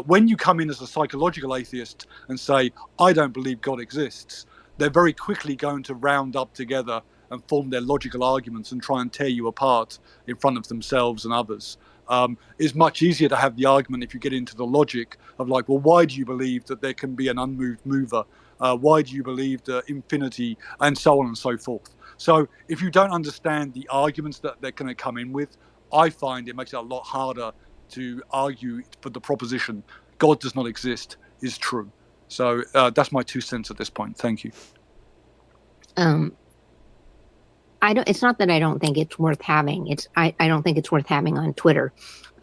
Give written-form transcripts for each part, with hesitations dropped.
When you come in as a psychological atheist and say, I don't believe God exists, they're very quickly going to round up together and form their logical arguments and try and tear you apart in front of themselves and others. It's much easier to have the argument if you get into the logic of like, well, why do you believe that there can be an unmoved mover? Why do you believe that infinity, and so on and so forth? So if you don't understand the arguments that they're going to come in with, I find it makes it a lot harder to argue for the proposition God does not exist is true. So that's my 2 cents at this point. Thank you. I don't. It's not that I don't think it's worth having. I don't think it's worth having on Twitter.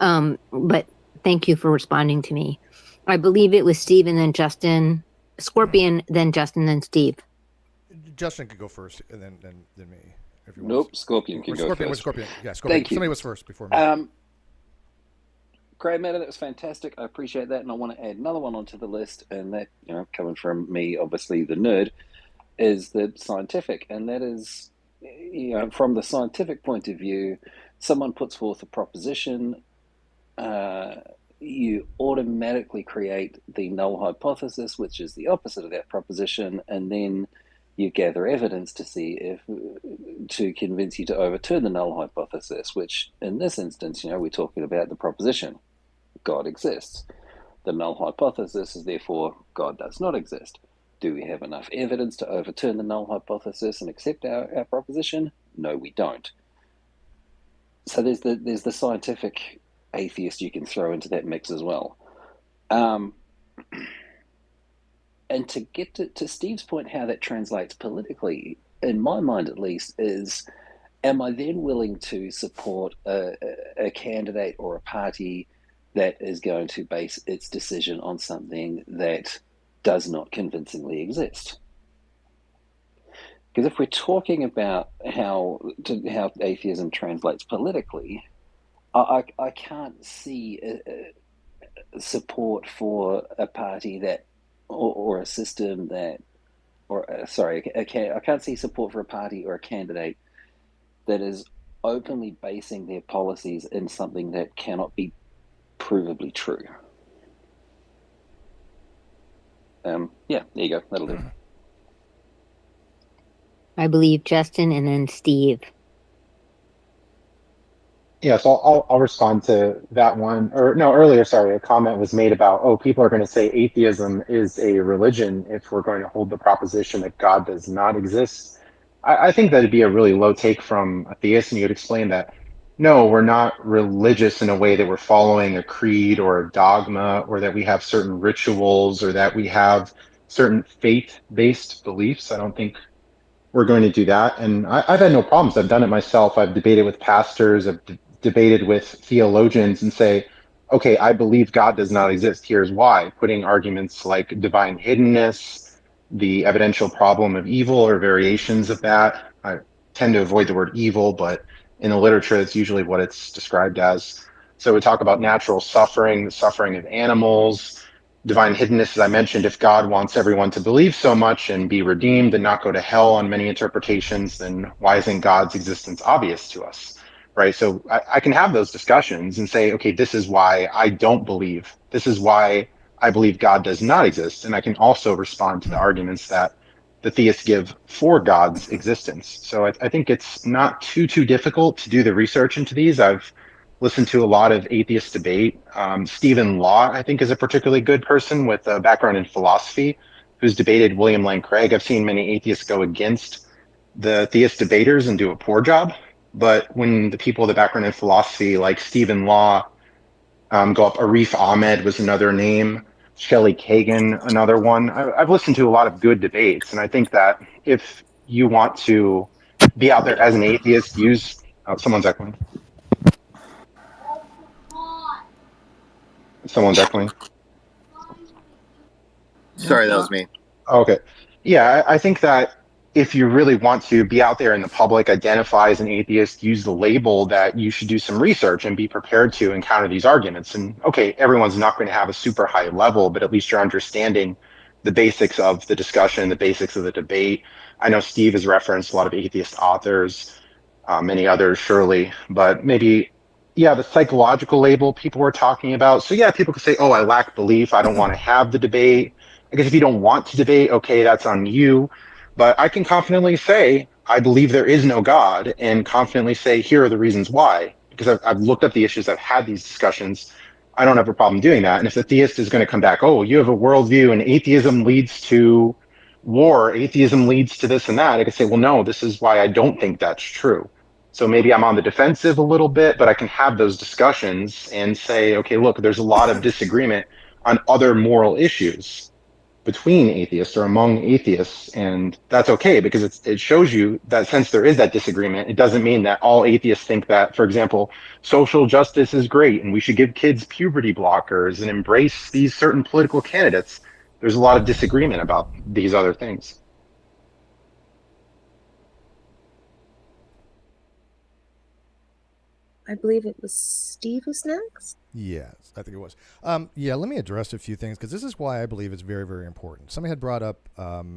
But thank you for responding to me. I believe it was Steve and then Justin, Scorpion, then Justin, then Steve. Justin could go first, and then me, if you want. Nope, Scorpion can go first. Scorpion. Yeah, Scorpion. Thank you. Somebody was first before me. Great matter, that was fantastic. I appreciate that, and I want to add another one onto the list, and that, coming from me, obviously the nerd, is the scientific, and that is, from the scientific point of view, someone puts forth a proposition, you automatically create the null hypothesis, which is the opposite of that proposition, and then you gather evidence to convince you to overturn the null hypothesis, which in this instance, we're talking about the proposition, God exists. The null hypothesis is therefore God does not exist. Do we have enough evidence to overturn the null hypothesis and accept our proposition? No, we don't. So there's the scientific atheist you can throw into that mix as well. And to get to Steve's point, how that translates politically, in my mind at least, is, am I then willing to support a candidate or a party that is going to base its decision on something that does not convincingly exist? Because if we're talking about how atheism translates politically, I can't see support for a party that, or a system that, I can't see support for a party or a candidate that is openly basing their policies in something that cannot be provably true. Yeah, there you go. That'll do. I believe Justin and then Steve. Yeah, so I'll respond to that one. Or no, earlier, sorry, a comment was made about, oh, people are going to say atheism is a religion if we're going to hold the proposition that God does not exist. I think that'd be a really low take from a theist, and you'd explain that, no, we're not religious in a way that we're following a creed or a dogma, or that we have certain rituals, or that we have certain faith-based beliefs. I don't think we're going to do that. And I've had no problems. I've done it myself. I've debated with pastors. I've debated with theologians and say, okay, I believe God does not exist. Here's why. Putting arguments like divine hiddenness, the evidential problem of evil or variations of that. I tend to avoid the word evil, but in the literature, it's usually what it's described as. So we talk about natural suffering, the suffering of animals, divine hiddenness, as I mentioned. If God wants everyone to believe so much and be redeemed and not go to hell on many interpretations, then why isn't God's existence obvious to us? Right? So I can have those discussions and say, okay, this is why I don't believe. This is why I believe God does not exist. And I can also respond to the arguments that the theists give for God's existence. So I think it's not too difficult to do the research into these. I've listened to a lot of atheist debate. Stephen Law, I think, is a particularly good person with a background in philosophy who's debated William Lane Craig. I've seen many atheists go against the theist debaters and do a poor job. But when the people with a background in philosophy like Stephen Law go up, Arif Ahmed was another name, Shelley Kagan, another one. I've listened to a lot of good debates, and I think that if you want to be out there as an atheist, use someone's echoing. Someone's echoing. Sorry, that was me. Okay. Yeah, I think that if you really want to be out there in the public, identify as an atheist, use the label that you should do some research and be prepared to encounter these arguments. And okay, everyone's not going to have a super high level, but at least you're understanding the basics of the discussion, the basics of the debate. I know Steve has referenced a lot of atheist authors, many others surely, but maybe yeah, the psychological label people were talking about. So yeah, people could say, "Oh, I lack belief. I don't want to have the debate." I guess if you don't want to debate, okay, that's on you. But I can confidently say, I believe there is no God, and confidently say, here are the reasons why. Because I've looked up the issues, I've had these discussions. I don't have a problem doing that. And if the theist is going to come back, oh, you have a worldview, and atheism leads to war, atheism leads to this and that, I could say, well, no, this is why I don't think that's true. So maybe I'm on the defensive a little bit, but I can have those discussions and say, okay, look, there's a lot of disagreement on other moral issues between atheists or among atheists, and that's okay because it shows you that since there is that disagreement, it doesn't mean that all atheists think that, for example, social justice is great and we should give kids puberty blockers and embrace these certain political candidates. There's a lot of disagreement about these other things. I believe it was Steve who's next. Yes, I think it was. Yeah, let me address a few things because this is why I believe it's very, very important. Somebody had brought up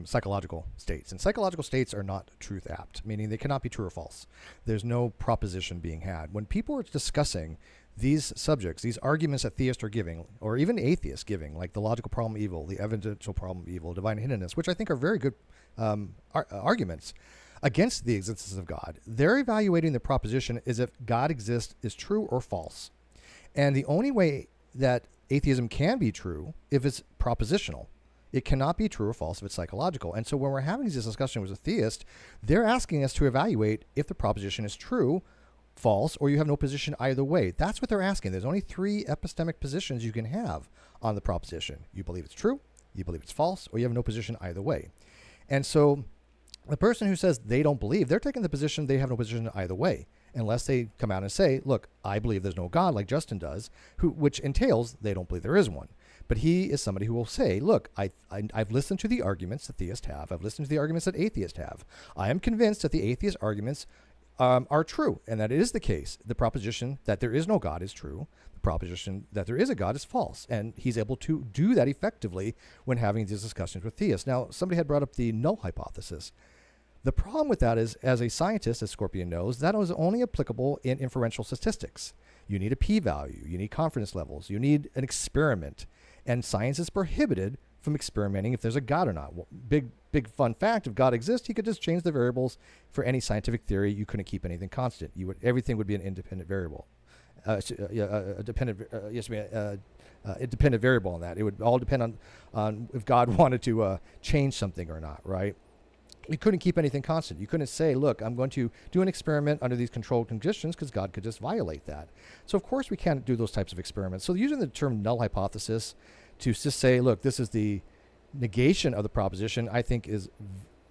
psychological states, and psychological states are not truth apt, meaning they cannot be true or false. There's no proposition being had. When people are discussing these subjects, these arguments that theists are giving, or even atheists giving, like the logical problem of evil, the evidential problem of evil, divine hiddenness, which I think are very good arguments against the existence of God, they're evaluating the proposition as if God exists is true or false. And the only way that atheism can be true if it's propositional. It cannot be true or false if it's psychological. And so when we're having this discussion with a theist, they're asking us to evaluate if the proposition is true, false, or you have no position either way. That's what they're asking. There's only 3 epistemic positions you can have on the proposition. You believe it's true, you believe it's false, or you have no position either way. And so the person who says they don't believe, they're taking the position they have no position either way, unless they come out and say, look, I believe there's no God, like Justin does, which entails they don't believe there is one. But he is somebody who will say, look, I've listened to the arguments that theists have. I've listened to the arguments that atheists have. I am convinced that the atheist arguments are true, and that it is the case. The proposition that there is no God is true. The proposition that there is a God is false. And he's able to do that effectively when having these discussions with theists. Now, somebody had brought up the null hypothesis. The problem with that is, as a scientist, as Scorpion knows, that is only applicable in inferential statistics. You need a p-value, you need confidence levels, you need an experiment, and science is prohibited from experimenting if there's a God or not. Well, big fun fact, if God exists, he could just change the variables for any scientific theory. You couldn't keep anything constant. Everything would be an independent variable. A dependent variable on that. It would all depend on if God wanted to change something or not, right? You couldn't keep anything constant. You couldn't say, look, I'm going to do an experiment under these controlled conditions because God could just violate that. So of course we can't do those types of experiments. So using the term null hypothesis to just say, look, this is the negation of the proposition, I think is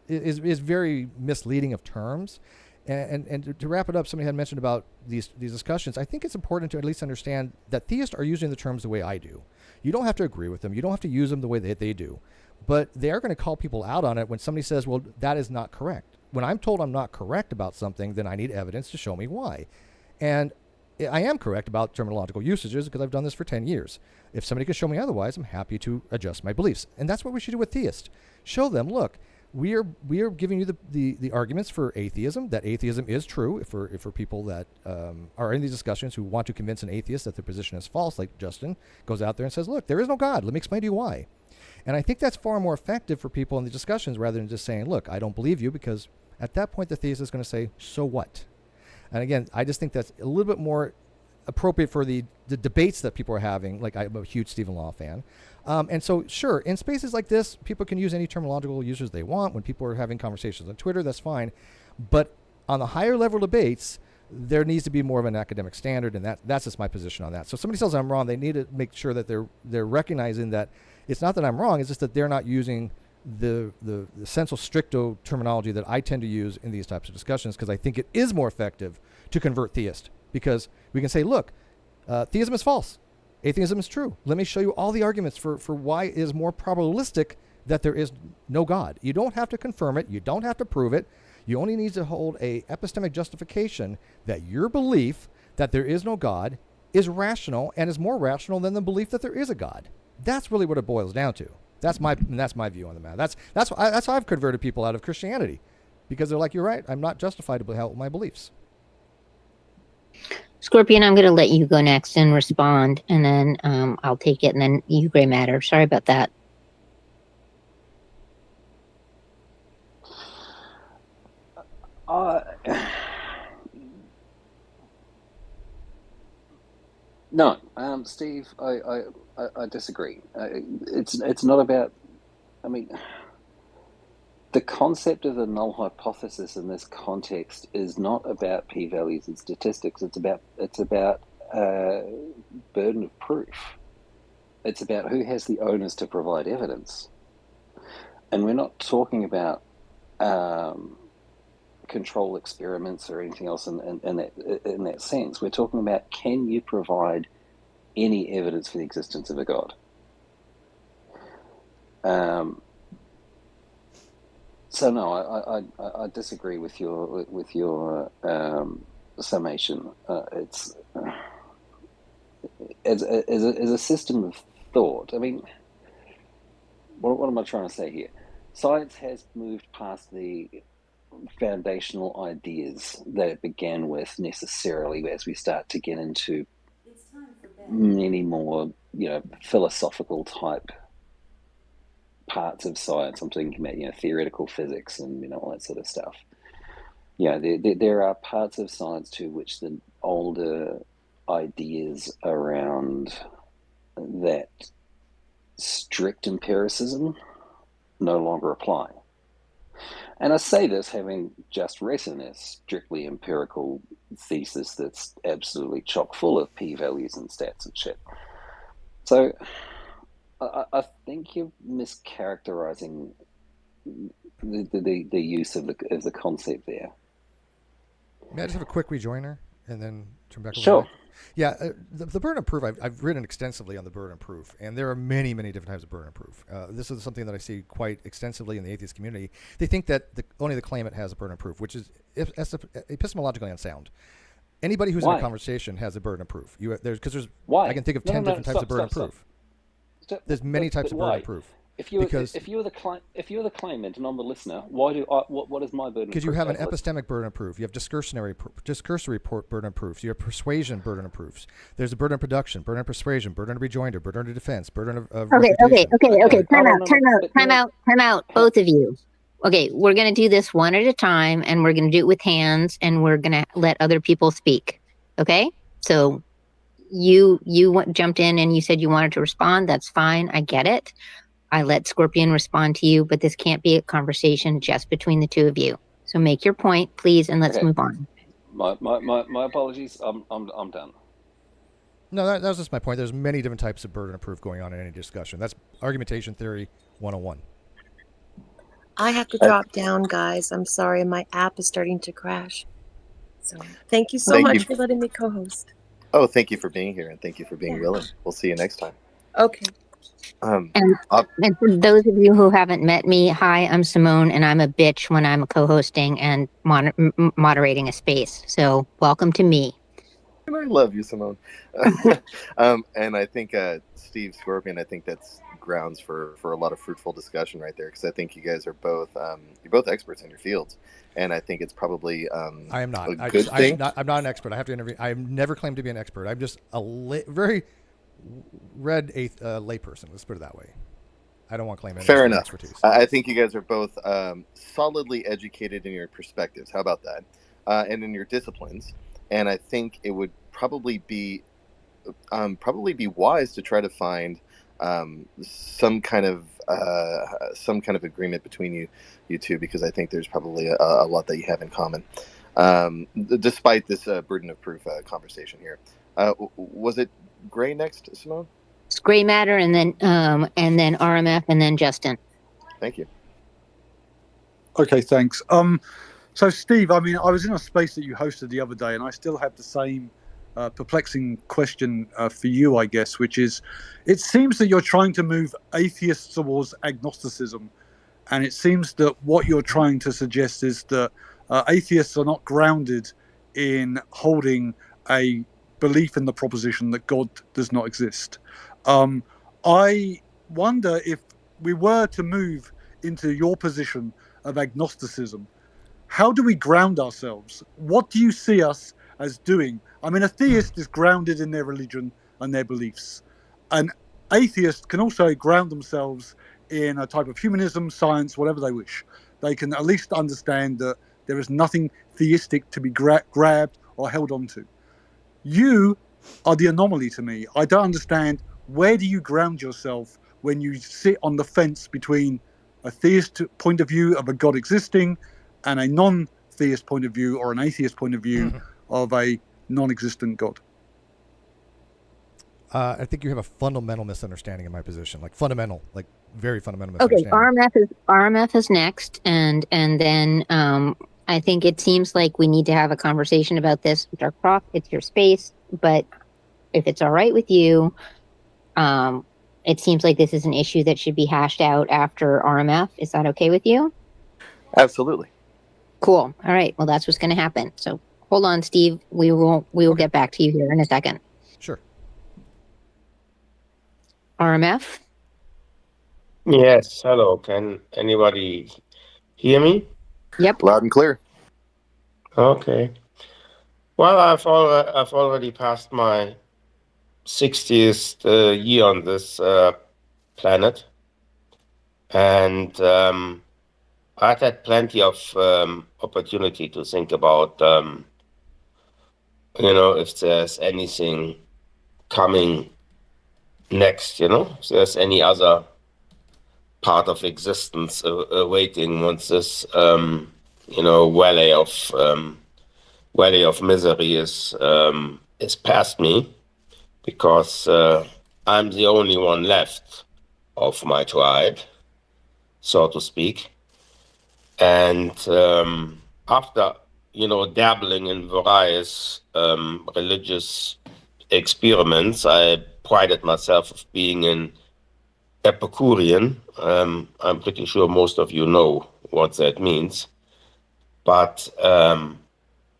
very misleading of terms. And to wrap it up, somebody had mentioned about these discussions. I think it's important to at least understand that theists are using the terms the way I do. You don't have to agree with them. You don't have to use them the way that they do. But they are going to call people out on it when somebody says, well, that is not correct. When I'm told I'm not correct about something, then I need evidence to show me why. And I am correct about terminological usages because I've done this for 10 years. If somebody can show me otherwise, I'm happy to adjust my beliefs. And that's what we should do with theists. Show them, look, we are giving you the arguments for atheism, that atheism is true for people that are in these discussions who want to convince an atheist that their position is false, like Justin goes out there and says, look, there is no God. Let me explain to you why. And I think that's far more effective for people in the discussions rather than just saying, look, I don't believe you, because at that point the theist is going to say, so what? And again, I just think that's a little bit more appropriate for the debates that people are having. Like, I'm a huge Stephen Law fan. And so, sure, in spaces like this, people can use any terminological uses they want. When people are having conversations on Twitter, that's fine. But on the higher level debates, there needs to be more of an academic standard, and that's just my position on that. So if somebody says I'm wrong, they need to make sure that they're recognizing that it's not that I'm wrong, it's just that they're not using the sensu stricto terminology that I tend to use in these types of discussions, because I think it is more effective to convert theists, because we can say, look, theism is false, atheism is true. Let me show you all the arguments for why it is more probabilistic that there is no God. You don't have to confirm it. You don't have to prove it. You only need to hold a epistemic justification that your belief that there is no God is rational and is more rational than the belief that there is a God. That's really what it boils down to. That's my view on the matter. That's how I've converted people out of Christianity, because they're like, you're right, I'm not justified to help my beliefs. Scorpion, I'm going to let you go next and respond, and then I'll take it, and then you, Gray Matter. Sorry about that. No, Steve, I disagree. It's not about. I mean, the concept of the null hypothesis in this context is not about p-values and statistics. It's about burden of proof. It's about who has the onus to provide evidence, and we're not talking about control experiments or anything else in that sense. We're talking about, can you provide any evidence for the existence of a God? So no, I disagree with your summation. It's as a system of thought. I mean, what am I trying to say here? Science has moved past the foundational ideas that it began with necessarily as we start to get into many more, philosophical type parts of science. I'm thinking about, theoretical physics and, all that sort of stuff. There are parts of science to which the older ideas around that strict empiricism no longer apply. And I say this having just written a strictly empirical thesis that's absolutely chock full of p-values and stats and shit. So I think you're mischaracterizing the use of the concept there. May I just have a quick rejoiner and then turn back over? Sure. Yeah, the burden of proof, I've written extensively on the burden of proof, and there are many, many different types of burden of proof. This is something that I see quite extensively in the atheist community. They think that only the claimant has a burden of proof, which is epistemologically unsound. Anybody who's in a conversation has a burden of proof. Why? I can think of 10 different types of burden of proof. There's many types of burden of proof. If you're the claimant and I'm the listener, what is my burden? Because you have an epistemic burden of proof, you have discursory burden of proofs, you have persuasion burden of proofs. There's a burden of production, burden of persuasion, burden of rejoinder, burden of defense, burden of Okay. Time out, both of you. Okay, we're going to do this one at a time, and we're going to do it with hands, and we're going to let other people speak. Okay, so you jumped in and you said you wanted to respond. That's fine. I get it. I let Scorpion respond to you, but this can't be a conversation just between the two of you. So make your point, please, and let's move on. My apologies. I'm done. No, that was just my point. There's many different types of burden of proof going on in any discussion. That's argumentation theory 101. I have to drop down, guys. I'm sorry. My app is starting to crash. So thank you so much for letting me co-host. Oh, thank you for being here, and thank you for being willing. We'll see you next time. Okay. And for those of you who haven't met me, hi, I'm Simone, and I'm a bitch when I'm co-hosting and moderating a space. So welcome to me. And I love you, Simone. And I think Steve Scorpion, I think that's grounds for a lot of fruitful discussion right there, because I think you guys are both you're both experts in your fields, and I think it's probably I am not. a good thing. I'm not an expert. I have to interview. I've never claimed to be an expert. I'm just a very read layperson. Let's put it that way. I don't want to claim any Fair enough. expertise. I think you guys are both solidly educated in your perspectives. How about that? And in your disciplines. And I think it would probably be wise to try to find some kind of agreement between you two, because I think there's probably a lot that you have in common. Despite this burden of proof conversation here, was it Gray next, Simone? It's Gray Matter, and then RMF, and then Justin. Thank you. Okay, thanks. So Steve, I mean, I was in a space that you hosted the other day, and I still have the same perplexing question for you, I guess, which is, it seems that you're trying to move atheists towards agnosticism, and it seems that what you're trying to suggest is that atheists are not grounded in holding a belief in the proposition that God does not exist. I wonder, if we were to move into your position of agnosticism, how do we ground ourselves? What do you see us as doing I mean, a theist is grounded in their religion and their beliefs. An atheist can also ground themselves in a type of humanism, science, whatever they wish. They can at least understand that there is nothing theistic to be grabbed or held onto. You are the anomaly to me. I don't understand, where do you ground yourself when you sit on the fence between a theist point of view of a God existing and a non-theist point of view or an atheist point of view of a non-existent God? I think you have a fundamental misunderstanding of my position, like fundamental, like very fundamental Okay, misunderstanding. RMF is next, and then I think it seems like we need to have a conversation about this. DarkProf, it's your space, but if it's all right with you, it seems like this is an issue that should be hashed out after RMF. Is that okay with you? Absolutely. Cool. All right. Well, that's what's going to happen. So hold on, Steve. We will get back to you here in a second. Sure. RMF? Yes, hello. Can anybody hear me? Yep. Loud and clear. Okay. Well, I've already passed my 60th year on this planet, and I've had plenty of opportunity to think about, if there's anything coming next, if there's any other part of existence awaiting once this, valley of misery is past me, because I'm the only one left of my tribe, so to speak. And after, dabbling in various religious experiments, I prided myself of being an Epicurean. I'm pretty sure most of you know what that means. But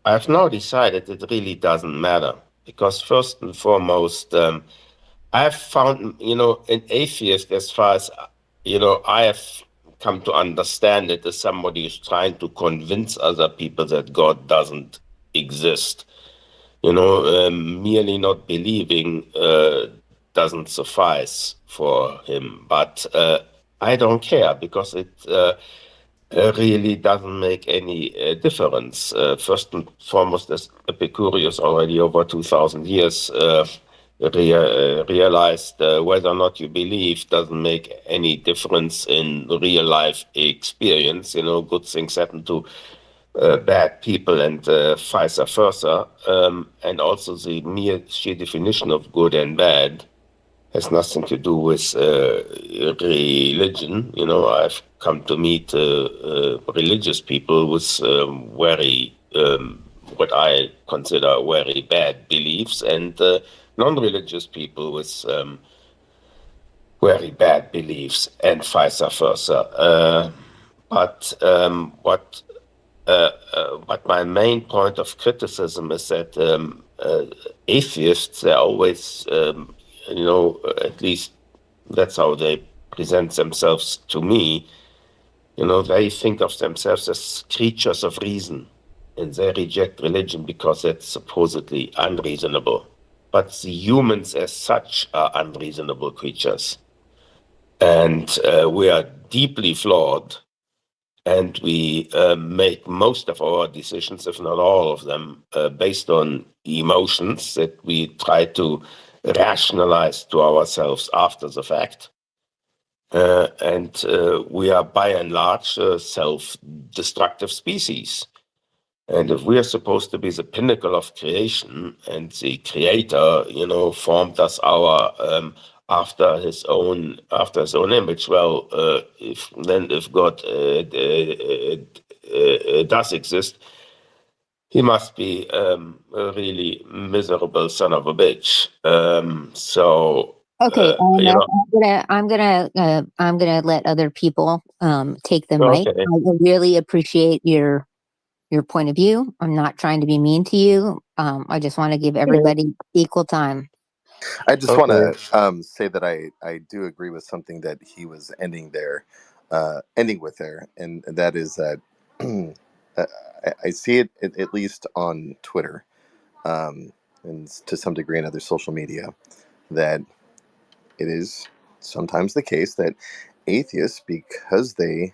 I've now decided it really doesn't matter, because first and foremost, I've found, an atheist, as far as, I have come to understand it, as somebody who's trying to convince other people that God doesn't exist. Merely not believing doesn't suffice for him. But I don't care, because it really doesn't make any difference. First and foremost, as Epicurus already over 2,000 years realized, whether or not you believe doesn't make any difference in real life experience. Good things happen to bad people, and vice versa. And also the mere sheer definition of good and bad has nothing to do with religion. I've come to meet religious people with very, what I consider very bad beliefs, and non-religious people with very bad beliefs, and vice versa. But my main point of criticism is that atheists, they're always, at least that's how they present themselves to me, they think of themselves as creatures of reason, and they reject religion because it's supposedly unreasonable. But the humans as such are unreasonable creatures. And we are deeply flawed. And we make most of our decisions, if not all of them, based on emotions that we try to rationalize to ourselves after the fact. And we are, by and large, a self-destructive species. And if we are supposed to be the pinnacle of creation, and the Creator, formed us after his own image, well, if God does exist, he must be a really miserable son of a bitch. Okay, I'm gonna let other people take the mic. Okay. I really appreciate your point of view. I'm not trying to be mean to you. I just want to give everybody equal time. I just want to say that I do agree with something that he was ending with there, and that is that I see it at least on Twitter. and to some degree in other social media, that it is sometimes the case that atheists, because they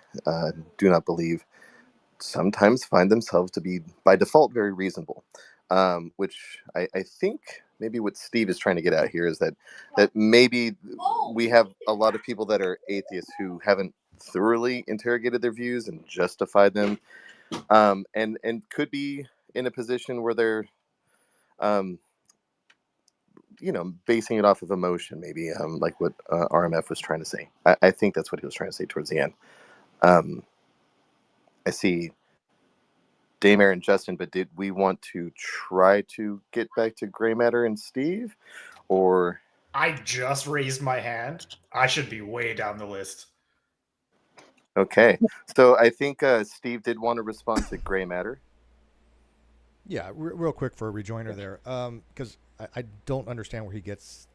do not believe, sometimes find themselves to be, by default, very reasonable. Which I think maybe what Steve is trying to get at here is that maybe we have a lot of people that are atheists who haven't thoroughly interrogated their views and justified them, and could be in a position where they're basing it off of emotion, maybe, like what RMF was trying to say. I think that's what he was trying to say towards the end. I see Daymare and Justin, but did we want to try to get back to Gray Matter and Steve? Or I just raised my hand. I should be way down the list. Okay. So I think Steve did want to respond to Gray Matter. Yeah, real quick for a rejoinder there, because I don't understand where he gets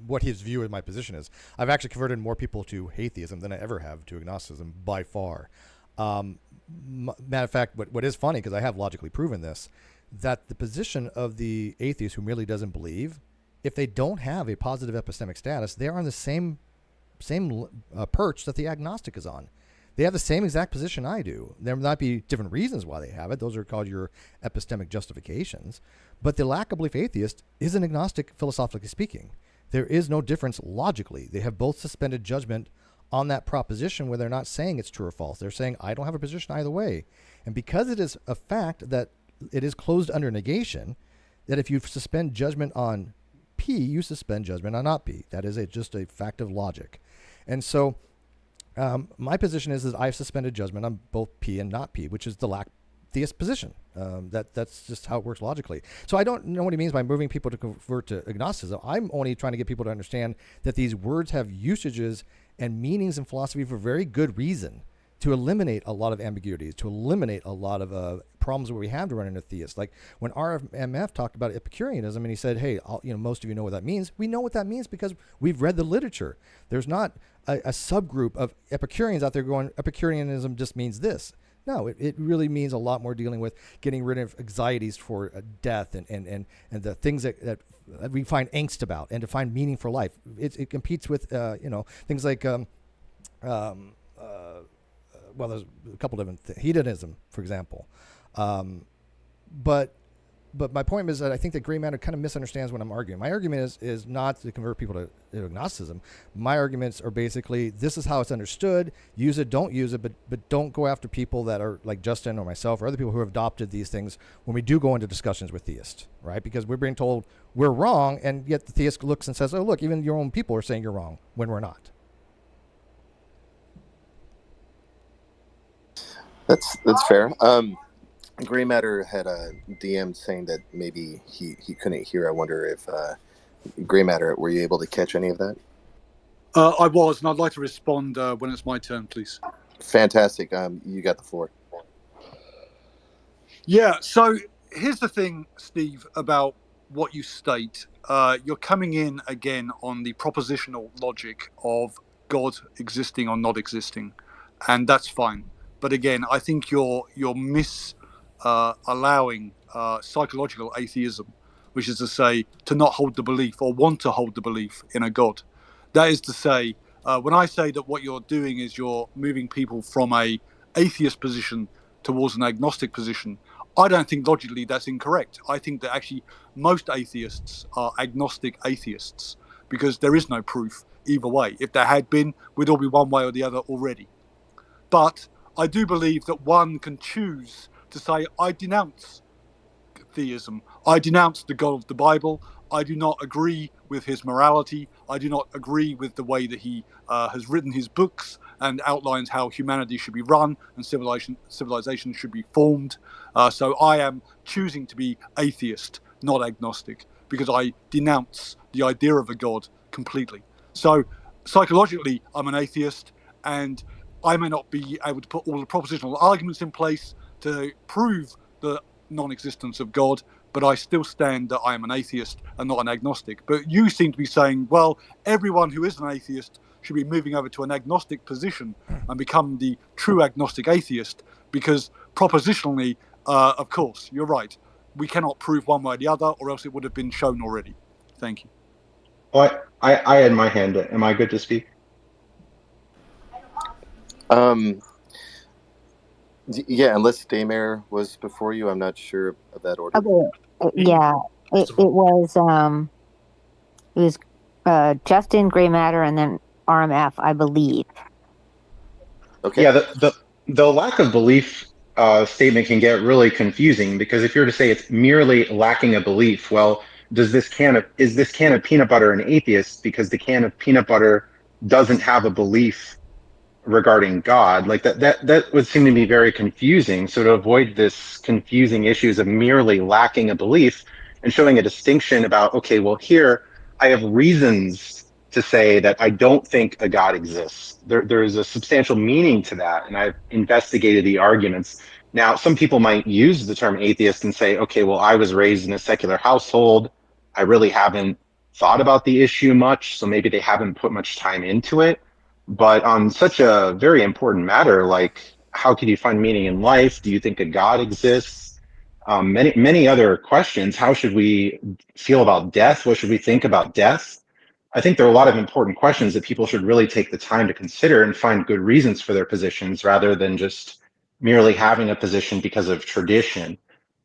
what his view of my position is. I've actually converted more people to atheism than I ever have to agnosticism by far. Matter of fact, what is funny, because I have logically proven this, that the position of the atheist who merely doesn't believe, if they don't have a positive epistemic status, they are on the same perch that the agnostic is on. They have the same exact position I do. There might be different reasons why they have it. Those are called your epistemic justifications. But the lack of belief atheist is an agnostic, philosophically speaking. There is no difference logically. They have both suspended judgment on that proposition where they're not saying it's true or false. They're saying, I don't have a position either way. And because it is a fact that it is closed under negation, that if you suspend judgment on P, you suspend judgment on not P. That is just a fact of logic. And so my position is that I've suspended judgment on both P and not P, which is the lack theist position. That's just how it works logically. So I don't know what he means by moving people to convert to agnosticism. I'm only trying to get people to understand that these words have usages and meanings in philosophy for very good reason, to eliminate a lot of ambiguities, to eliminate a lot of problems where we have to run into theists. Like when RMF talked about Epicureanism and he said, hey, most of you know what that means. We know what that means because we've read the literature. There's not a subgroup of Epicureans out there going, Epicureanism just means this. No, it really means a lot more dealing with getting rid of anxieties for death and the things that we find angst about, and to find meaning for life. It competes with, things like, well, there's a couple different hedonism, for example. But my point is that I think that Gray Matter kind of misunderstands what I'm arguing. My argument is not to convert people to agnosticism. My arguments are basically, this is how it's understood. Use it, don't use it, but don't go after people that are like Justin or myself or other people who have adopted these things when we do go into discussions with theists, right? Because we're being told we're wrong, and yet the theist looks and says, oh, look, even your own people are saying you're wrong when we're not. That's fair. Gray Matter had a DM saying that maybe he couldn't hear. I wonder if Gray Matter, were you able to catch any of that? I was, and I'd like to respond when it's my turn, please. Fantastic. You got the floor. Yeah, so here's the thing, Steve, about what you state. You're coming in again on the propositional logic of God existing or not existing, and that's fine. But again, I think you're allowing psychological atheism, which is to say to not hold the belief or want to hold the belief in a God. That is to say, when I say that what you're doing is you're moving people from a atheist position towards an agnostic position, I don't think logically that's incorrect. I think that actually most atheists are agnostic atheists because there is no proof either way. If there had been, we'd all be one way or the other already. But I do believe that one can choose to say, I denounce theism. I denounce the God of the Bible. I do not agree with his morality. I do not agree with the way that he has written his books and outlines how humanity should be run and civilization should be formed. So I am choosing to be atheist, not agnostic, because I denounce the idea of a God completely. So psychologically, I'm an atheist, and I may not be able to put all the propositional arguments in place to prove the non-existence of God, but I still stand that I am an atheist and not an agnostic. But you seem to be saying, well, everyone who is an atheist should be moving over to an agnostic position and become the true agnostic atheist, because propositionally, of course, you're right. we cannot prove one way or the other, or else it would have been shown already. Thank you. Well, I had my hand. Am I good to speak? Yeah, unless Daymare was before you, I'm not sure of that order. Okay. Yeah, it was Justin, Gray Matter, and then RMF, I believe. Okay. Yeah, the lack of belief statement can get really confusing, because if you're to say it's merely lacking a belief, well, is this can of peanut butter an atheist because the can of peanut butter doesn't have a belief regarding God? Like that would seem to be very confusing. So to avoid this confusing issues of merely lacking a belief and showing a distinction about, okay, well, here I have reasons to say that I don't think a God exists. There's a substantial meaning to that, and I've investigated the arguments. Now, some people might use the term atheist and say, okay, well, I was raised in a secular household. I really haven't thought about the issue much, so maybe they haven't put much time into it. But on such a very important matter, like how can you find meaning in life? Do you think a God exists? Many other questions. How should we feel about death? What should we think about death? I think there are a lot of important questions that people should really take the time to consider and find good reasons for their positions, rather than just merely having a position because of tradition.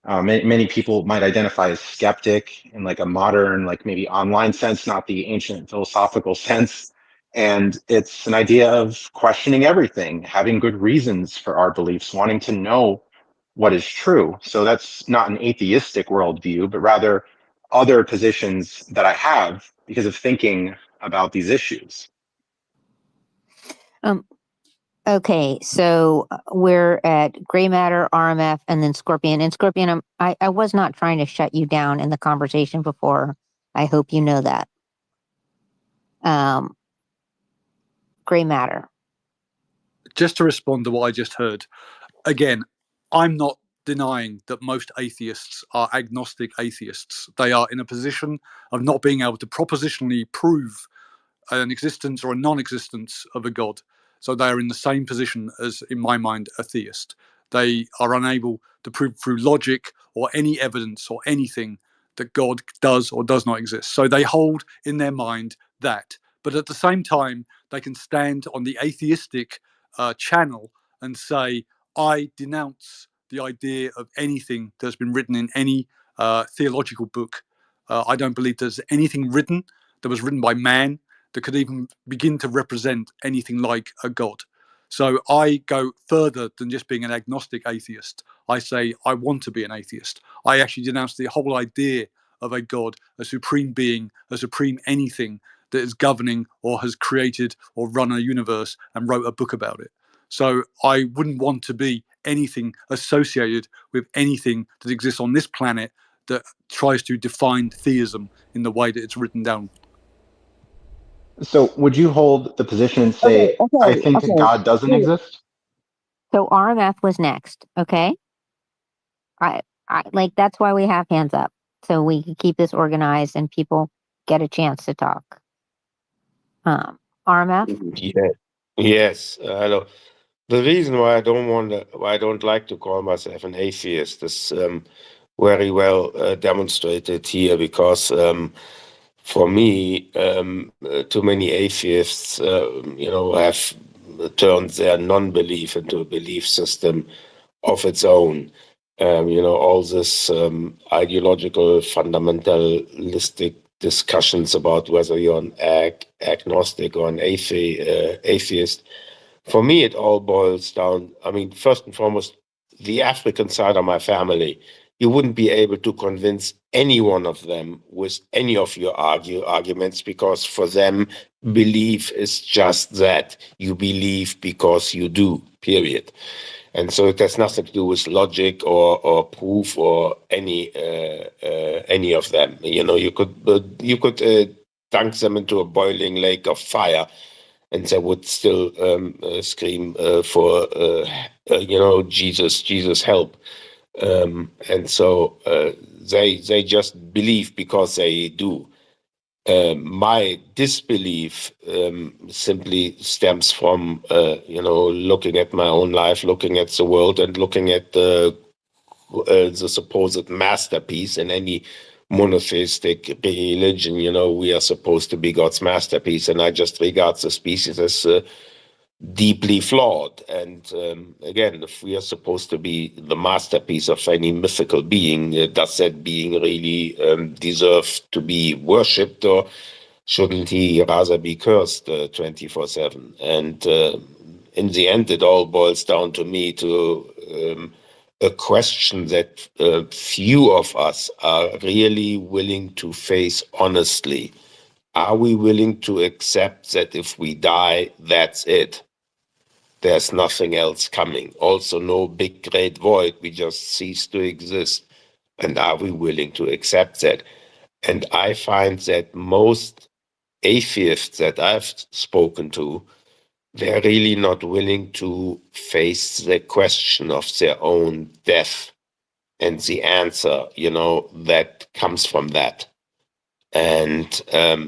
Many people might identify as skeptic in like a modern, like maybe online sense, not the ancient philosophical sense. And it's an idea of questioning everything, having good reasons for our beliefs, wanting to know what is true. So that's not an atheistic worldview, but rather other positions that I have because of thinking about these issues. Okay, so we're at Gray Matter, RMF, and then Scorpion. And Scorpion, I was not trying to shut you down in the conversation before. I hope you know that. Gray Matter. Just to respond to what I just heard, again, I'm not denying that most atheists are agnostic atheists. They are in a position of not being able to propositionally prove an existence or a non-existence of a god. So they are in the same position as, in my mind, a theist. They are unable to prove through logic or any evidence or anything that God does or does not exist. So they hold in their mind that. But at the same time, they can stand on the atheistic channel and say, I denounce the idea of anything that's been written in any theological book. I don't believe there's anything written that was written by man that could even begin to represent anything like a god. So I go further than just being an agnostic atheist. I say I want to be an atheist. I actually denounce the whole idea of a god, a supreme being, a supreme anything that is governing or has created or run a universe and wrote a book about it. So I wouldn't want to be anything associated with anything that exists on this planet that tries to define theism in the way that it's written down. So would you hold the position and say, I think God doesn't exist? So RMF was next, okay? I like, that's why we have hands up, so we can keep this organized and people get a chance to talk. RMF? Yeah. Yes, I know. The reason why I don't like to call myself an atheist is very well demonstrated here, because for me, too many atheists, have turned their non-belief into a belief system of its own. All this ideological, fundamentalistic discussions about whether you're an agnostic or an atheist. For me, it all boils down, first and foremost, the African side of my family. You wouldn't be able to convince any one of them with any of your arguments, because for them, belief is just that. You believe because you do, period. And so it has nothing to do with logic or proof or any of them. You could dunk them into a boiling lake of fire, and they would still scream for Jesus help. And so they just believe because they do. My disbelief simply stems from looking at my own life, looking at the world, and looking at the the supposed masterpiece in any monotheistic religion. We are supposed to be God's masterpiece, and I just regard the species as deeply flawed. And again, if we are supposed to be the masterpiece of any mythical being, does that being really deserve to be worshipped, or shouldn't he rather be cursed 24/7? And in the end, it all boils down to me to a question that few of us are really willing to face honestly. Are we willing to accept that if we die, that's it? There's nothing else coming. Also, no big great void. We just cease to exist. And are we willing to accept that? And I find that most atheists that I've spoken to, they're really not willing to face the question of their own death and the answer, that comes from that. And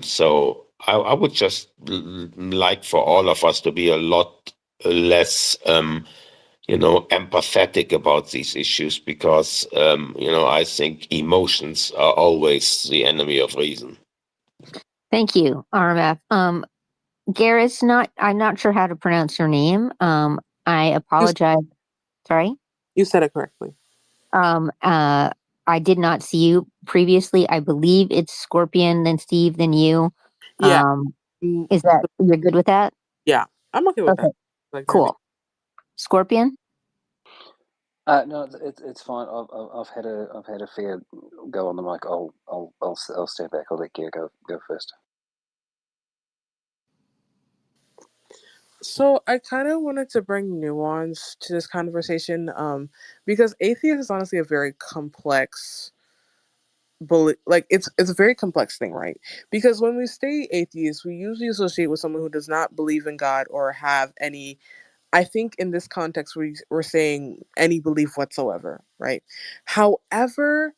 so I would just like for all of us to be a lot less, empathetic about these issues, because, I think emotions are always the enemy of reason. Thank you, RMF. Garrett's I'm not sure how to pronounce your name. I apologize. Sorry? You said it correctly. I did not see you previously. I believe it's Scorpion, then Steve, then you. Yeah. Is that, you're good with that? Yeah, I'm okay with that. Like, cool. Scorpion? No, it's fine. I've had a fair go on the mic. I'll stand back. I'll let Gare go first. So I kind of wanted to bring nuance to this conversation, because atheist is honestly a very complex, it's a very complex thing, right? Because when we say atheist, we usually associate with someone who does not believe in God or have any. I think in this context, we're saying any belief whatsoever, right? However,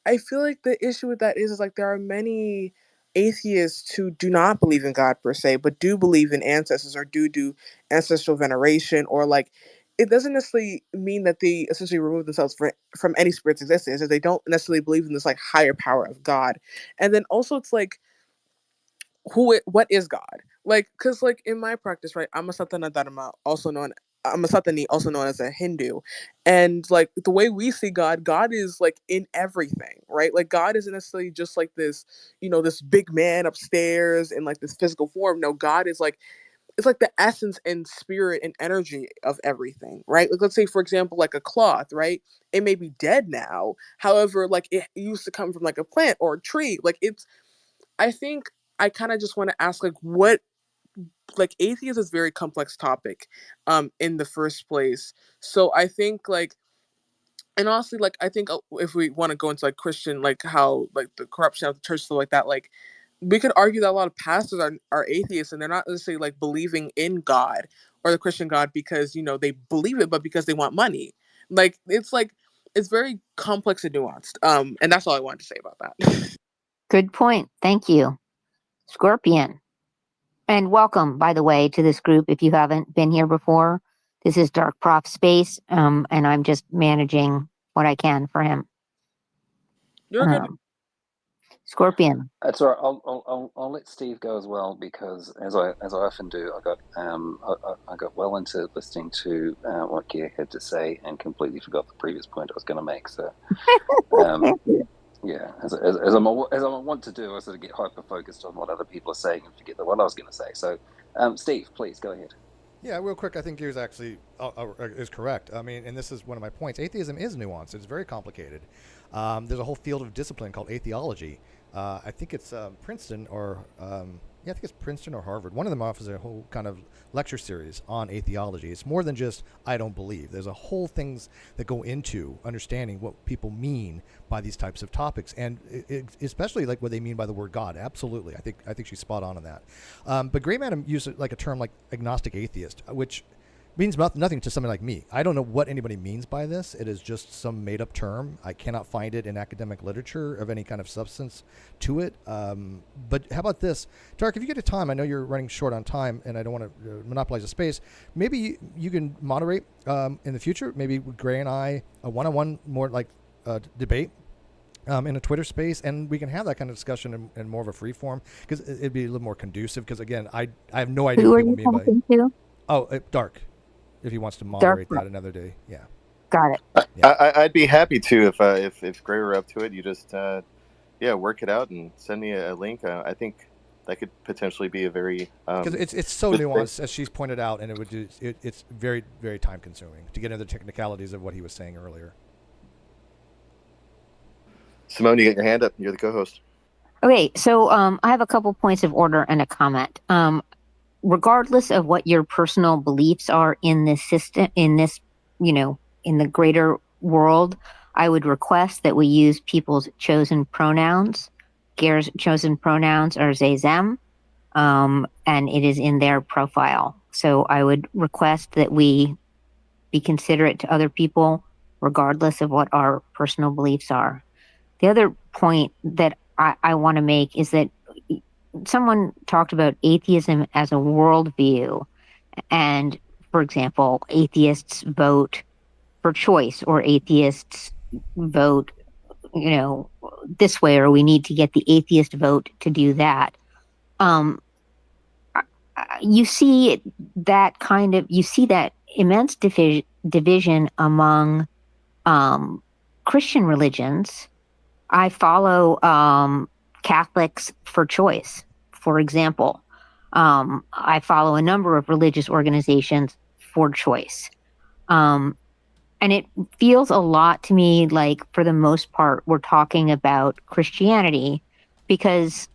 I feel like the issue with that is like there are many atheists who do not believe in God per se, but do believe in ancestors or do ancestral veneration, or like it doesn't necessarily mean that they essentially remove themselves from any spirit's existence, as they don't necessarily believe in this like higher power of God. And then also it's like what is God? Like, because like in my practice, right, I'm a Satana Dharma, I'm a Satani, also known as a Hindu. And like the way we see God, God is like in everything, right? Like God isn't necessarily just like this, this big man upstairs in like this physical form. No, God is like, it's like the essence and spirit and energy of everything, right? Like let's say, for example, like a cloth, right? It may be dead now. However, like it used to come from like a plant or a tree. I think I kind of just want to ask, atheism is a very complex topic, in the first place. So I think and honestly, I think if we want to go into Christian, how the corruption of the church, stuff like that, we could argue that a lot of pastors are atheists, and they're not necessarily believing in God or the Christian God because they believe it, but because they want money. It's very complex and nuanced. And that's all I wanted to say about that. Good point. Thank you, Scorpion. And welcome, by the way, to this group. If you haven't been here before, this is DarkProf Space, and I'm just managing what I can for him. You're good. Scorpion. That's all right. I'll let Steve go as well, because as I often do, I got well into listening to what Gear had to say and completely forgot the previous point I was going to make. So, yeah, as I want to do, I sort of get hyper focused on what other people are saying and forget what I was going to say. So, Steve, please go ahead. Yeah, real quick, I think Gears actually is correct. I mean, and this is one of my points. Atheism is nuanced. It's very complicated. There's a whole field of discipline called atheology. I think it's Princeton or I think it's Princeton or Harvard. One of them offers a whole kind of lecture series on atheology. It's more than just I don't believe. There's a whole things that go into understanding what people mean by these types of topics, and especially what they mean by the word God. Absolutely, I think she's spot on that. But Grey Madam used a term like agnostic atheist, which means nothing to somebody like me. I don't know what anybody means by this. It is just some made-up term. I cannot find it in academic literature of any kind of substance to it. But how about this? Dark, if you get a time, I know you're running short on time, and I don't want to monopolize the space. Maybe you can moderate in the future. Maybe Gray and I, a one-on-one more like debate in a Twitter space, and we can have that kind of discussion in more of a free form, because it'd be a little more conducive. Because again, I have no idea Who what are people you mean by. talking to? Oh, Dark. If he wants to moderate DarkProf. that another day, yeah. Got it. I'd be happy to if Gray were up to it. You just work it out and send me a link. I think that could potentially be a very because it's so good nuanced, thing. as she's pointed out, and it's very, very time consuming to get into the technicalities of what he was saying earlier. Simone, you got your hand up. You're the co-host. Okay, so I have a couple points of order and a comment. Regardless of what your personal beliefs are in this system, in this, in the greater world, I would request that we use people's chosen pronouns. Gare's chosen pronouns are they, them, and it is in their profile. So I would request that we be considerate to other people, regardless of what our personal beliefs are. The other point that I want to make is that someone talked about atheism as a worldview. And, for example, atheists vote for choice, or atheists vote, this way, or we need to get the atheist vote to do that. You see that immense division among Christian religions. I follow Catholics for choice, for example. I follow a number of religious organizations for choice. And it feels a lot to me like, for the most part, we're talking about Christianity, because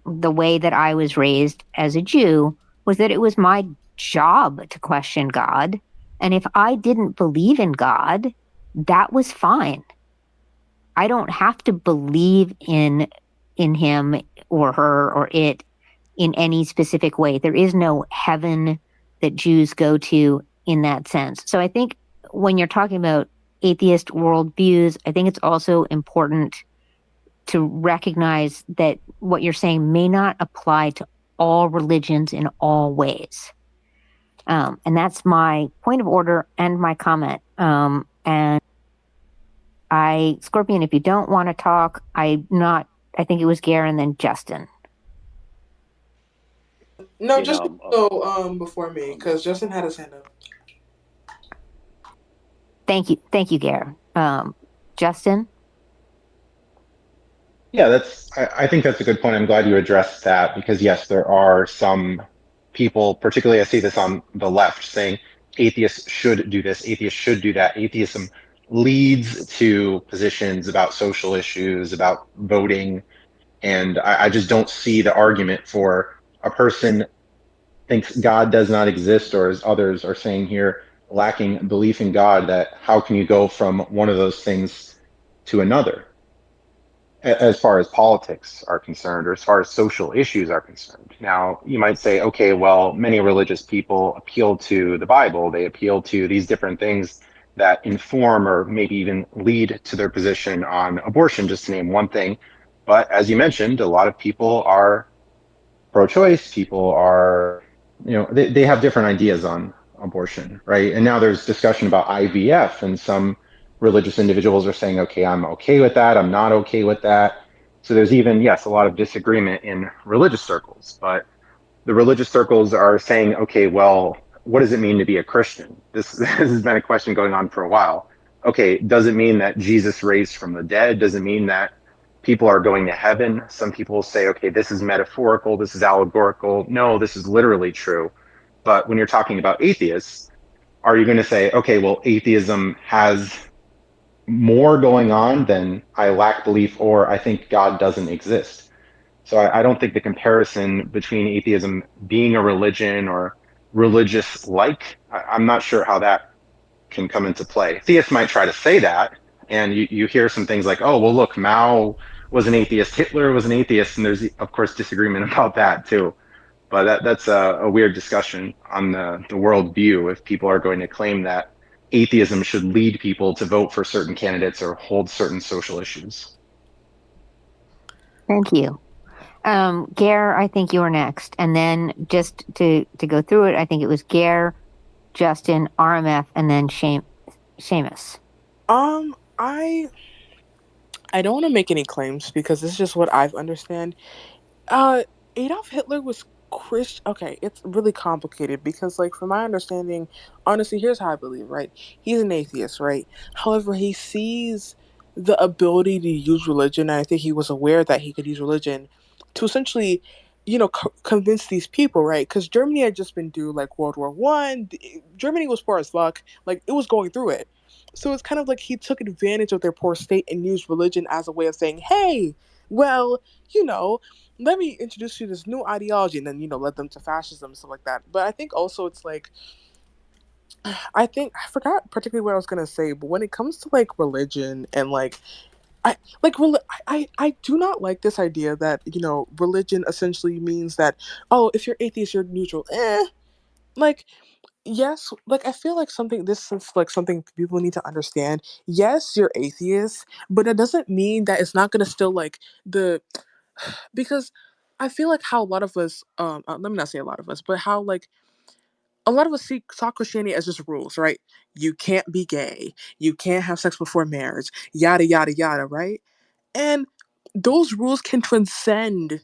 the way that I was raised as a Jew was that it was my job to question God. And if I didn't believe in God, that was fine. I don't have to believe in him or her or it in any specific way. There is no heaven that Jews go to in that sense. So I think when you're talking about atheist worldviews, I think it's also important to recognize that what you're saying may not apply to all religions in all ways. And that's my point of order and my comment. And Scorpion, if you don't want to talk, I think it was Gare and then Justin. No, Justin go before me, because Justin had his hand up. Thank you, Gare. Justin? Yeah, I think that's a good point. I'm glad you addressed that, because yes, there are some people, particularly I see this on the left, saying atheists should do this, atheists should do that. Atheism leads to positions about social issues, about voting, and I just don't see the argument for a person thinks God does not exist, or as others are saying here, lacking belief in God, that how can you go from one of those things to another? As far as politics are concerned, or as far as social issues are concerned. Now, you might say, okay, well, many religious people appeal to the Bible. They appeal to these different things that inform or maybe even lead to their position on abortion, just to name one thing. But as you mentioned, a lot of people are pro-choice. People are, they have different ideas on abortion, right? And now there's discussion about IVF, and some religious individuals are saying, okay, I'm okay with that, I'm not okay with that. So there's even, yes, a lot of disagreement in religious circles, but the religious circles are saying, okay, well, what does it mean to be a Christian? This has been a question going on for a while. Okay, does it mean that Jesus raised from the dead? Does it mean that people are going to heaven? Some people say, okay, this is metaphorical, this is allegorical. No, this is literally true. But when you're talking about atheists, are you going to say, okay, well, atheism has more going on than I lack belief, or I think God doesn't exist? So I don't think the comparison between atheism being a religion or religious-like, I'm not sure how that can come into play. Theists might try to say that, and you hear some things like, oh, well, look, Mao was an atheist, Hitler was an atheist, and there's, of course, disagreement about that, too. But that's a weird discussion on the world view if people are going to claim that atheism should lead people to vote for certain candidates or hold certain social issues. Thank you. Gare, I think you're next. And then just to go through it, I think it was Gare, Justin, RMF, and then Seamus. I don't want to make any claims because this is just what I've understand. Adolf Hitler was Christian. Okay, it's really complicated because, like, from my understanding, honestly, here's how I believe. Right, he's an atheist. Right, however, he sees the ability to use religion, and I think he was aware that he could use religion to essentially, convince these people. Right, because Germany had just been through like World War One. Germany was poor as fuck. Like, it was going through it. So it's kind of like he took advantage of their poor state and used religion as a way of saying, "Hey, well, you know." let me introduce you to this new ideology, and then led them to fascism and stuff like that. But I think also it's like, I forgot particularly what I was gonna say, but when it comes to like religion and like I do not like this idea that religion essentially means that, oh, if you're atheist you're neutral. Like, yes, like I feel like this is like something people need to understand. Yes, you're atheist, but that doesn't mean that it's not gonna still like the because I feel like how a lot of us, let me not say a lot of us, but how like a lot of us saw Christianity as just rules, right? You can't be gay, you can't have sex before marriage, yada yada yada, right? And those rules can transcend,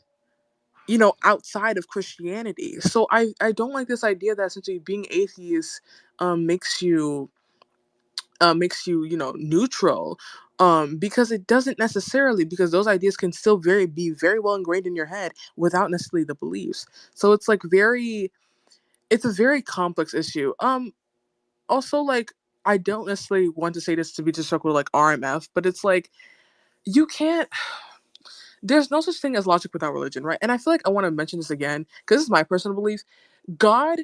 outside of Christianity. So I don't like this idea that essentially being atheist makes you neutral, because it doesn't necessarily, because those ideas can still be very well ingrained in your head without necessarily the beliefs. So it's a very complex issue. Also, like, I don't necessarily want to say this to be disrespectful to like RMF, but it's like, you can't there's no such thing as logic without religion, right? And I feel like I want to mention this again because this is my personal belief. God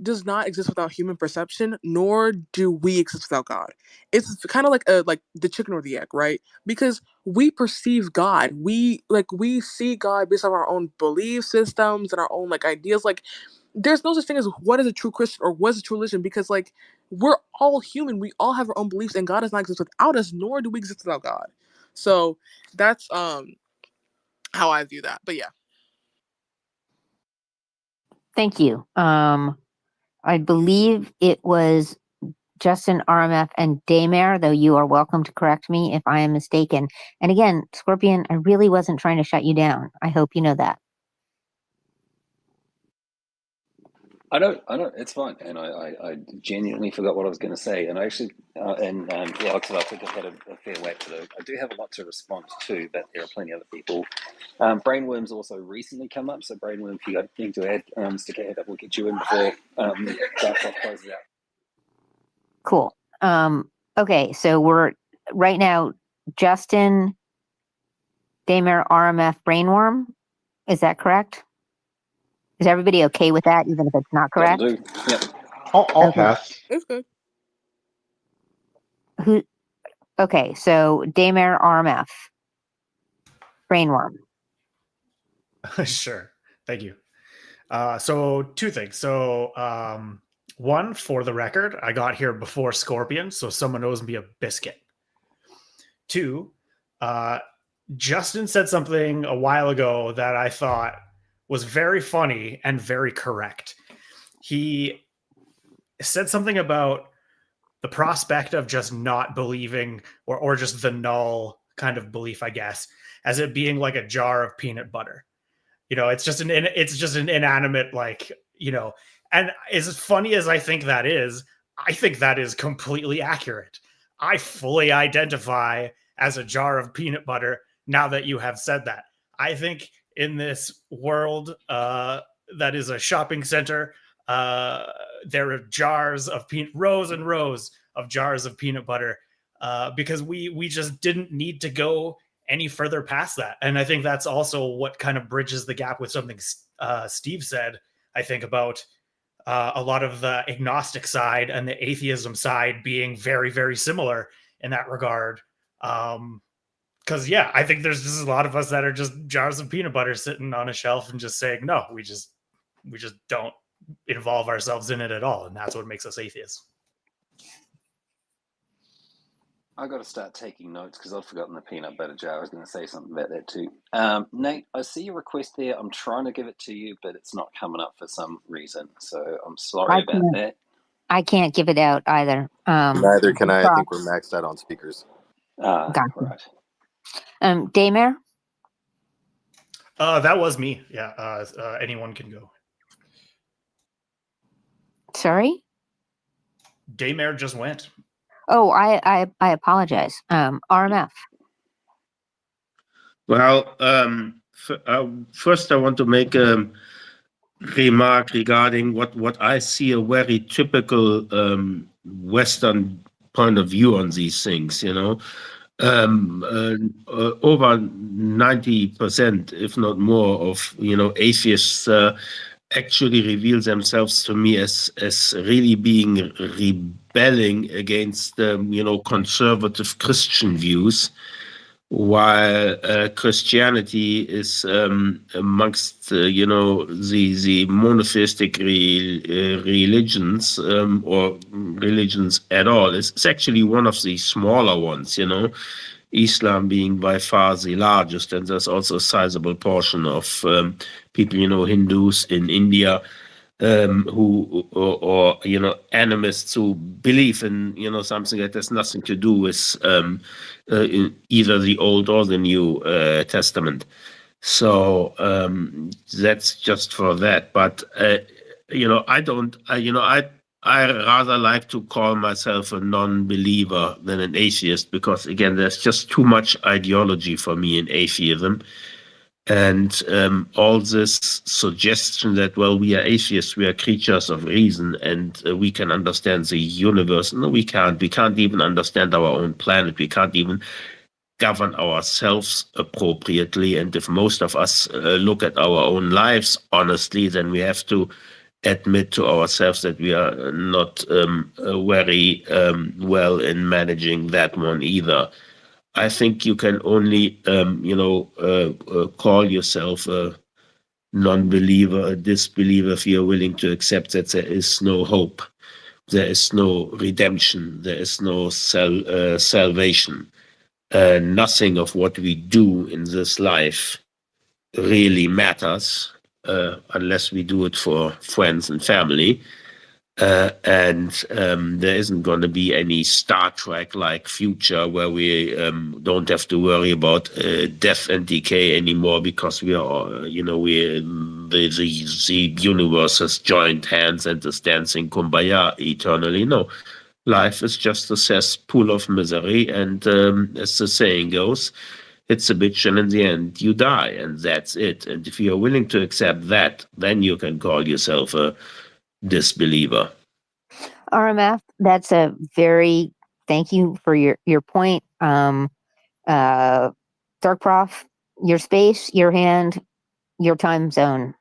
does not exist without human perception, nor do we exist without God. It's kind of like the chicken or the egg, right? Because we perceive God, we see God based on our own belief systems and our own like ideas. Like, there's no such thing as what is a true Christian or what is a true religion, because like we're all human, we all have our own beliefs, and God does not exist without us, nor do we exist without God. So that's how I view that. But yeah. Thank you. I believe it was Justin, RMF, and Daymare, though you are welcome to correct me if I am mistaken. And again, Scorpion, I really wasn't trying to shut you down. I hope you know that. I don't. It's fine, and I genuinely forgot what I was going to say, and I actually, yeah, like I said, I think I've had a fair whack today. I do have a lot to respond to, but there are plenty of other people. Brainworm's also recently come up, so Brainworm, if you got anything to add, stick a head up, we'll get you in before DarkProf closes out. Cool. Okay, so we're right now, Justin, Daymare, RMF, Brainworm. Is that correct? Is everybody okay with that, even if it's not correct? That'll do. Yep. I'll pass. It's good. Who? Okay, so Daymare, RMF, Brainworm. Sure. Thank you. So two things. So one, for the record, I got here before Scorpion, so someone owes me a biscuit. Two, Justin said something a while ago that I thought was very funny and very correct. He said something about the prospect of just not believing, or just the null kind of belief, I guess, as it being like a jar of peanut butter. It's just an inanimate, like, and as funny as I think that is, I think that is completely accurate. I fully identify as a jar of peanut butter now that you have said that. I think in this world that is a shopping center, there are rows and rows of jars of peanut butter, because we just didn't need to go any further past that. And I think that's also what kind of bridges the gap with something Steve said, I think, about a lot of the agnostic side and the atheism side being very, very similar in that regard. Because, yeah, I think there's just a lot of us that are just jars of peanut butter sitting on a shelf and just saying, no, We just don't involve ourselves in it at all, and that's what makes us atheists. I got to start taking notes because I've forgotten the peanut butter jar. I was going to say something about that too. Nate, I see your request there. I'm trying to give it to you, but it's not coming up for some reason. So I'm sorry about that. I can't give it out either. Neither can I. I think we're maxed out on speakers. Gotcha. Right. Daymare? That was me. Yeah. Anyone can go. Sorry? Daymare just went. Oh, I apologize. RMF. Well, first I want to make a remark regarding what I see a very typical Western point of view on these things. Over 90%, if not more, of atheists actually reveal themselves to me as really being rebelling against conservative Christian views, while Christianity is amongst the monotheistic religions or religions at all. It's actually one of the smaller ones. Islam being by far the largest, and there's also a sizable portion of people, Hindus in India, who or animists who believe in something that has nothing to do with in either the Old or the New Testament. So that's just for that. But I don't. I rather like to call myself a non-believer than an atheist, because again, there's just too much ideology for me in atheism. And all this suggestion that, well, we are atheists, we are creatures of reason, and we can understand the universe. No, we can't. We can't even understand our own planet. We can't even govern ourselves appropriately. And if most of us look at our own lives honestly, then we have to admit to ourselves that we are not very well in managing that one either. I think you can only, call yourself a non-believer, a disbeliever, if you're willing to accept that there is no hope, there is no redemption, there is no salvation. Nothing of what we do in this life really matters unless we do it for friends and family. And there isn't going to be any Star Trek-like future where we don't have to worry about death and decay anymore, because we are, the universe has joined hands and is dancing kumbaya eternally. No, life is just a cesspool of misery, and as the saying goes, it's a bitch, and in the end, you die, and that's it. And if you're willing to accept that, then you can call yourself a disbeliever. RMF, that's a very, thank you for your point. DarkProf, your space, your hand, your time zone.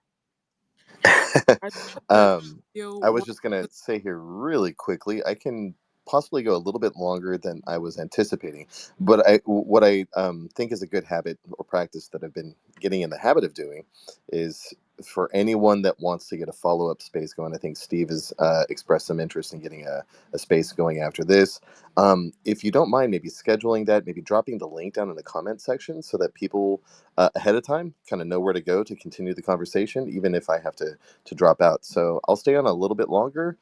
I was just going to say here really quickly, I can possibly go a little bit longer than I was anticipating, but what I think is a good habit or practice that I've been getting in the habit of doing is, for anyone that wants to get a follow-up space going, I think Steve has expressed some interest in getting a space going after this. If you don't mind, maybe scheduling that, maybe dropping the link down in the comment section so that people ahead of time kind of know where to go to continue the conversation, even if I have to drop out. So I'll stay on a little bit longer,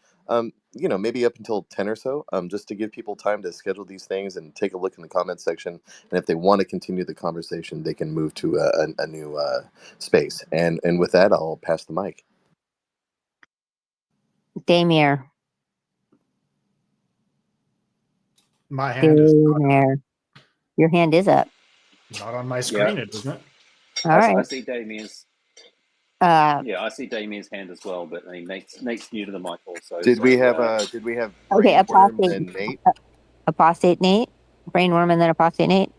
maybe up until 10 or so, just to give people time to schedule these things and take a look in the comment section. And if they want to continue the conversation, they can move to a new space. And with that, I'll pass the mic. Daymare. My hand is Daymare. Your hand is up. not on my screen, it isn't it? All I right. see Damien's. I see Damien's hand as well, but I mean, Nate's new to the mic also. Did we have okay, Brainworm and Nate? Apostate Nate, Brainworm, and then Apostate Nate.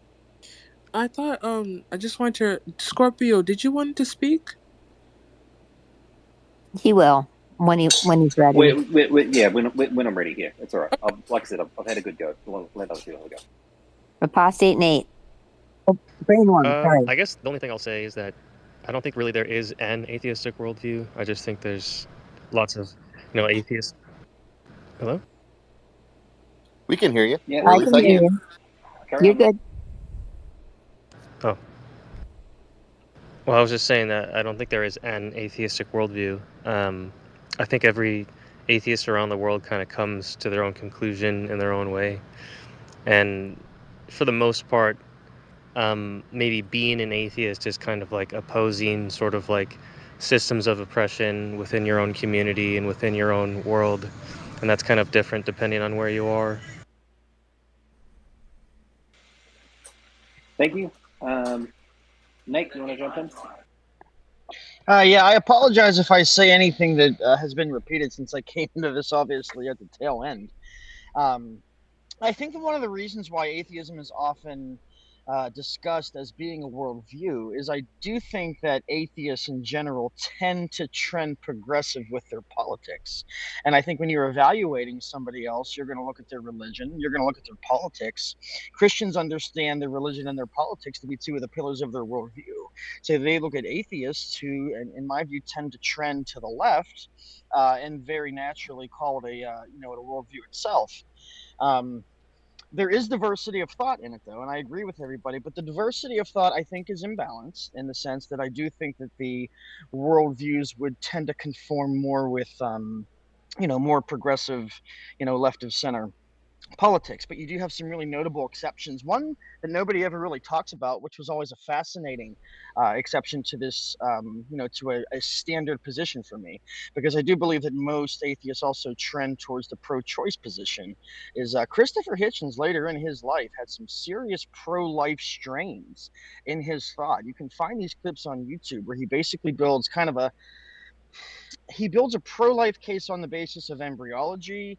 I thought I just wanted to, Scorpio, did you want to speak? He will when he's ready. When I'm ready here. It's all right. Like I said, I've had a good go. Let other people go. Apostate Nate. Oh, Brainworm, sorry. I guess the only thing I'll say is that I don't think really there is an atheistic worldview. I just think there's lots of, atheists. Hello? We can hear you. Yeah, Or at I least can I hear can. you. carry You're on. good. Oh. Well, I was just saying that I don't think there is an atheistic worldview. I think every atheist around the world kind of comes to their own conclusion in their own way. And for the most part, maybe being an atheist is kind of like opposing sort of like systems of oppression within your own community and within your own world. And that's kind of different depending on where you are. Thank you. Nate, you want to jump in? Yeah, I apologize if I say anything that has been repeated since I came into this, obviously, at the tail end. I think that one of the reasons why atheism is often discussed as being a worldview is I do think that atheists in general tend to trend progressive with their politics. And I think when you're evaluating somebody else, you're going to look at their religion, you're going to look at their politics. Christians understand their religion and their politics to be two of the pillars of their worldview. So they look at atheists who, in my view, tend to trend to the left and very naturally call it a worldview itself. There is diversity of thought in it, though, and I agree with everybody. But the diversity of thought, I think, is imbalanced in the sense that I do think that the worldviews would tend to conform more with, more progressive, left of center politics. But you do have some really notable exceptions. One that nobody ever really talks about, which was always a fascinating exception to this, to a standard position for me, because I do believe that most atheists also trend towards the pro-choice position, is Christopher Hitchens later in his life had some serious pro-life strains in his thought. You can find these clips on YouTube where he basically builds a pro-life case on the basis of embryology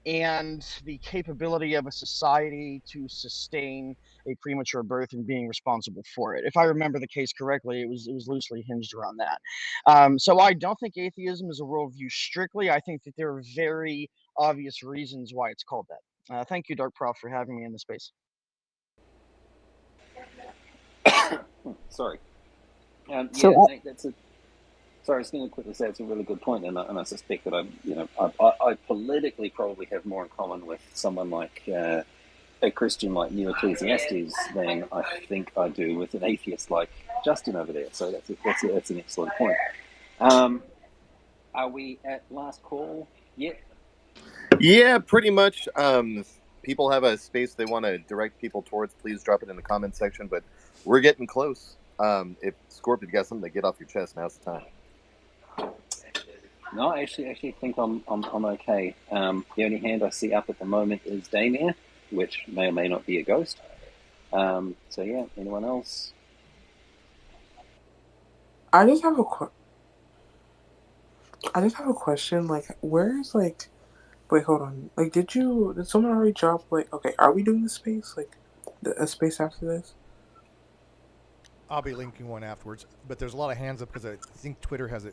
and the capability of a society to sustain a premature birth and being responsible for it. If I remember the case correctly, it was loosely hinged around that. So I don't think atheism is a worldview strictly. I think that there are very obvious reasons why it's called that. Thank you, DarkProf, for having me in the space. Sorry. So Yeah, Nate, sorry, I was going to quickly say it's a really good point, and I suspect that I politically probably have more in common with someone like a Christian like New Ecclesiastes than I think I do with an atheist like Justin over there. So that's an excellent point. Are we at last call yet? Yeah, pretty much. If people have a space they want to direct people towards, please drop it in the comment section. But we're getting close. If Scorp, you got something to get off your chest, now's the time. No, I actually think I'm okay. The only hand I see up at the moment is Damien, which may or may not be a ghost. So yeah, anyone else? I just have a question. Like, where's like? Wait, hold on. Like, did someone already drop? Like, okay, are we doing the space? Like, a space after this? I'll be linking one afterwards, but there's a lot of hands up because I think Twitter has a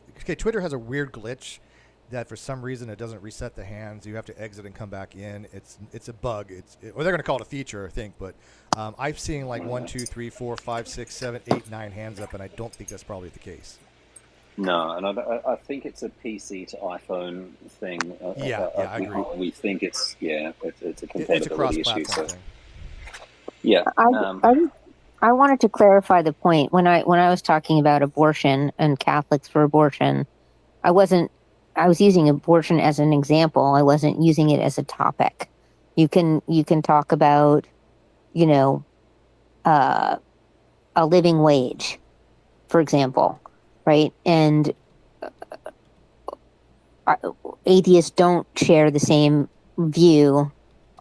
weird glitch that for some reason it doesn't reset the hands. You have to exit and come back in. It's a bug. Or they're going to call it a feature, I think. But I'm seeing like 1, 2, 3, 4, 5, 6, 7, 8, 9 hands up, and I don't think that's probably the case. No, and I think it's a PC to iPhone thing. I agree. We think it's a compatibility issue. So thing. Yeah. I wanted to clarify the point when I was talking about abortion and Catholics for abortion. I was using abortion as an example. I wasn't using it as a topic. You can talk about, a living wage, for example, right? And atheists don't share the same view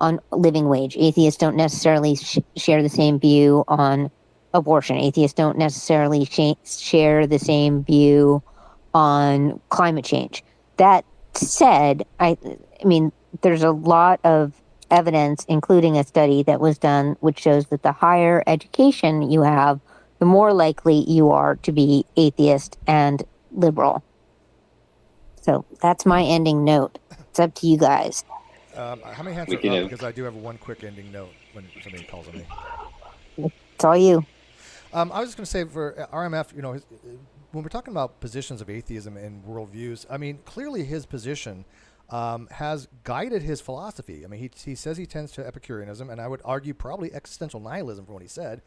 on living wage. Atheists don't necessarily share the same view on abortion. Atheists don't necessarily share the same view on climate change. That said, I mean, there's a lot of evidence, including a study that was done, which shows that the higher education you have, the more likely you are to be atheist and liberal. So that's my ending note. It's up to you guys. How many hands are up? Because I do have one quick ending note when somebody calls on me. It's all you. I was just going to say for RMF, when we're talking about positions of atheism and worldviews, I mean, clearly his position has guided his philosophy. I mean, he says he tends to Epicureanism, and I would argue probably existential nihilism from what he said.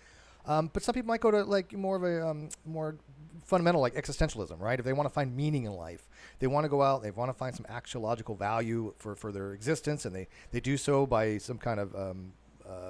But some people might go to like more of a more fundamental, like existentialism, right? If they want to find meaning in life, they want to go out, they want to find some axiological value for their existence, and they do so by some kind of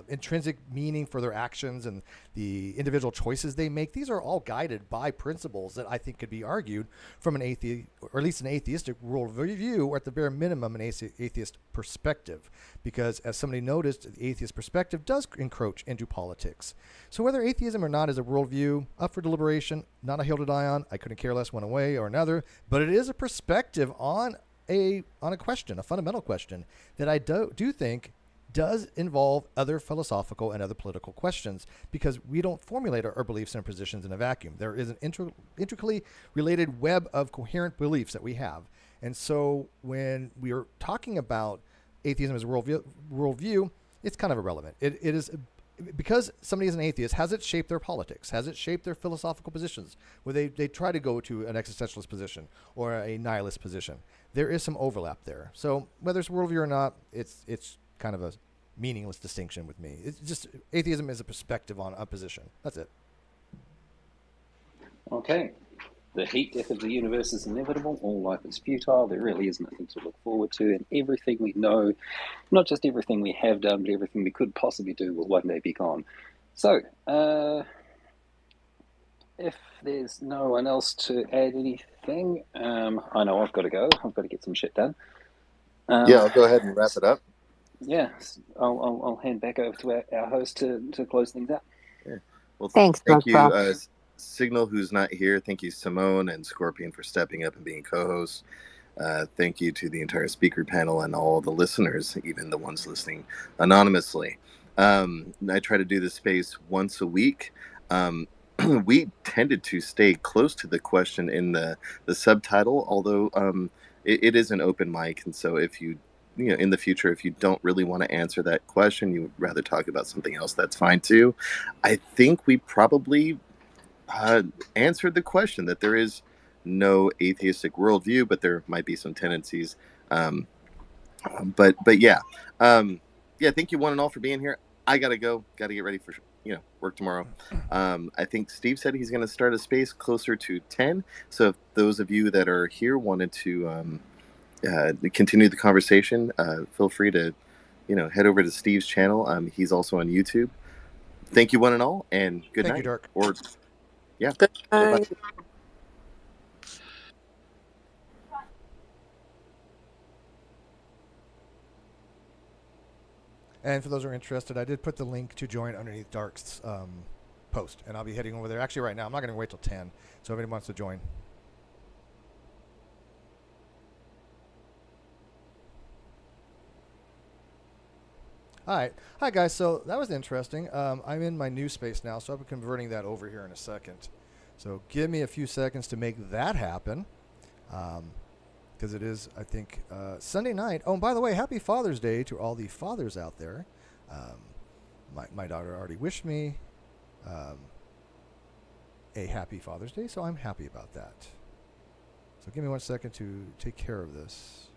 intrinsic meaning for their actions and the individual choices they make. These are all guided by principles that I think could be argued from an atheist, or at least an atheistic worldview, or at the bare minimum an atheist perspective. Because as somebody noticed, the atheist perspective does encroach into politics. So whether atheism or not is a worldview, up for deliberation, not a hill to die on. I couldn't care less one way or another, but it is a perspective on a question, a fundamental question that I do think does involve other philosophical and other political questions, because we don't formulate our beliefs and positions in a vacuum. There is an intricately related web of coherent beliefs that we have. And so when we are talking about atheism as a worldview, it's kind of irrelevant. It is because somebody is an atheist. Has it shaped their politics? Has it shaped their philosophical positions, where they try to go to an existentialist position or a nihilist position? There is some overlap there. So whether it's worldview or not, it's kind of a meaningless distinction with me. It's just atheism is a perspective on a position. That's it. Okay. The heat death of the universe is inevitable. All life is futile. There really is nothing to look forward to. And everything we know, not just everything we have done, but everything we could possibly do will one day be gone. So, if there's no one else to add anything, I know I've got to go. I've got to get some shit done. Yeah, I'll go ahead and wrap it up. Yeah, I'll hand back over to our host to close things out. Yeah. Well, Thanks, thank you, DarkProf. Signal, who's not here. Thank you, Simone and Scorpion, for stepping up and being co-hosts. Thank you to the entire speaker panel and all the listeners, even the ones listening anonymously. I try to do this space once a week. We tended to stay close to the question in the subtitle, although it is an open mic, and so if you in the future, if you don't really want to answer that question, you would rather talk about something else, that's fine too. I think we probably answered the question that there is no atheistic worldview, but there might be some tendencies. But yeah. Thank you one and all for being here. I gotta go. Gotta get ready for work tomorrow. I think Steve said he's going to start a space closer to 10. So if those of you that are here wanted to continue the conversation, feel free to head over to Steve's channel. He's also on YouTube. Thank you one and all, and good night. Thank you, Dark. Or yeah. Good Bye-bye. night. And for those who are interested, I did put the link to join underneath Dark's post, and I'll be heading over there. Actually, right now, I'm not going to wait till 10. So if anyone wants to join. All right. Hi, guys. So that was interesting. I'm in my new space now, so I'll be converting that over here in a second. So give me a few seconds to make that happen. Because it is, I think, Sunday night. Oh, and by the way, happy Father's Day to all the fathers out there. My daughter already wished me a happy Father's Day, so I'm happy about that. So give me 1 second to take care of this.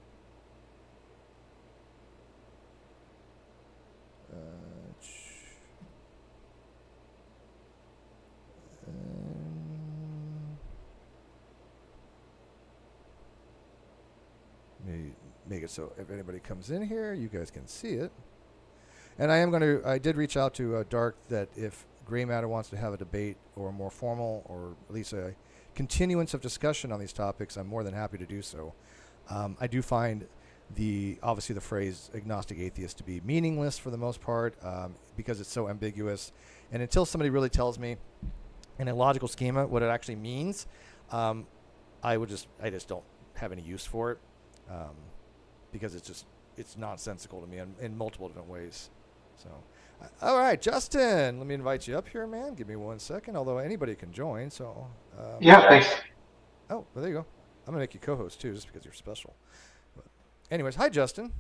Make it so if anybody comes in here, you guys can see it. And I did reach out to Dark that if Gray Matter wants to have a debate or a more formal or at least a continuance of discussion on these topics, I'm more than happy to do so. I do find obviously the phrase agnostic atheist to be meaningless for the most part because it's so ambiguous. And until somebody really tells me in a logical schema what it actually means, I just don't have any use for it. Because it's nonsensical to me in multiple different ways. So, all right, Justin, let me invite you up here, man. Give me 1 second, although anybody can join. So, yeah, thanks. Oh, well, there you go. I'm gonna make you co-host too, just because you're special. But anyways, hi, Justin.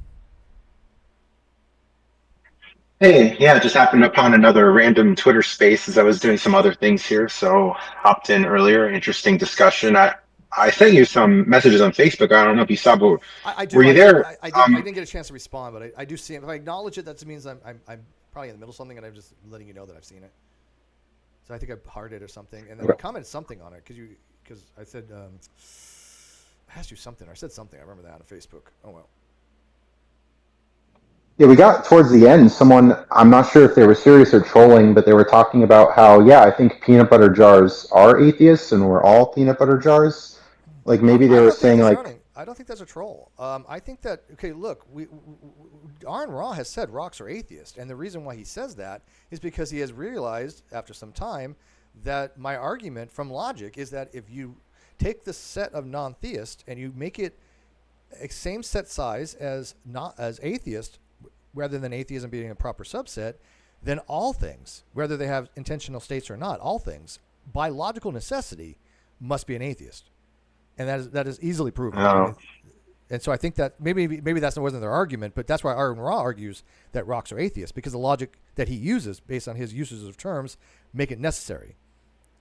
Hey, yeah, just happened upon another random Twitter space as I was doing some other things here, so hopped in earlier. Interesting discussion. I sent you some messages on Facebook. I don't know if you saw, but I were do. you there? I did. I didn't get a chance to respond, but I do see it. If I acknowledge it, that means I'm probably in the middle of something, and I'm just letting you know that I've seen it. So I think I hearted or something, and then you commented something on it because I said I asked you something. I said something. I remember that on Facebook. Oh well. Yeah, we got towards the end. Someone, I'm not sure if they were serious or trolling, but they were talking about how, yeah, I think peanut butter jars are atheists and we're all peanut butter jars. Like maybe they I were don't think saying he's like, running. I don't think that's a troll. I think that okay. Look, Aaron Ra has said rocks are atheist, and the reason why he says that is because he has realized after some time that my argument from logic is that if you take the set of non-theists and you make it a same set size as not as atheist, rather than atheism being a proper subset, then all things, whether they have intentional states or not, all things by logical necessity must be an atheist, and that is easily proven. I mean, and so I think that maybe that wasn't their argument, but that's why Aaron Ra argues that rocks are atheists, because the logic that he uses based on his uses of terms make it necessary,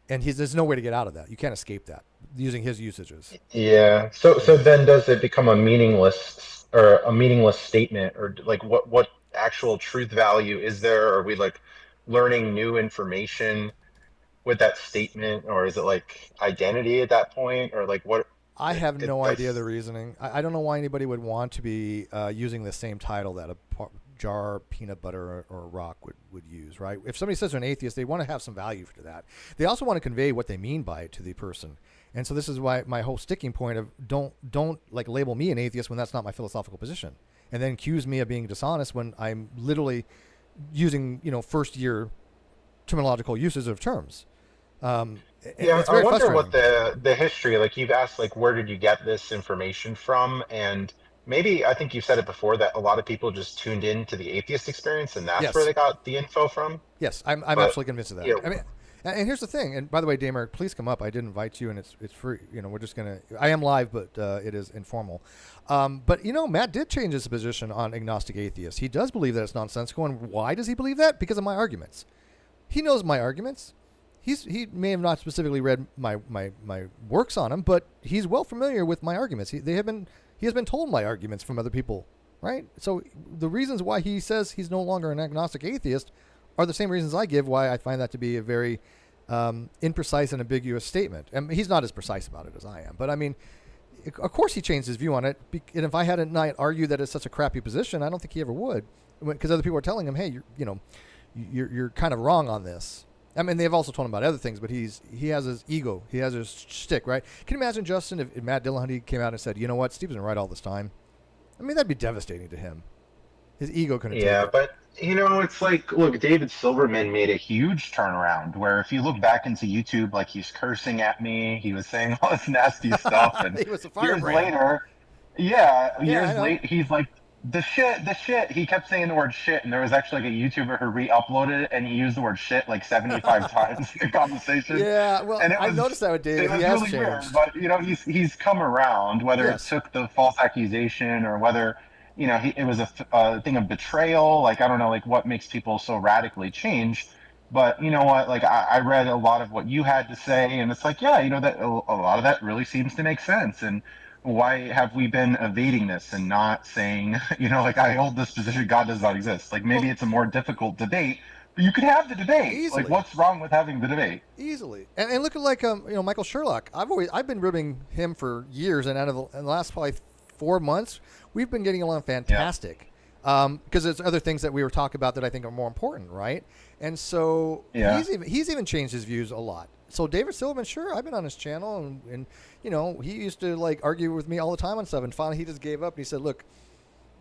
and there's no way to get out of that. You can't escape that using his usages. yeah. So then does it become a meaningless statement, or like what actual truth value is there? Are we like learning new information with that statement, or is it like identity at that point, or like what? I have It no idea does. the reasoning. I don't know why anybody would want to be using the same title that a jar, peanut butter, or a rock would use, right? If somebody says they're an atheist, they want to have some value to that. They also want to convey what they mean by it to the person. And so this is why my whole sticking point of don't like label me an atheist when that's not my philosophical position, and then accuse me of being dishonest when I'm literally using first year terminological uses of terms. Yeah, It's I very wonder frustrating. what the history, like you've asked, like where did you get this information from? And maybe I think you've said it before that a lot of people just tuned in to the atheist experience and that's where Yes. they got the info from. Yes, I'm But absolutely convinced of that. yeah, I mean, and here's the thing. And by the way, Damer, please come up. I did invite you, and it's free. We're just gonna. I am live, but it is informal. But Matt did change his position on agnostic atheist. He does believe that it's nonsensical. And why does he believe that? Because of my arguments. He knows my arguments. He may have not specifically read my works on him, but he's well familiar with my arguments. He has been told my arguments from other people, right? So the reasons why he says he's no longer an agnostic atheist are the same reasons I give why I find that to be a very imprecise and ambiguous statement. And he's not as precise about it as I am, but I mean, of course he changed his view on it. And if I hadn't not argued that it's such a crappy position, I don't think he ever would, because other people are telling him, hey, you're kind of wrong on this. I mean, they've also told him about other things, but he has his ego. He has his shtick, right? Can you imagine, Justin, if Matt Dillahunty came out and said, you know what, Steve's been right all this time? I mean, that'd be devastating to him. His ego couldn't take yeah, it. but it's like, look, David Silverman made a huge turnaround where if you look back into YouTube, like he's cursing at me, he was saying all this nasty stuff, and He was a years firebrand. later, yeah, Yeah, I years know. late, he's like, the shit. He kept saying the word shit, and there was actually like a YouTuber who re-uploaded it, and he used the word shit like 75 times in the conversation, Yeah, well, and it I've was noticed that with it David. He was has really weird. changed. But he's come around, whether it Yes. took the false accusation or whether it was a thing of betrayal. Like I don't know, like what makes people so radically change. But you know what? Like I read a lot of what you had to say, and it's like, yeah, that a lot of that really seems to make sense. And why have we been evading this and not saying, like I hold this position, God does not exist? Like maybe Well, it's a more difficult debate, but you could have the debate. Like easily. what's wrong with having the debate? Easily, and look at like Michael Sherlock. I've been ribbing him for years, and in the last probably 4 months, we've been getting along Yeah. fantastic. Because there's other things that we were talking about that I think are more important, right? And so Yeah. he's even changed his views a lot. So David Silverman, sure, I've been on his channel, and he used to like argue with me all the time on stuff, and finally he just gave up and he said, "Look,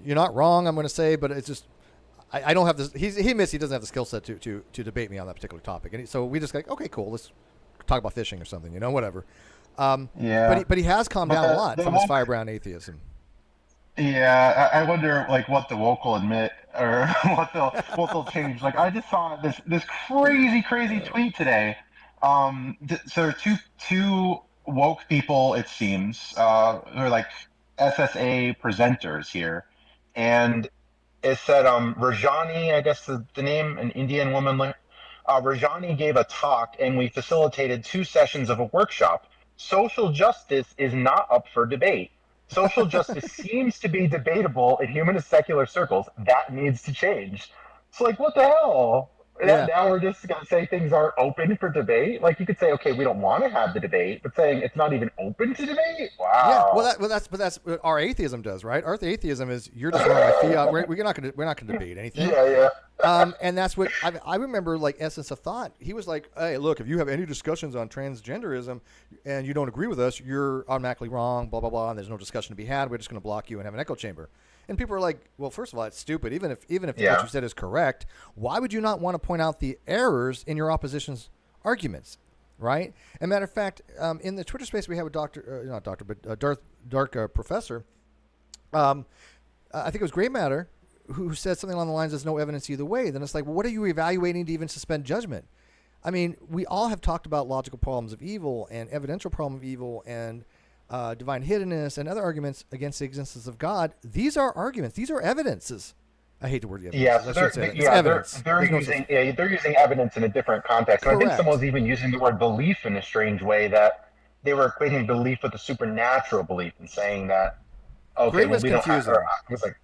you're not wrong. I'm going to say, but it's just I don't have this." He admits he doesn't have the skill set to debate me on that particular topic, and so we just like, okay, cool, let's talk about fishing or something, whatever. Yeah. But he has calmed But down a lot the from his woke firebrand atheism. Yeah, I wonder like what the woke will admit or what they'll change. Like I just saw this crazy tweet today. So there are two woke people, it seems, who are like SSA presenters here, and It said Rajani, I guess the name, an Indian woman. Rajani gave a talk, and we facilitated 2 sessions of a workshop. Social justice is not up for debate. Social justice seems to be debatable in humanist secular circles. That needs to change. It's like, what the hell? Yeah. Now we're just going to say things aren't open for debate? Like, you could say, okay, we don't want to have the debate, but saying it's not even open to debate? Wow. Yeah, that's what our atheism does, right? Our atheism is you're just wrong by fiat. We're not going to debate anything. Yeah. And that's what I remember. Like Essence of Thought, he was like, "Hey, look, if you have any discussions on transgenderism and you don't agree with us, you're automatically wrong. Blah blah blah. And there's no discussion to be had. We're just going to block you and have an echo chamber." And people are like, "Well, first of all, it's stupid. Even if what you said is correct, why would you not want to point out the errors in your opposition's arguments?" Right? And matter of fact, in the Twitter space we have a dark professor. I think it was Grey Matter who said something along the lines, "There's no evidence either way." Then it's like, well, what are you evaluating to even suspend judgment? I mean, we all have talked about logical problems of evil and evidential problem of evil and divine hiddenness and other arguments against the existence of God. These are arguments. These are evidences. I hate the word evidence. They're using evidence in a different context. And I think someone was even using the word belief in a strange way, that they were equating belief with a supernatural belief and saying that, okay, well, we don't have, it was like,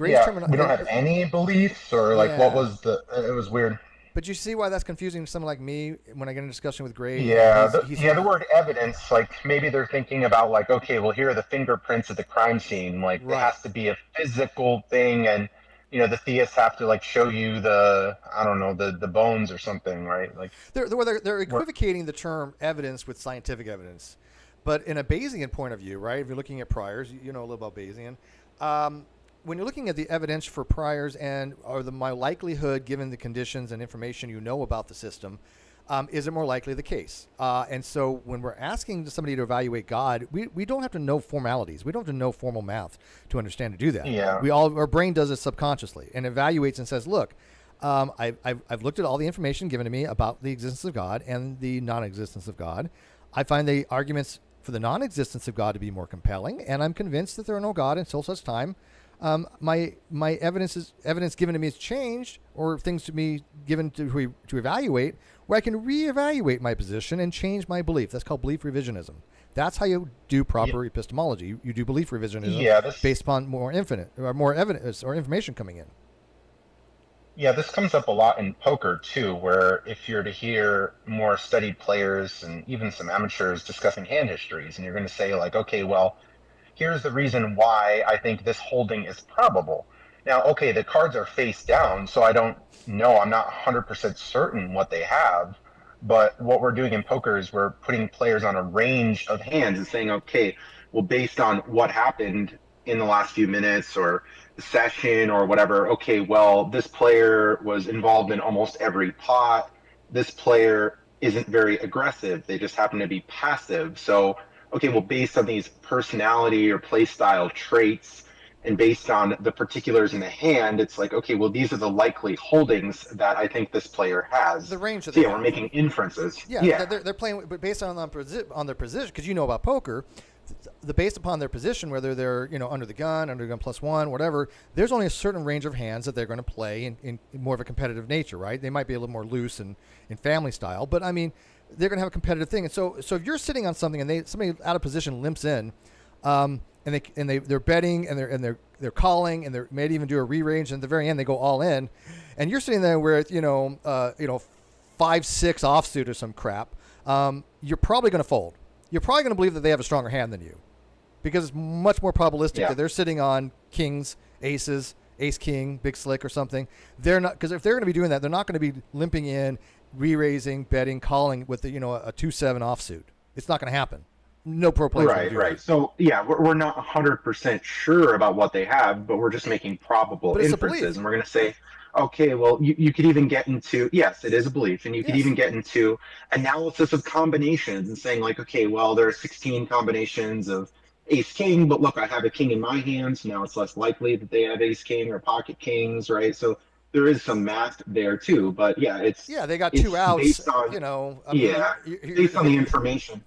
we don't have any beliefs, or like, what was it was weird. But you see why that's confusing to someone like me when I get in a discussion with Gray. The word evidence, like maybe they're thinking about like, okay, well, here are the fingerprints at the crime scene. Like it has to be a physical thing, and the theists have to like show you the bones or something, right? Like they're equivocating the term evidence with scientific evidence, but in a Bayesian point of view, right? If you're looking at priors, you know a little about Bayesian. When you're looking at the evidence for priors my likelihood, given the conditions and information you know about the system, is it more likely the case? And so when we're asking somebody to evaluate God, we don't have to know formalities. We don't have to know formal math to understand to do that. Yeah. Our brain does it subconsciously and evaluates and says, look, I've looked at all the information given to me about the existence of God and the non-existence of God. I find the arguments for the non-existence of God to be more compelling, and I'm convinced that there are no God until such time my evidence given to me has changed, or things to me given to evaluate, where I can reevaluate my position and change my belief. That's called belief revisionism. That's how you do proper epistemology. You do belief revisionism based upon more evidence or information coming in. Yeah, this comes up a lot in poker too, where if you're to hear more studied players and even some amateurs discussing hand histories, and you're going to say like, okay, well, here's the reason why I think this holding is probable. Now, okay, the cards are face down, so I don't know. I'm not 100% certain what they have. But what we're doing in poker is we're putting players on a range of hands and saying, okay, well, based on what happened in the last few minutes or the session or whatever, okay, well, this player was involved in almost every pot. This player isn't very aggressive. They just happen to be passive. So, okay, well, based on these personality or play style traits and based on the particulars in the hand, it's like, okay, well, these are the likely holdings that I think this player has. The range of we're making inferences. They're playing, but based on their position, because you know about poker, based upon their position, whether they're under the gun +1, whatever, there's only a certain range of hands that they're going to play in more of a competitive nature, right? They might be a little more loose and in family style, but I mean, they're going to have a competitive thing. And so if you're sitting on something and somebody out of position limps in, and they're betting and they're calling and they may even do a re-range, and at the very end they go all in, and you're sitting there with 5-6 offsuit or some crap, you're probably going to fold. You're probably going to believe that they have a stronger hand than you, because it's much more probabilistic that they're sitting on kings, aces, ace king, big slick or something. They're not, because if they're going to be doing that, they're not going to be limping in, re-raising, betting, calling with a 2-7 offsuit. It's not going to happen. No pro players. Right. So we're not 100% sure about what they have, but we're just making probable inferences, and we're going to say, okay, well, you could even get into, yes, it is a belief, and you could even get into analysis of combinations and saying like, okay, well, there are 16 combinations of ace king, but look, I have a king in my hand, so now it's less likely that they have ace king or pocket kings, right? So there is some math there too, but they got two outs based on, based on the information.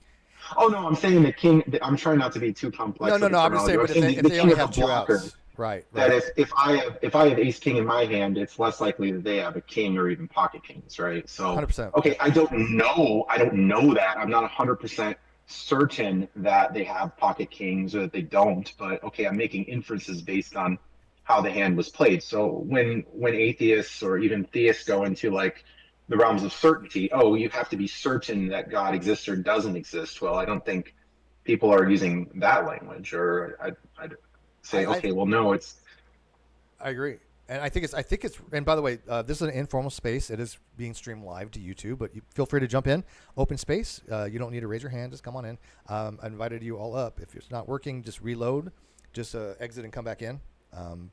Oh no, I'm saying the king. I'm trying not to be too complex. No. I'm just saying, but if they only have two outs, Right. that if I have ace king in my hand, it's less likely that they have a king or even pocket kings, right? So 100%. okay, I don't know that. I'm not 100% certain that they have pocket kings or that they don't, but okay, I'm making inferences based on how the hand was played. So when atheists or even theists go into like the realms of certainty, oh, you have to be certain that God exists or doesn't exist. Well, I don't think people are using that language, or I'd say, okay, well, no, it's. I agree, and I think it's. And by the way, this is an informal space. It is being streamed live to YouTube, but you feel free to jump in. Open space. You don't need to raise your hand. Just come on in. I invited you all up. If it's not working, just reload. Just exit and come back in,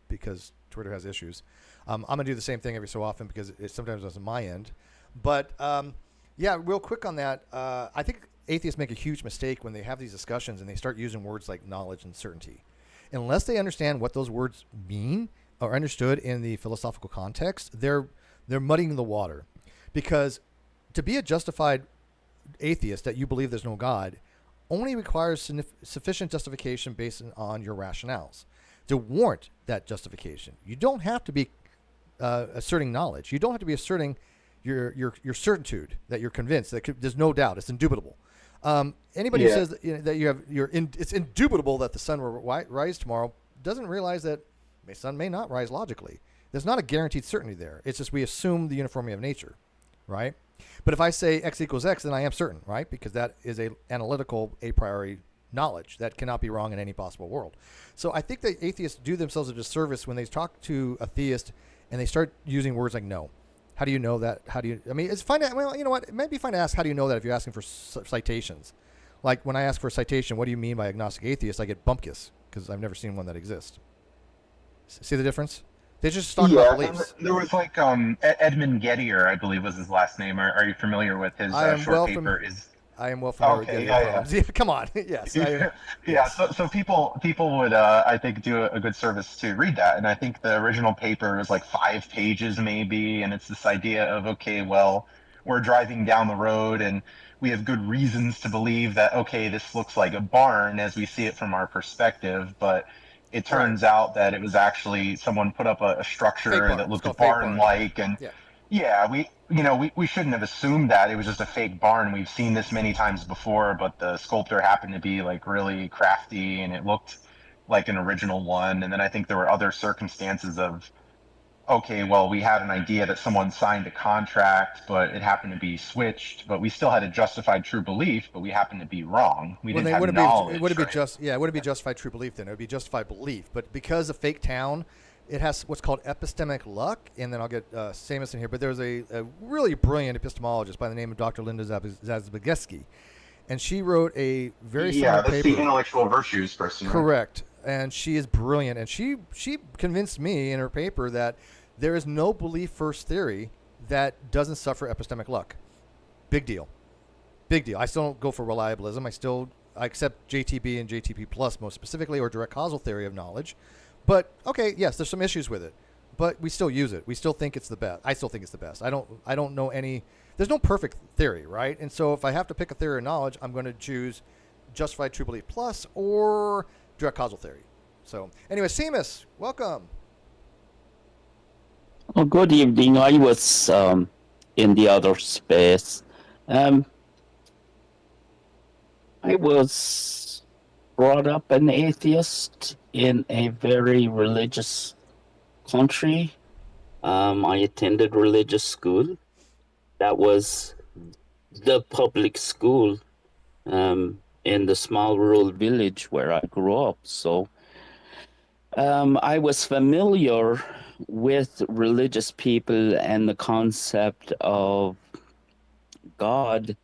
because Twitter has issues. I'm gonna do the same thing every so often because it sometimes does on my end. But yeah, real quick on that. I think atheists make a huge mistake when they have these discussions and they start using words like knowledge and certainty. Unless they understand what those words mean or understood in the philosophical context, they're muddying the water. Because to be a justified atheist, that you believe there's no God, only requires sufficient justification based on your rationales. To warrant that justification, you don't have to be asserting knowledge. You don't have to be asserting your certitude that you're convinced that there's no doubt. It's indubitable. Anybody who says that you have it's indubitable that the sun will rise tomorrow doesn't realize that the sun may not rise logically. There's not a guaranteed certainty there. It's just we assume the uniformity of nature, right? But if I say x equals x, then I am certain, right? Because that is a analytical a priori knowledge that cannot be wrong in any possible world. So I think that atheists do themselves a disservice when they talk to a theist and they start using words like no. How do you know that? How do you? I mean, it's fine. Well, you know what? It might be fine to ask. How do you know that? If you're asking for citations, like when I ask for a citation, what do you mean by agnostic atheist? I get bumpkiss because I've never seen one that exists. See the difference? They just talk about beliefs. There was like Edmund Gettier, I believe was his last name. Are you familiar with his short paper? I am well familiar with Gettier. Come on, yes. So people would I think do a good service to read that, and I think the original paper is like 5 pages maybe, and it's this idea of okay, well, we're driving down the road and we have good reasons to believe that okay, this looks like a barn as we see it from our perspective, but it turns out that it was actually someone put up a structure that looked barn-like, and we shouldn't have assumed that it was just a fake barn. We've seen this many times before, but the sculptor happened to be like really crafty, and it looked like an original one. And then I think there were other circumstances of okay, well, we had an idea that someone signed a contract, but it happened to be switched, but we still had a justified true belief, but we happened to be wrong. We didn't have knowledge. It wouldn't be justified true belief then. It would be justified belief. But because of fake town, it has what's called epistemic luck, and then I'll get Samus in here, but there's a really brilliant epistemologist by the name of Dr. Linda Zazbieski, and she wrote a very similar paper. The intellectual virtues person. Correct. And she is brilliant, and she convinced me in her paper that there is no belief first theory that doesn't suffer epistemic luck. Big deal. I still don't go for reliabilism. I accept JTB and JTP plus most specifically, or direct causal theory of knowledge. But okay, yes, there's some issues with it, but we still use it. We still think it's the best. I still think it's the best. I don't know any. There's no perfect theory, right? And so if I have to pick a theory of knowledge, I'm going to choose justified true belief plus or direct causal theory. So anyway, Seamus, welcome. Oh, good evening. I was in the other space. I was brought up an atheist in a very religious country. I attended religious school. That was the public school in the small rural village where I grew up. So I was familiar with religious people and the concept of God,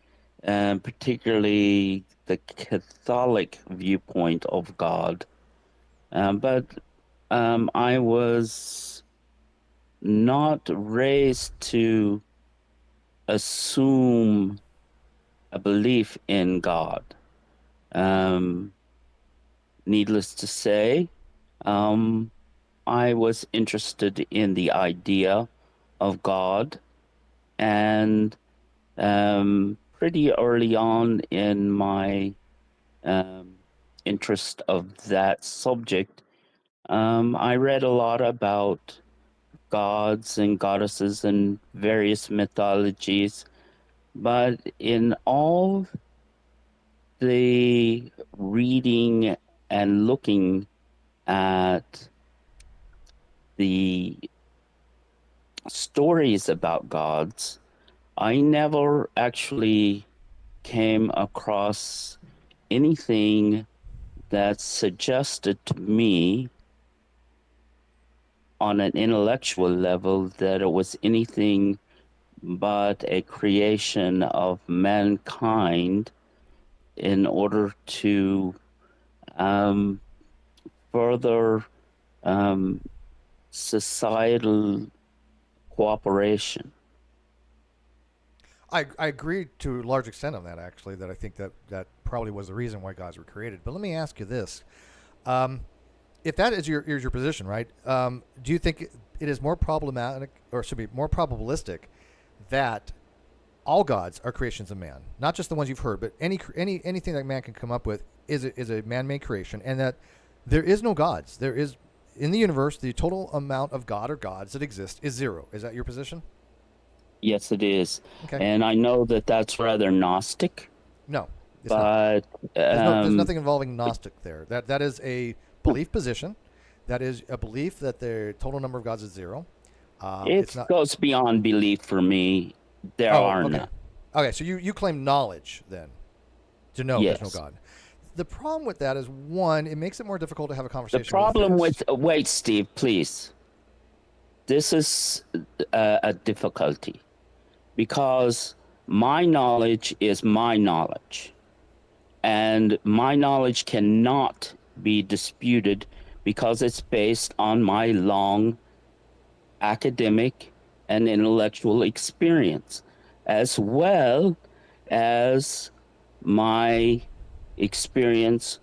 particularly the Catholic viewpoint of God. But I was not raised to assume a belief in God. Needless to say, I was interested in the idea of God, and pretty early on in my interest of that subject, I read a lot about gods and goddesses and various mythologies, but in all the reading and looking at the stories about gods, I never actually came across anything that suggested to me on an intellectual level that it was anything but a creation of mankind in order to further societal cooperation. I agree to a large extent on that, actually, that I think that probably was the reason why gods were created. But let me ask you this. If that is your position, right? Do you think it is more problematic, or should be more probabilistic, that all gods are creations of man, not just the ones you've heard, but anything that man can come up with is a man-made creation, and that there is no gods. There is in the universe the total amount of god or gods that exist is zero. Is that your position? Yes, it is. Okay. And I know that that's rather Gnostic. No, it's but not. There's nothing involving Gnostic there. That is a belief position. That is a belief that the total number of gods is zero. It goes beyond belief for me. There are none. Okay, so you claim knowledge then to know Yes. there's no God. The problem with that is, one, it makes it more difficult to have a conversation. The problem wait, Steve, please. This is a difficulty because my knowledge is my knowledge, and my knowledge cannot be disputed because it's based on my long academic and intellectual experience, as well as my experience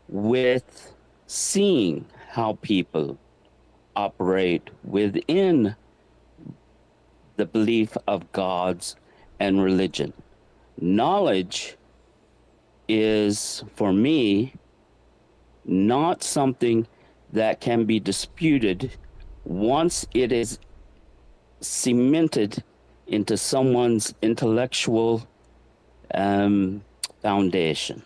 with seeing how people operate within the belief of gods and religion. Knowledge is, for me, not something that can be disputed once it is cemented into someone's intellectual foundation.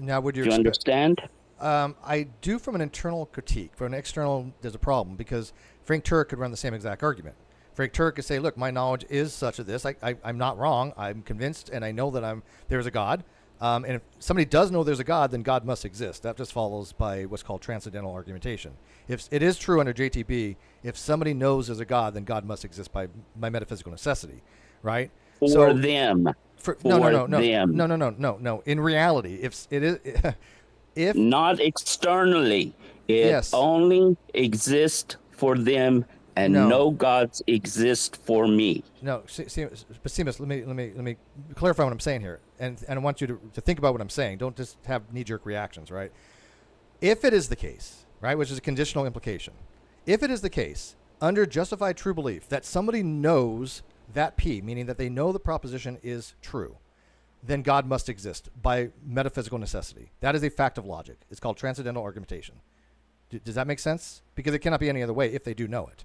Now, would you Do you understand? I do from an internal critique. For an external, there's a problem because Frank Turek could run the same exact argument. Frank Turek could say, look, my knowledge is such as this. I'm not wrong. I'm convinced and I know that there's a God. And if somebody does know there's a God, then God must exist. That just follows by what's called transcendental argumentation. If it is true under JTB, if somebody knows there's a God, then God must exist by metaphysical necessity, right? For them. No. In reality, if it is, if not externally, it only exists for them, and no gods exist for me. No, Seamus, let me clarify what I'm saying here, and I want you to think about what I'm saying. Don't just have knee-jerk reactions, right? If it is the case, right, which is a conditional implication, if it is the case under justified true belief that somebody knows that P, meaning that they know the proposition is true, then God must exist by metaphysical necessity. That is a fact of logic. It's called transcendental argumentation. Does that make sense? Because it cannot be any other way if they do know it.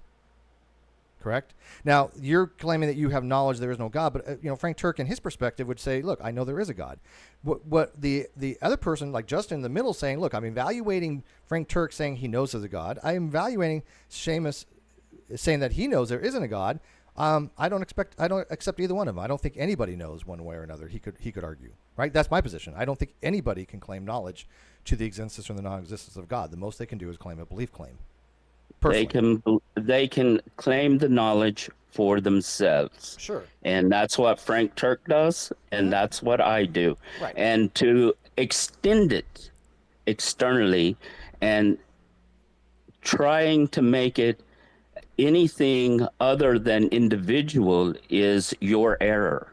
Correct? Now, you're claiming that you have knowledge there is no God, but Frank Turek in his perspective would say, look, I know there is a God. What the other person, like Justin in the middle, saying, look, I'm evaluating Frank Turek saying he knows there's a God. I am evaluating Seamus saying that he knows there isn't a God. I don't accept either one of them. I don't think anybody knows one way or another. He could argue, right? That's my position. I don't think anybody can claim knowledge to the existence or the non-existence of God. The most they can do is claim a belief claim. Personally. They can claim the knowledge for themselves. Sure. And that's what Frank Turek does, and that's what I do. Right. And to extend it externally and trying to make it anything other than individual is your error.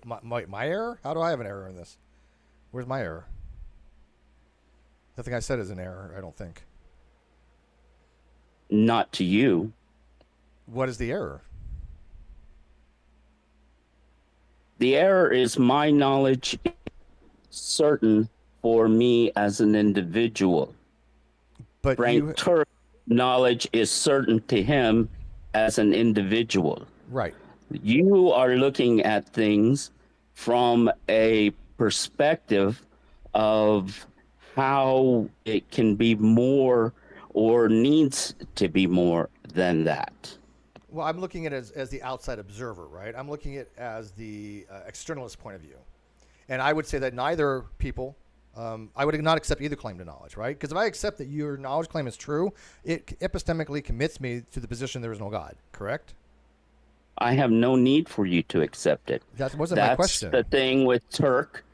My error? How do I have an error in this? Where's my error? Nothing I said is an error, I don't think. Not to you. What is the error? The error is my knowledge certain for me as an individual. But Frank Turk knowledge is certain to him as an individual. Right. You are looking at things from a perspective of how it can be more or needs to be more than that. Well, I'm looking at it as the outside observer, right? I'm looking at it as the externalist point of view. And I would say that neither people, I would not accept either claim to knowledge, right? Because if I accept that your knowledge claim is true, it epistemically commits me to the position there is no God, correct? I have no need for you to accept it. That wasn't my question. That's the thing with Turk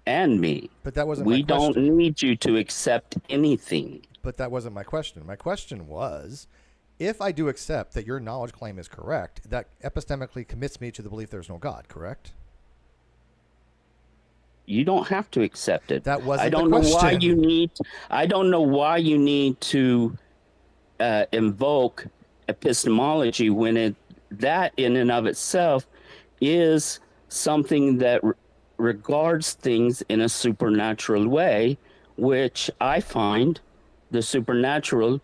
and me. But that wasn't we my question. We don't need you to accept anything. But that wasn't my question. My question was, if I do accept that your knowledge claim is correct, that epistemically commits me to the belief there's no God, correct? You don't have to accept it. That wasn't I don't the know question. why you need. I don't know why you need to invoke epistemology when that in and of itself is something that regards things in a supernatural way, which I find the supernatural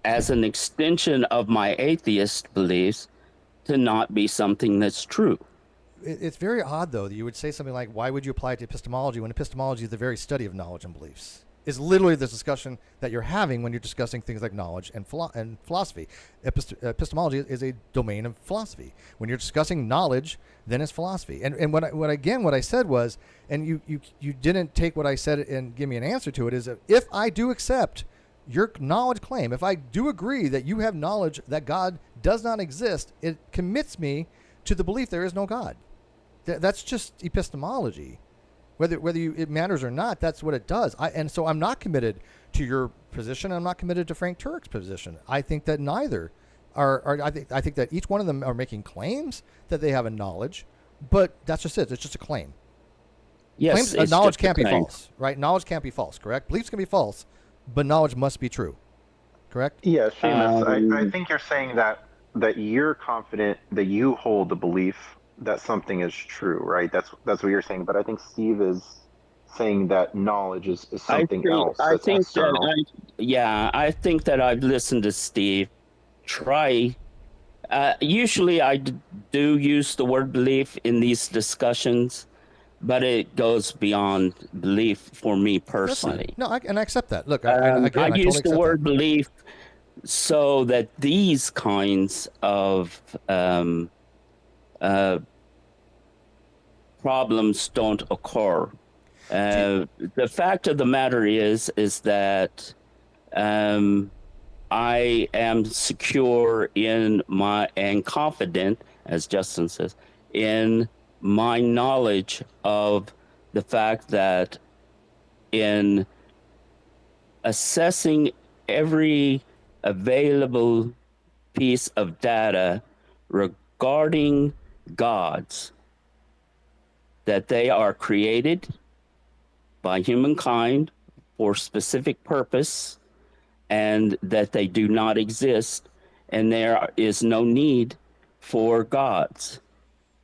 as an extension of my atheist beliefs to not be something that's true. It's very odd, though, that you would say something like, why would you apply it to epistemology when epistemology is the very study of knowledge and beliefs? It's literally the discussion that you're having when you're discussing things like knowledge and philosophy. Epistemology is a domain of philosophy. When you're discussing knowledge, then it's philosophy. And what I said was, and you didn't take what I said and give me an answer to it, is that if I do accept your knowledge claim, if I do agree that you have knowledge that God does not exist, it commits me to the belief there is no God. That's just epistemology. Whether it matters or not, that's what it does. And so I'm not committed to your position. I'm not committed to Frank Turek's position. I think that neither are. I think that each one of them are making claims that they have a knowledge, but that's just it. It's just a claim. Yes, claims, knowledge can't be false, right? Knowledge can't be false, correct? Beliefs can be false, but knowledge must be true, correct? Yeah, Seamus, I think you're saying that you're confident that you hold the belief that something is true, right? That's what you're saying. But I think Steve is saying that knowledge is something else. I think that I've listened to Steve try. Usually I do use the word belief in these discussions, but it goes beyond belief for me personally. No, and I accept that. Look, I use totally the word that. belief so that these kinds of problems don't occur. The fact of the matter is that I am secure in and confident, as Justin says, in my knowledge of the fact that in assessing every available piece of data regarding gods, that they are created by humankind for specific purpose, and that they do not exist, and there is no need for gods.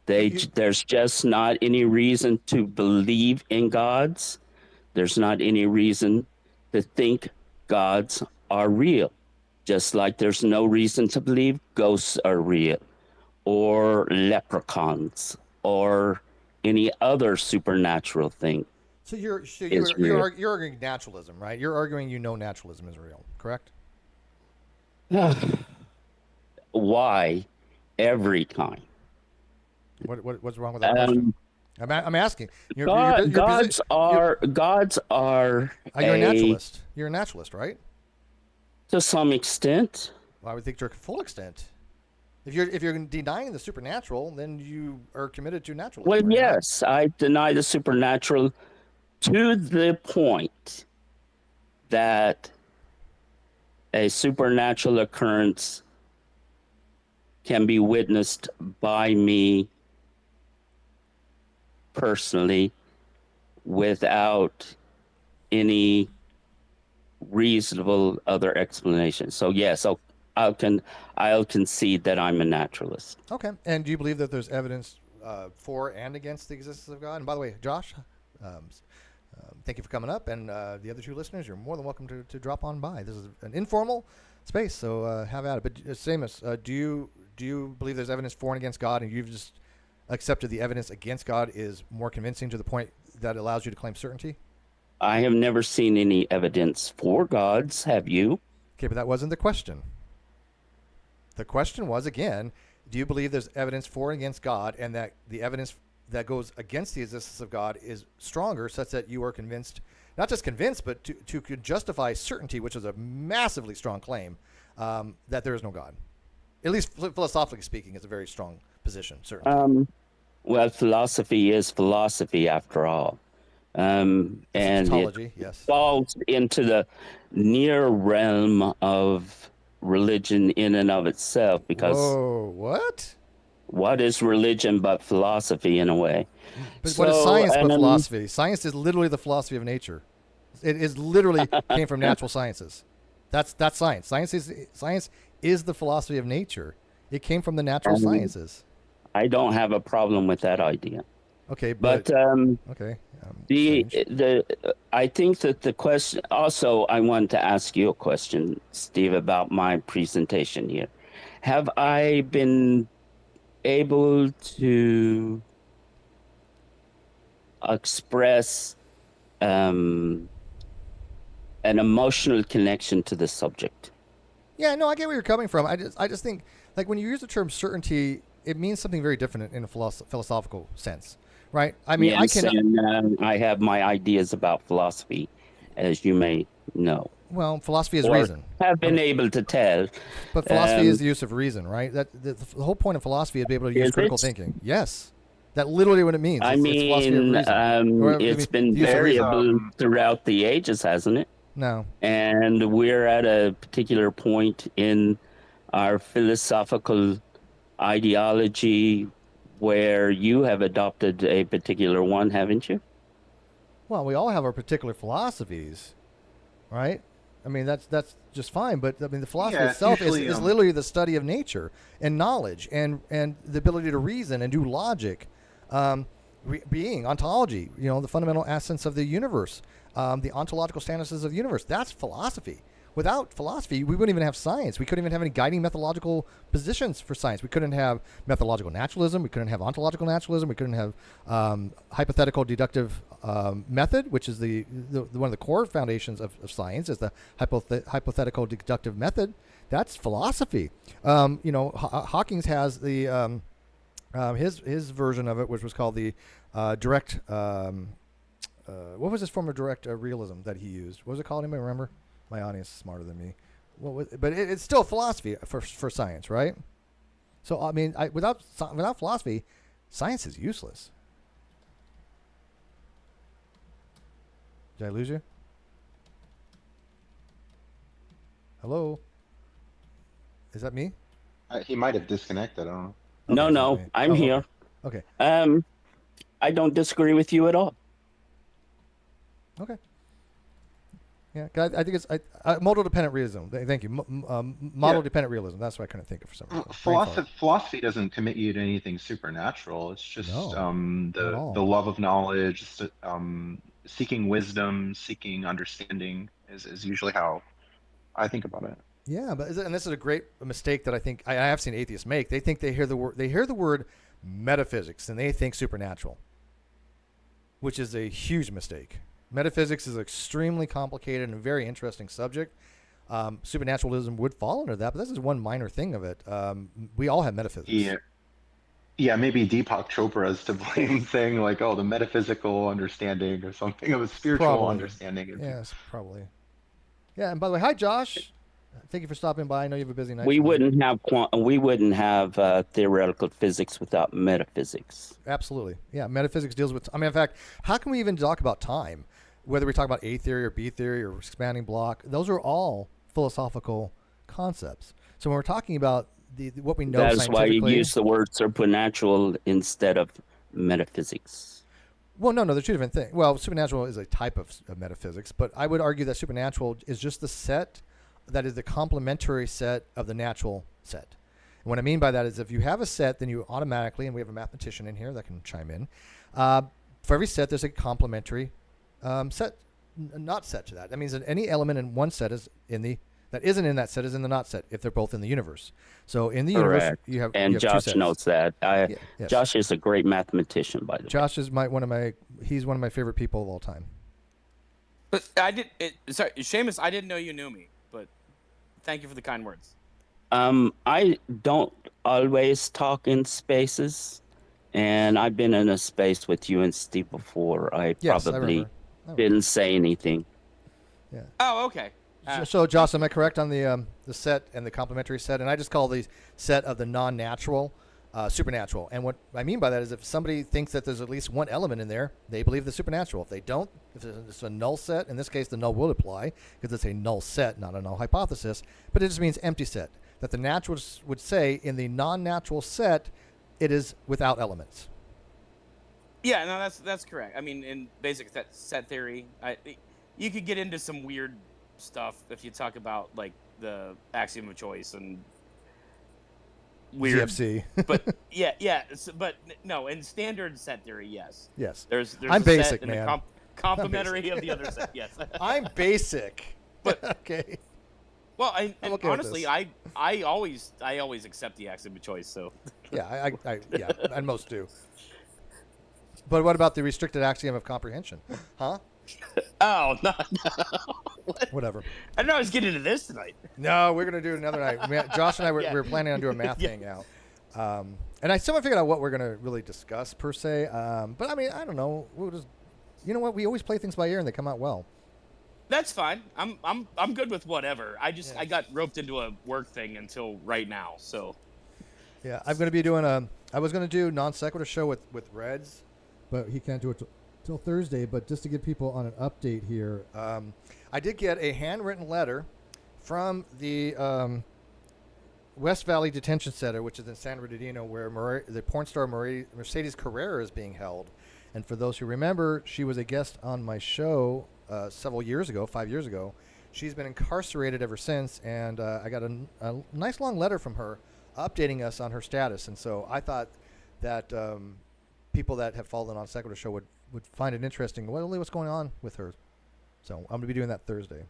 There's just not any reason to believe in gods. There's not any reason to think gods are real, just like there's no reason to believe ghosts are real, or leprechauns, or any other supernatural thing. So you're arguing naturalism, right? You're arguing naturalism is real, correct? Why every time? What's wrong with that question? I'm asking. Gods are. You're a naturalist. You're a naturalist, right? To some extent. Well, I would think to a full extent. If you're denying the supernatural, then you are committed to naturalism. Well, right? yes, I deny the supernatural to the point that a supernatural occurrence can be witnessed by me personally without any reasonable other explanation. So yes, I'll concede that I'm a naturalist. Okay. And do you believe that there's evidence for and against the existence of God? And by the way, Josh, Thank you for coming up, and the other two listeners, you're more than welcome to drop on by. This is an informal space, so have at it. But Seamus, do you believe there's evidence for and against God, and you've just accepted the evidence against God is more convincing to the point that it allows you to claim certainty? I have never seen any evidence for gods. Have you? Okay, but that wasn't the question. The question was, again, do you believe there's evidence for and against God, and that the evidence that goes against the existence of God is stronger, such that you are convinced, not just convinced, but to justify certainty, which is a massively strong claim, that there is no God? At least philosophically speaking, it's a very strong position, certainty. Well, philosophy is philosophy after all. And tautology, it yes. falls into the near realm of religion in and of itself, because Whoa, what? What is religion but philosophy in a way? But what is science but philosophy? Science is literally the philosophy of nature. It is literally came from natural sciences. That's science. Science is the philosophy of nature. It came from the natural sciences. I don't have a problem with that idea. Okay, but okay. I think that the question. Also, I wanted to ask you a question, Steve, about my presentation here. Have I been able to express an emotional connection to the subject? Yeah, no, I get where you're coming from. I just think, like, when you use the term certainty, it means something very different in a philosophical sense, right? I mean, yes, I have my ideas about philosophy, as you may know. Well, philosophy is reason. Have been able to tell. But philosophy is the use of reason, right? That the whole point of philosophy is to be able to use critical thinking. Yes. That literally what it means. It's been variable throughout the ages, hasn't it? No. And we're at a particular point in our philosophical ideology where you have adopted a particular one, haven't you? Well, we all have our particular philosophies, right? I mean, that's just fine, but I mean, the philosophy itself is literally the study of nature and knowledge and the ability to reason and do logic, being, ontology, the fundamental essence of the universe, the ontological stances of the universe. That's philosophy. Without philosophy, we wouldn't even have science. We couldn't even have any guiding methodological positions for science. We couldn't have methodological naturalism. We couldn't have ontological naturalism. We couldn't have hypothetical deductive method, which is the one of the core foundations of science, is the hypothetical deductive method. That's philosophy. Hawkins has the his version of it, which was called the direct. What was his form of direct realism that he used? What was it called? Anybody remember? My audience is smarter than me. But it's still philosophy for science, right? So I mean, without philosophy, science is useless. Did I lose you? Hello? Is that me? He might have disconnected. I don't know. No, I'm here. Okay. I don't disagree with you at all. Okay. Yeah, I think it's model-dependent realism. Thank you. Model-dependent realism. That's what I couldn't think of for some reason. Philosophy doesn't commit you to anything supernatural. It's just the love of knowledge, seeking wisdom, seeking understanding is usually how I think about it. Yeah, and this is a great mistake that I think I have seen atheists make. They think they hear the word metaphysics and they think supernatural, which is a huge mistake. Metaphysics is an extremely complicated and very interesting subject. Supernaturalism would fall under that, but this is one minor thing of it. We all have metaphysics. Yeah, maybe Deepak Chopra is to blame, saying like, "Oh, the metaphysical understanding or something of a spiritual understanding." Yes, probably. Yeah, and by the way, hi Josh. Thank you for stopping by. I know you have a busy night. We wouldn't have theoretical physics without metaphysics. Absolutely. Yeah, metaphysics deals with. I mean, in fact, how can we even talk about time? Whether we talk about A theory or B theory or expanding block, those are all philosophical concepts. So when we're talking about what we know, that's why you use the word supernatural instead of metaphysics. Well, no, they're two different things. Well, supernatural is a type of metaphysics, but I would argue that supernatural is just the set that is the complementary set of the natural set. And what I mean by that is if you have a set, then you automatically, and we have a mathematician in here that can chime in, for every set there's a complementary not set to that. That means that any element in one set is that isn't in that set is in the not set if they're both in the universe. So in the universe, you have and you have Josh two sets. knows that. Yes. Josh is a great mathematician, by the way. Josh is he's one of my favorite people of all time. But sorry, Seamus, I didn't know you knew me, but thank you for the kind words. I don't always talk in spaces, and I've been in a space with you and Steve before. I probably didn't say anything. Yeah. Oh, okay. So, Josh, am I correct on the set and the complementary set? And I just call the set of the non-natural supernatural. And what I mean by that is if somebody thinks that there's at least one element in there, they believe the supernatural. If they don't, if it's a null set, in this case, the null will apply because it's a null set, not a null hypothesis. But it just means empty set. That the naturalists would say in the non-natural set, it is without elements. Yeah, no, that's correct. I mean, in basic set theory, you could get into some weird stuff if you talk about like the axiom of choice and weird GFC. But but no, in standard set theory, yes. Yes. There's I'm a basic, set man. and a complementary of the other set. Yes. I'm basic. But okay. Well, and okay honestly, I always accept the axiom of choice. So yeah, yeah, and most do. But what about the restricted axiom of comprehension? Huh? Oh no. Whatever. I didn't know I was getting into this tonight. No, we're gonna do it another night. Josh and I we were planning on doing a math hangout, and I still haven't figured out what we're gonna really discuss per se. But I mean, I don't know. We'll just, you know what? We always play things by ear and they come out well. That's fine. I'm good with whatever. I got roped into a work thing until right now. So yeah, I'm gonna be doing I was gonna do non sequitur show with Reds, but he can't do it till Thursday. But just to give people on an update here, I did get a handwritten letter from the West Valley Detention Center, which is in San Bernardino, where the porn star Mercedes Carrera is being held. And for those who remember, she was a guest on my show several years ago, 5 years ago. She's been incarcerated ever since, and I got a nice long letter from her updating us on her status. And so I thought that people that have followed the Non Sequitur show would find it interesting. What's going on with her? So I'm going to be doing that Thursday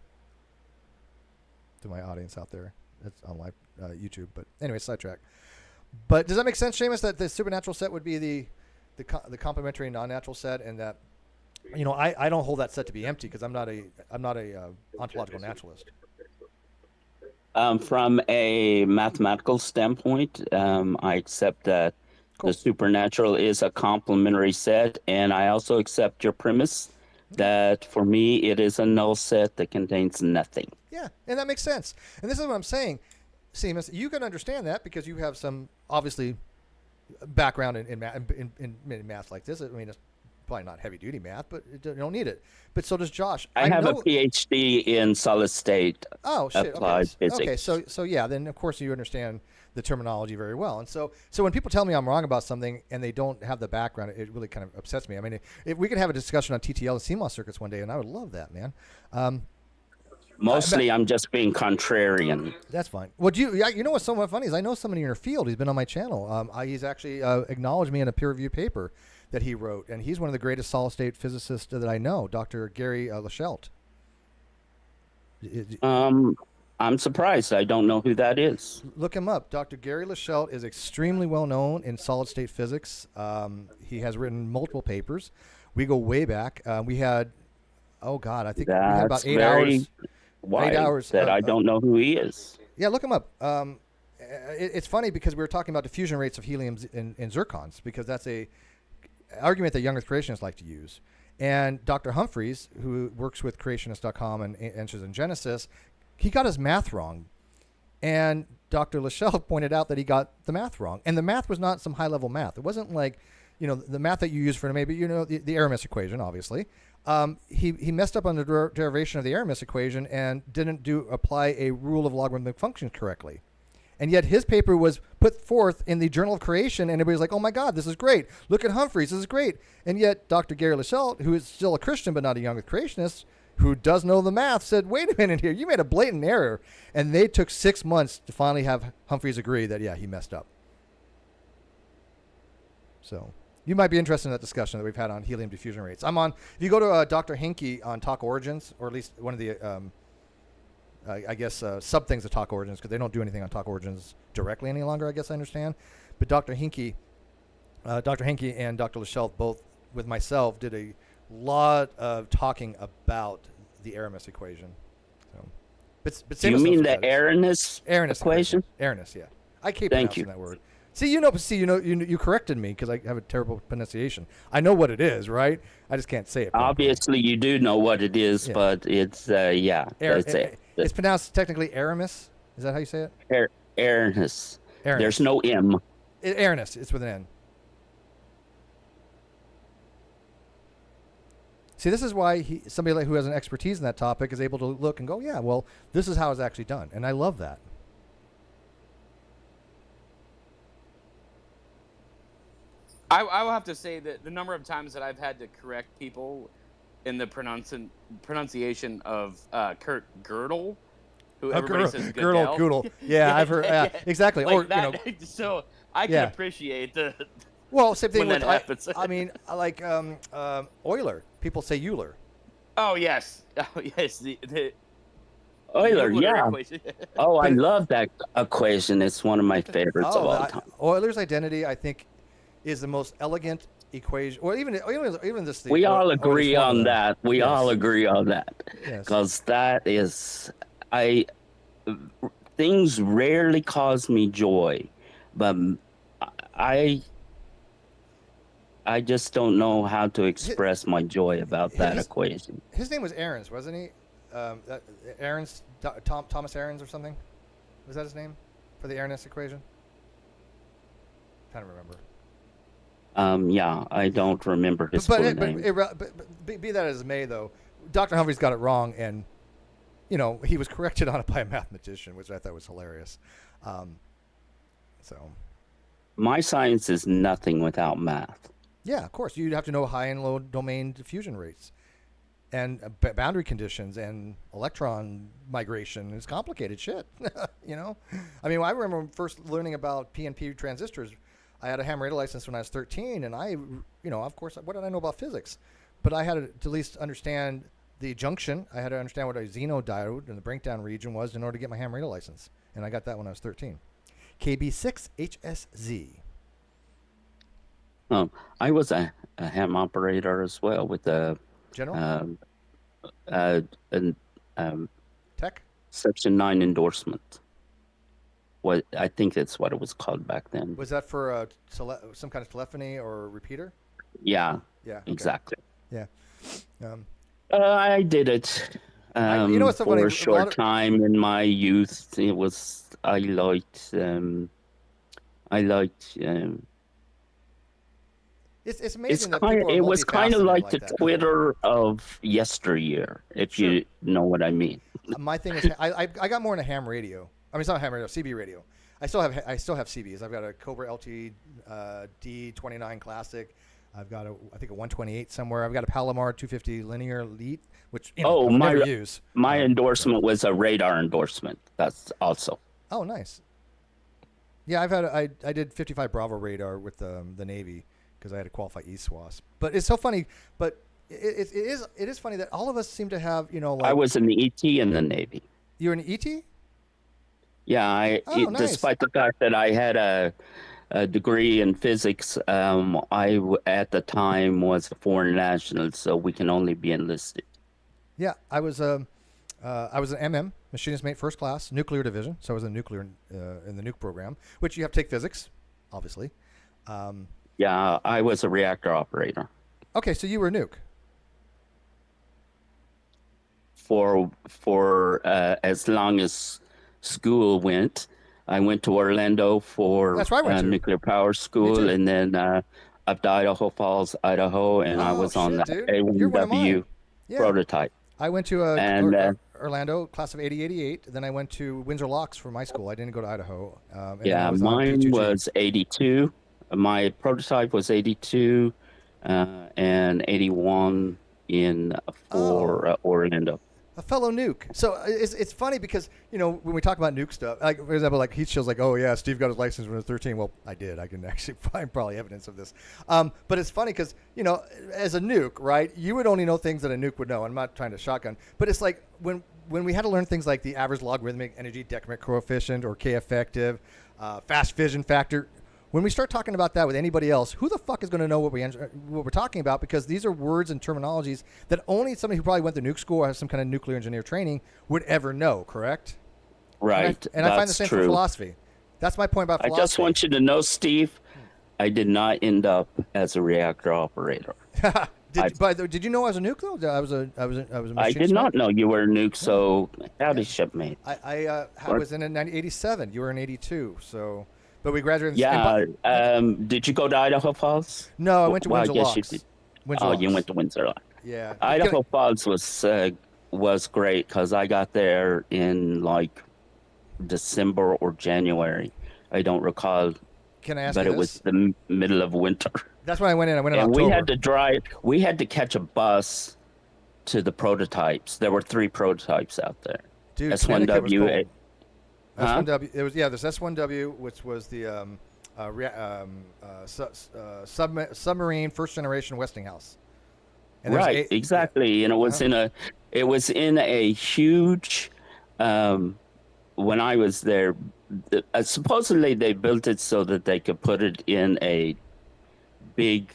to my audience out there. That's on live YouTube. But anyway, sidetrack. But does that make sense, Seamus, that the supernatural set would be the complementary non-natural set, and that, you know, I don't hold that set to be empty because I'm not a ontological naturalist. From a mathematical standpoint, I accept that the supernatural is a complementary set, and I also accept your premise that for me it is a null set that contains nothing. Yeah, and that makes sense. And this is what I'm saying, Seamus. You can understand that because you have some obviously background in math like this. I mean, it's probably not heavy duty math, but you don't need it. But so does Josh. I have a PhD in solid state applied physics. Okay, so yeah, then of course you understand the terminology very well. And so when people tell me I'm wrong about something and they don't have the background, it really kind of upsets me. I mean, if we could have a discussion on TTL and CMOS circuits one day, and I would love that, man. Mostly, I'm just being contrarian. That's fine. Well, you know what's so funny is I know somebody in your field. He's been on my channel. He's actually acknowledged me in a peer-reviewed paper that he wrote, and he's one of the greatest solid-state physicists that I know, Dr. Gary Lachelt. I'm surprised. I don't know who that is. Look him up. Dr. Gary Lachelt is extremely well known in solid-state physics. He has written multiple papers. We go way back. We had, I think we had about 8 hours. Why 8 hours that I don't know who he is. Yeah, look him up. It's funny because we were talking about diffusion rates of heliums in zircons, because that's a argument that young Earth creationists like to use. And Dr. Humphreys, who works with creationist.com and Answers in Genesis, he got his math wrong. And Dr. Lachelle pointed out that he got the math wrong. And the math was not some high-level math. It wasn't like, the math that you use for maybe, the Aramis equation, obviously. He messed up on the derivation of the Aramis equation and didn't apply a rule of logarithmic functions correctly. And yet his paper was put forth in the Journal of Creation, and everybody's like, oh my God, this is great. Look at Humphreys, this is great. And yet Dr. Gary Lachelle, who is still a Christian but not a young Earth creationist, who does know the math, said, wait a minute here, you made a blatant error. And they took 6 months to finally have Humphreys agree that, yeah, he messed up. So, You might be interested in that discussion that we've had on helium diffusion rates. If you go to Dr. Hinkie on Talk Origins, or at least one of the, sub things of Talk Origins, because they don't do anything on Talk Origins directly any longer, I guess I understand. But Dr. Hinkie and Dr. Lachelle both, with myself, did a lot of talking about the Aramis equation. So, but Do you mean the Aramis equation? Aramis, yeah. I keep pronouncing that word. You corrected me because I have a terrible pronunciation. I know what it is, right? I just can't say it properly. Obviously, you do know what it is, but it's it's pronounced technically Aramis. Is that how you say it? Aramis. There's no M. Aramis. It's with an N. See, this is why somebody who has an expertise in that topic is able to look and go, yeah, well, this is how it's actually done, and I love that. I will have to say that the number of times that I've had to correct people in the pronunciation of Kurt Gödel, who everybody says Gödel. Yeah, I've heard. Exactly. Like or that, so I can appreciate the. Well, same thing when with that happens. I mean, like Euler. People say Euler. Oh yes. Oh yes. The Euler, yeah. Oh, I love that equation. It's one of my favorites of all time. Euler's identity, I think, is the most elegant equation, or even this. We all agree on that. We all agree on that, because that is, things rarely cause me joy, but I just don't know how to express my joy about that equation. His name was Ahrens, wasn't he? Ahrens, Thomas Ahrens or something. Was that his name for the Ahrens equation? Trying to remember. Yeah, I don't remember his full name. But be that as it may, though, Dr. Humphreys got it wrong, and he was corrected on it by a mathematician, which I thought was hilarious. So, my science is nothing without math. Yeah, of course, you'd have to know high and low domain diffusion rates, and boundary conditions, and electron migration. It's complicated shit. I mean, I remember first learning about PNP transistors. I had a ham radio license when I was 13, and of course, what did I know about physics? But I had to at least understand the junction. I had to understand what a xenodiode and the breakdown region was in order to get my ham radio license, and I got that when I was 13. KB6HSZ. I was a ham operator as well with the General? Tech? Section 9 endorsement. I think that's what it was called back then. Was that for some kind of telephony or repeater? Yeah. Yeah. Okay. Exactly. Yeah. I did it what's so funny? for a short time in my youth. It was I liked. It's amazing. It was kind of like the Twitter of yesteryear, if you know what I mean. My thing is, I got more into ham radio. I mean, it's not ham radio, CB radio. I still have CBs. I've got a Cobra LT D29 Classic. I've got I think a 128 somewhere. I've got a Palomar 250 linear elite, which I would never use. My endorsement was a radar endorsement. That's also. Oh, nice. Yeah, I did 55 Bravo radar with the Navy because I had to qualify ESWAS. But it's so funny. But it is funny that all of us seem to have I was an ET in the Navy. You're an ET? Yeah, nice. Despite the fact that I had a degree in physics, I at the time was a foreign national, so we can only be enlisted. Yeah, I was an MM, machinist mate first class, nuclear division. So I was in nuclear in the nuke program, which you have to take physics, obviously. Yeah, I was a reactor operator. Okay, so you were a nuke. For as long as school went. I went to Orlando for nuclear power school, and then up to Idaho Falls, Idaho, and I was on the A1W prototype. I went to Orlando, class of 80-88. Then I went to Windsor Locks for my school. I didn't go to Idaho. Mine was 82. My prototype was 82 and 81 for Orlando. A fellow nuke. So it's funny because, you know, when we talk about nuke stuff, like, for example, like Heath shows like, oh, yeah, Steve got his license when he was 13. Well, I did. I can actually find probably evidence of this. But it's funny because, you know, as a nuke, right, you would only know things that a nuke would know. I'm not trying to shotgun. But it's like when we had to learn things like the average logarithmic energy decrement coefficient or K effective, fast fission factor. When we start talking about that with anybody else, who the fuck is going to know what we're talking about? Because these are words and terminologies that only somebody who probably went to nuke school or has some kind of nuclear engineer training would ever know, correct? Right. And I find the same for philosophy. That's my point about philosophy. I just want you to know, Steve, I did not end up as a reactor operator. Did you know I was a nuke though? I was a machine I did not know you were a nuke, so howdy, shipmate. I was in 87. You were in 82, so... But we graduated. Yeah. Did you go to Idaho Falls? No, I went to Windsor Locks. You did. You went to Windsor Locks. Yeah. Idaho Falls was great because I got there in like December or January. I don't recall. Can I ask but you it was the middle of winter. That's when I went in. I went in and October. we had to drive. We had to catch a bus to the prototypes. There were 3 prototypes out there. Dude, S1W. S1W. It was there's S1W, which was the submarine first generation Westinghouse. And right, exactly, and it was in a huge. When I was there, supposedly they built it so that they could put it in a big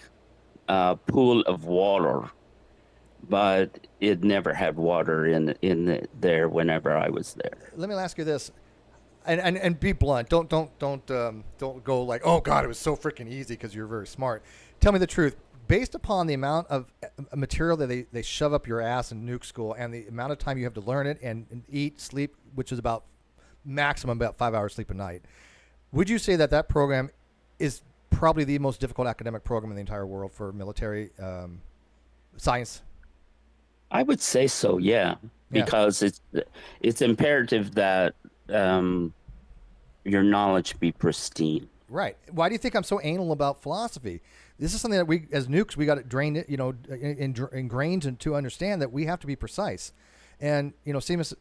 pool of water, but it never had water in there whenever I was there. Let me ask you this. And be blunt. Don't go like, oh God, it was so freaking easy because you're very smart. Tell me the truth. Based upon the amount of material that they shove up your ass in nuke school and the amount of time you have to learn it and eat, sleep, which is about maximum about 5 hours sleep a night, would you say that program is probably the most difficult academic program in the entire world for military science? I would say so, yeah. Because it's imperative that your knowledge be pristine. Right. Why do you think I'm so anal about philosophy? This is something that we, as nukes, we got it drained, ingrained to understand that we have to be precise. And Seamus,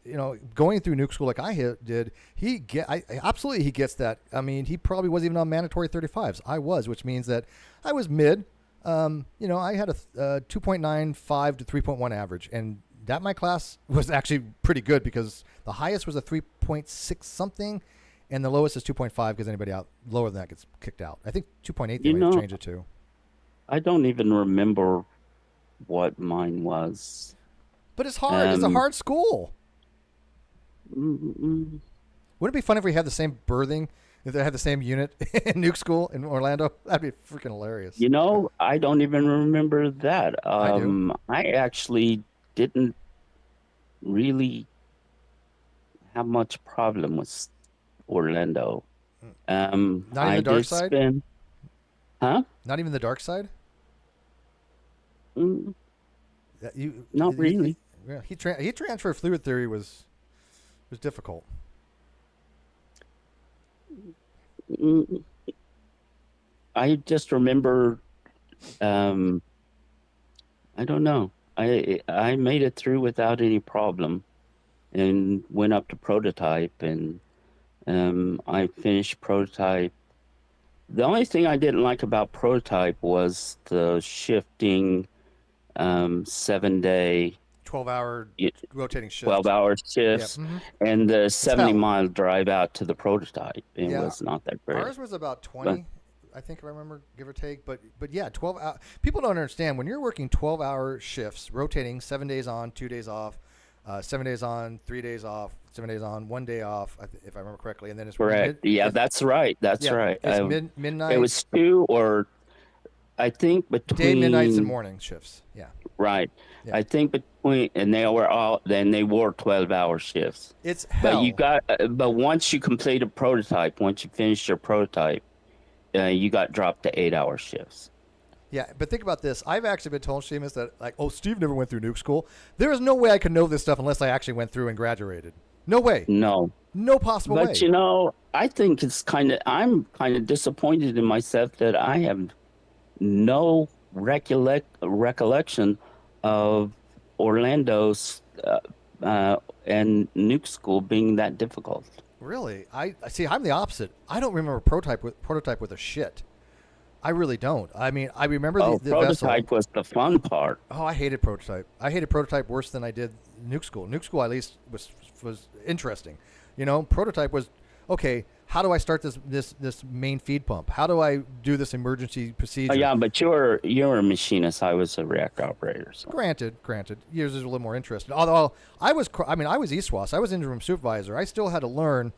going through nuke school like I did, absolutely he gets that. I mean, he probably wasn't even on mandatory 35s. I was, which means that I was mid. I had a 2.95 to 3.1 average, and that my class was actually pretty good because the highest was a 3.6 something, and the lowest is 2.5 because anybody out lower than that gets kicked out. I think 2.8 they might have changed it to. I don't even remember what mine was. But it's hard. It's a hard school. Mm-mm. Wouldn't it be fun if we had the same birthing, if they had the same unit in nuke school in Orlando? That'd be freaking hilarious. I don't even remember that. I do. I actually didn't really have much problem with Orlando. Not even the dark side? Not even the dark side? Not really. Yeah, he transfer fluid theory was difficult. I just remember, I don't know. I made it through without any problem, and went up to prototype, and I finished prototype. The only thing I didn't like about prototype was the shifting 7-day 12-hour rotating shift. 12-hour shifts, and the 70-mile drive out to the prototype. It was not that great. Ours was about 20, I think, if I remember, give or take. But yeah, 12 hours. People don't understand when you're working 12-hour shifts, rotating 7 days on, 2 days off, 7 days on, 3 days off, 7 days on, 1 day off, if I remember correctly. And then it's correct. That's right. That's right. It's midnight. It was 2 or I think between day, midnights, and morning shifts. Yeah. Right. Yeah. I think between, and they wore 12-hour shifts. It's hell. But once you complete a prototype, once you finish your prototype, you got dropped to 8-hour shifts. Yeah, but think about this. I've actually been told, Seamus, that Steve never went through nuke school. There is no way I could know this stuff unless I actually went through and graduated. No way. No possible way. But I think I'm kind of disappointed in myself that I have no recollection of Orlando's and nuke school being that difficult. Really? I see. I'm the opposite. I don't remember prototype with a shit. I really don't. I mean, I remember the prototype vessel. was the fun part. Oh, I hated prototype. I hated prototype worse than I did nuke school. Nuke school at least was interesting. You know, prototype was okay. How do I start this main feed pump? How do I do this emergency procedure? Oh, yeah, but you're a machinist. I was a reactor operator. So. Granted, yours is a little more interesting. Although I was ESWAS. I was interim supervisor. I still had to learn,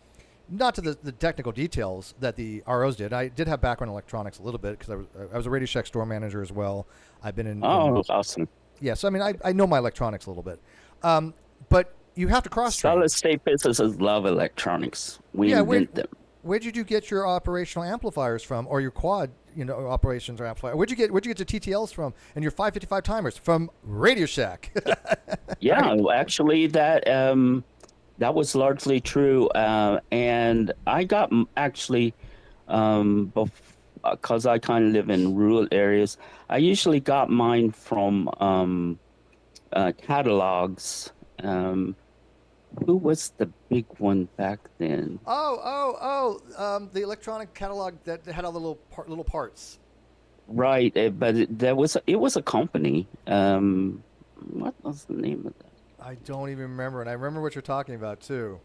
not to the technical details that the ROs did. I did have background in electronics a little bit because I was a Radio Shack store manager as well. I've been in. Awesome. Yeah, so I mean, I know my electronics a little bit, but you have to cross train. Solid state physicists love electronics. We invent them. Where did you get your operational amplifiers from, or your quad, operations or amplifier? Where'd you get your TTLs from, and your 555 timers from Radio Shack? Yeah, right. Actually, that was largely true, and I got because I kind of live in rural areas. I usually got mine from catalogs. Who was the big one back then? The electronic catalog that had all the little parts. Right, but it was a company. What was the name of that? I don't even remember, and I remember what you're talking about too.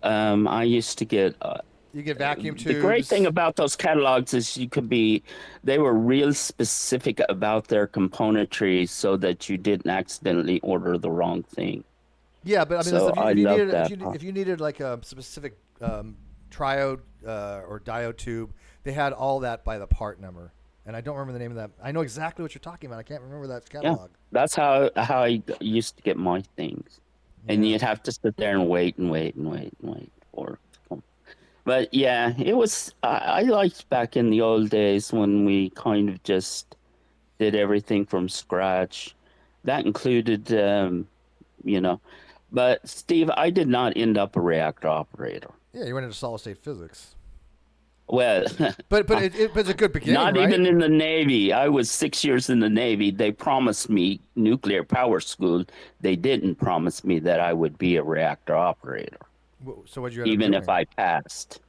I used to get. You get vacuum tubes. The great thing about those catalogs is they were real specific about their componentry, so that you didn't accidentally order the wrong thing. Yeah, but I mean, so if you needed like a specific triode or diode tube, they had all that by the part number, and I don't remember the name of that. I know exactly what you're talking about. I can't remember that catalog. Yeah, that's how I used to get my things, and you'd have to sit there and wait for. But yeah, it was. I liked back in the old days when we kind of just did everything from scratch. That included, But Steve, I did not end up a reactor operator. Yeah, you went into solid state physics. Well, but it's a good beginning. Not right? even in the Navy. I was 6 years in the Navy. They promised me nuclear power school. They didn't promise me that I would be a reactor operator. So what you even if I passed?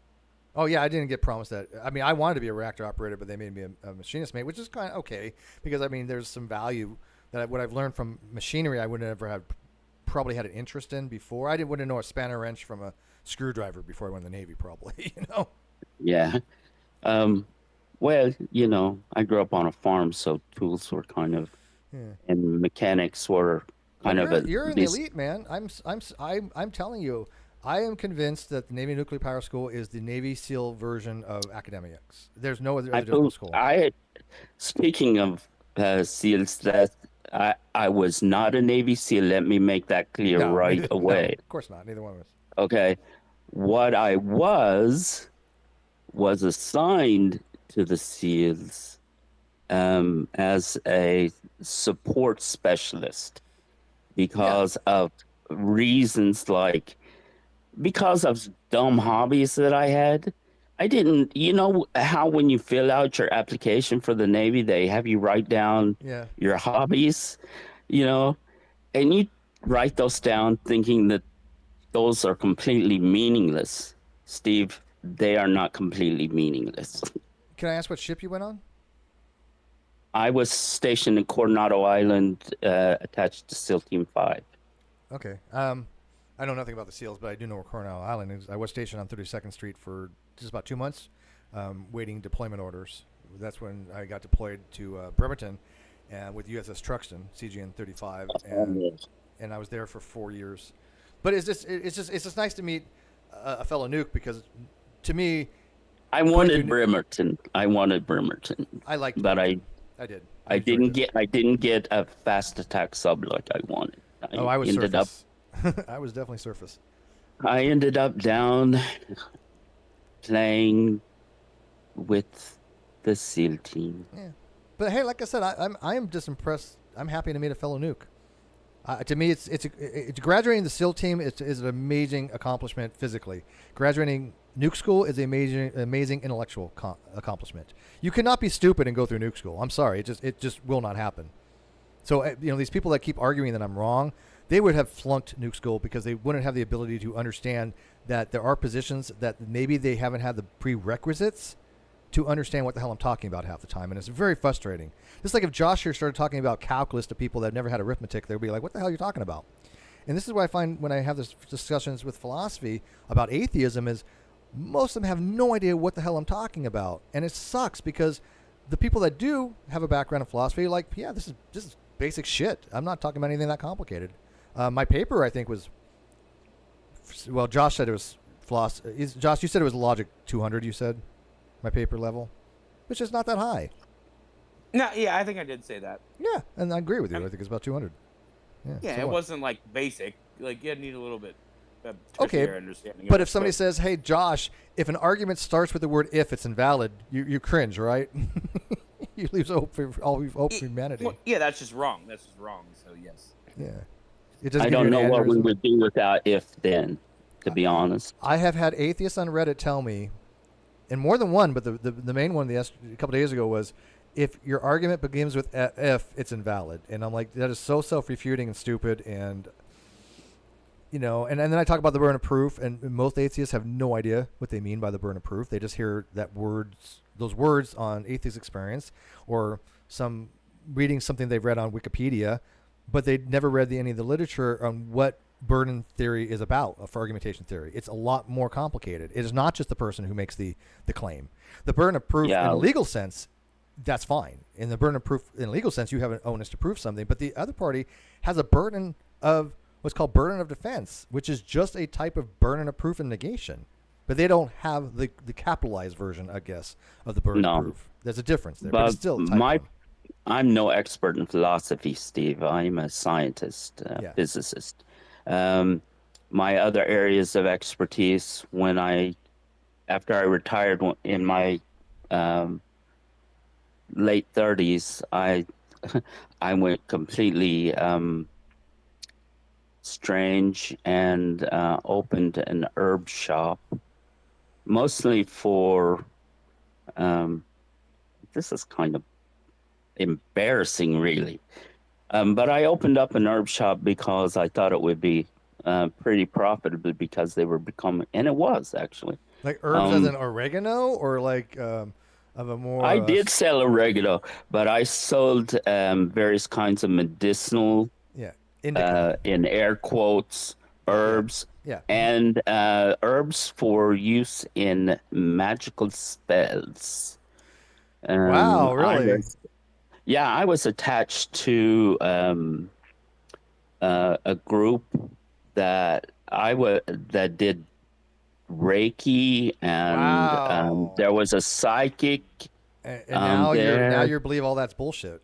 Oh yeah, I didn't get promised that. I mean, I wanted to be a reactor operator, but they made me a machinist mate, which is kind of okay because I mean, there's some value that what I've learned from machinery I would never have probably had an interest in before. I wouldn't know a spanner wrench from a screwdriver before I went in the Navy, probably. Yeah. Well, I grew up on a farm, so tools were kind of, and mechanics were kind of. You're an elite, man. I'm telling you, I am convinced that the Navy Nuclear Power School is the Navy SEAL version of academics. There's no other school. Speaking of SEALs, that I was not a Navy SEAL. Let me make that clear right away. No, of course not. Neither one of us. Okay. What I was assigned to the SEALs as a support specialist because of reasons because of dumb hobbies that I had. I didn't, how when you fill out your application for the Navy, they have you write down your hobbies, and you write those down thinking that those are completely meaningless. Steve, they are not completely meaningless. Can I ask what ship you went on? I was stationed in Coronado Island, attached to SEAL Team 5. Okay. I know nothing about the SEALs, but I do know where Coronado Island is. I was stationed on 32nd Street for just about 2 months, waiting deployment orders. That's when I got deployed to Bremerton with USS Truxtun, CGN-35, and I was there for 4 years. But it's just nice to meet a fellow nuke because, to me, I wanted Bremerton. I liked, but I did. I didn't get a fast attack sub like I wanted. I was surface. I was definitely surface. I ended up down playing with the SEAL team. Yeah, but hey, like I said, I am just impressed. I'm happy to meet a fellow nuke. To me, it's graduating the SEAL team is an amazing accomplishment physically. Graduating nuke school is an amazing intellectual accomplishment. You cannot be stupid and go through nuke school. I'm sorry, it just will not happen. So these people that keep arguing that I'm wrong, they would have flunked Nuke School because they wouldn't have the ability to understand that there are positions that maybe they haven't had the prerequisites to understand what the hell I'm talking about half the time. And it's very frustrating. Just like if Josh here started talking about calculus to people that have never had arithmetic, they'll be like, what the hell are you talking about? And this is what I find when I have this discussions with philosophy about atheism is most of them have no idea what the hell I'm talking about. And it sucks because the people that do have a background in philosophy are like, yeah, this is basic shit. I'm not talking about anything that complicated. My paper, I think, was, well, Josh said it was philosophy. Josh, you said it was logic 200, you said, my paper level, which is not that high. No, yeah, I think I did say that. Yeah, and I agree with you. I think it's about 200. Yeah, so it what? wasn't like basic. Like you need a little bit of Okay, tertiary understanding. but of if it, somebody says, hey, Josh, if an argument starts with the word if, it's invalid, you cringe, right? You lose hope for all hope for humanity. well, yeah, that's just wrong. That's just wrong. So yes. Yeah. It doesn't I give you don't an know what we aneurysm. would do without if then, to be honest. I have had atheists on Reddit tell me, and more than one, but the main one a couple days ago was, if your argument begins with if, it's invalid. And I'm like, that is so self-refuting and stupid. And, you know, and then I talk about the burden of proof, and most atheists have no idea what they mean by the burden of proof. They just hear those words on Atheist Experience or some reading something they've read on Wikipedia, but they never read any of the literature on what burden theory is about for argumentation theory. It's a lot more complicated. It is not just the person who makes the claim. The burden of proof in a legal sense, that's fine. In the burden of proof in a legal sense, you have an onus to prove something, but the other party has a burden of what's called burden of defense, which is just a type of burden of proof and negation. But they don't have the capitalized version, I guess, of the burden of proof. There's a difference there, but it's still type 1. I'm no expert in philosophy, Steve. I'm a scientist, physicist. My other areas of expertise, after I retired in my late 30s, I went completely strange and opened an herb shop, mostly for this is kind of embarrassing, really. But I opened up an herb shop because I thought it would be pretty profitable because they were becoming, and it was actually. Like herbs as in oregano, or like of a more. I did sell oregano, but I sold various kinds of medicinal. Yeah. In air quotes, herbs. Yeah. And herbs for use in magical spells. Wow, really? I was attached to a group that that did Reiki, and there was a psychic. And now you believe all that's bullshit.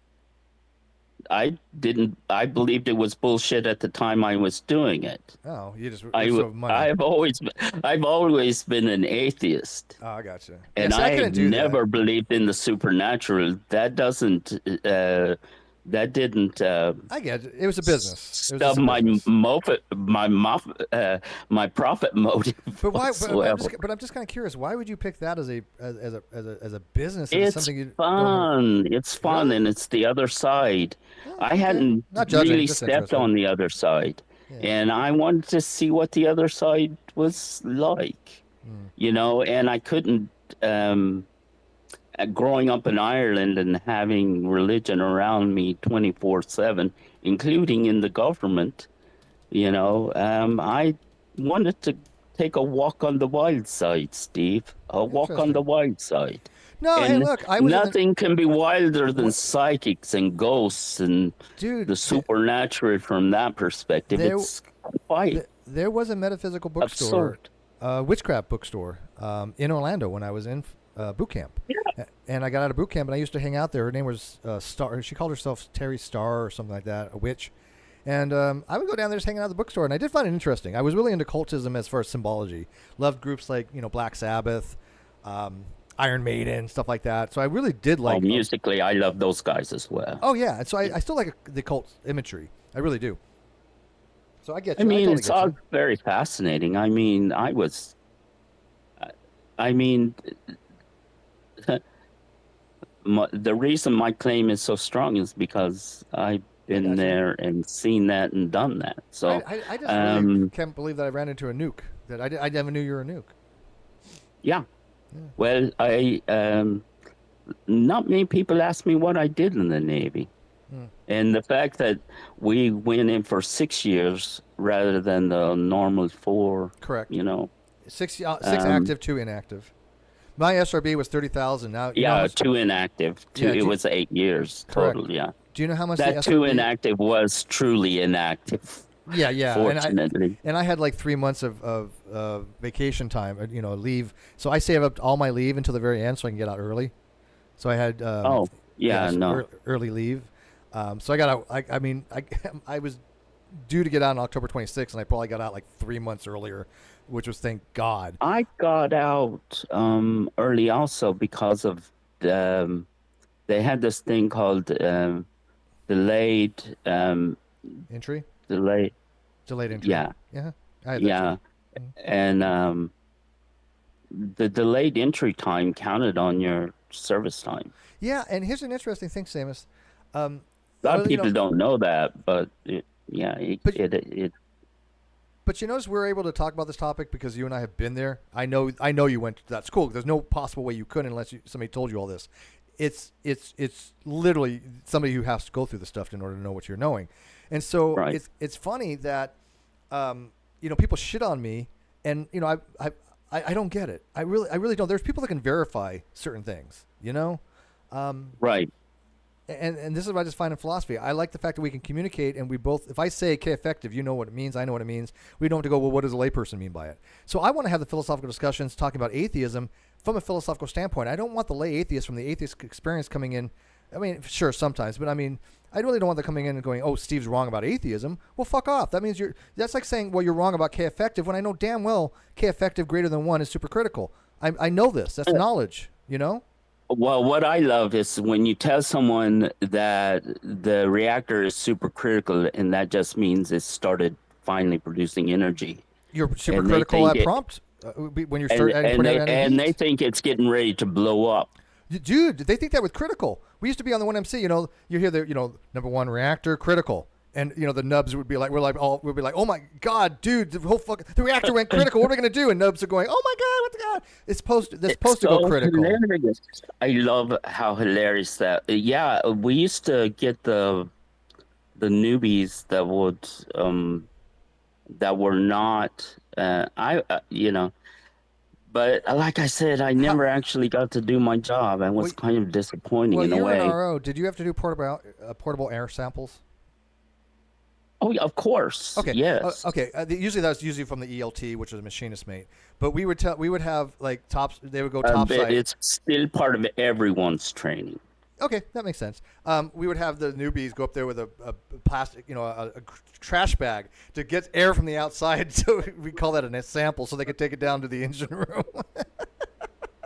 I believed it was bullshit at the time I was doing it. Oh, you just money. I've always been an atheist. Oh, I gotcha. And I never believed in the supernatural. That didn't. I get it. It was a business. Stub my profit motive. But why? But I'm just kind of curious. Why would you pick that as a business? It's fun. It's fun, and it's the other side. I hadn't really stepped on the other side, and I wanted to see what the other side was like. You know, and I couldn't. Growing up in Ireland and having religion around me 24/7, including in the government, you know, I wanted to take a walk on the wild side, Steve. A walk on the wild side. No, and hey, look, nothing can be wilder than psychics and ghosts and the supernatural from that perspective. It's quite. There was a metaphysical bookstore, witchcraft bookstore, in Orlando when I was in boot camp. Yeah. And I got out of boot camp, and I used to hang out there. Her name was Star. She called herself Terry Starr or something like that, a witch. And I would go down there just hanging out at the bookstore, and I did find it interesting. I was really into cultism as far as symbology. Loved groups like, Black Sabbath, Iron Maiden, stuff like that. So I really did like... musically, I love those guys as well. Oh, yeah. And so I still like the cult imagery. I really do. So I get you. I mean, it's all very fascinating. I mean, the reason my claim is so strong is because I been there and seen that and done that. So I just really can't believe that I ran into a nuke. That I never knew you were a nuke. Yeah. Well, not many people ask me what I did in the Navy. And the fact that we went in for 6 years rather than the normal 4. Correct. You know. 6 active, 2 inactive. My SRB was 30,000. Now, yeah, 2 inactive. It was 8 years total. Yeah. Do you know how much that 2 inactive was? Truly inactive. Yeah. Fortunately, and I had like 3 months of vacation time, leave. So I saved up all my leave until the very end so I can get out early. So I had early leave. So I got out. I was due to get out on October 26th, and I probably got out like 3 months earlier, which was thank God. I got out early also because of they had this thing called delayed entry. Delayed entry. Yeah. Yeah. And the delayed entry time counted on your service time. Yeah, and here's an interesting thing, Samus. A lot of people don't know that, but it. But you notice we're able to talk about this topic because you and I have been there. I know you went to that school. There's no possible way you couldn't unless somebody told you all this. It's literally somebody who has to go through the stuff in order to know what you're knowing. And so it's funny that people shit on me, and I don't get it. I really don't. There's people that can verify certain things, right. And this is what I just find in philosophy. I like the fact that we can communicate, and we both, if I say K-effective, you know what it means, I know what it means. We don't have to go, well, what does a layperson mean by it? So I want to have the philosophical discussions talking about atheism from a philosophical standpoint. I don't want the lay atheist from the atheist experience coming in. I mean, sure, sometimes, but I really don't want them coming in and going, oh, Steve's wrong about atheism. Well, fuck off. That means that's like saying, well, you're wrong about K-effective when I know damn well K-effective greater than 1 is supercritical. I know this. That's knowledge, Well, what I love is when you tell someone that the reactor is supercritical, and that just means it started finally producing energy. You're supercritical at prompt when you start adding energy. And they think it's getting ready to blow up. Dude, they think that with critical. We used to be on the 1MC. You hear the number 1 reactor critical. And the nubs would be like, we'll be like, oh my God, dude, the reactor went critical. What are we gonna do? And nubs are going, oh my God, what the God? It's supposed to go critical. Hilarious. I love how hilarious that. Yeah, we used to get the newbies that would that were not But like I said, I never actually got to do my job. I was kind of disappointing in a way. An RO. Did you have to do portable air samples? Oh, yeah, of course. Okay. Yes. Okay. Usually that was from the ELT, which was a machinist mate. But we would have like tops. They would go topside. It's still part of everyone's training. Okay, that makes sense. We would have the newbies go up there with a plastic, a trash bag to get air from the outside. So we call that a sample, so they could take it down to the engine room.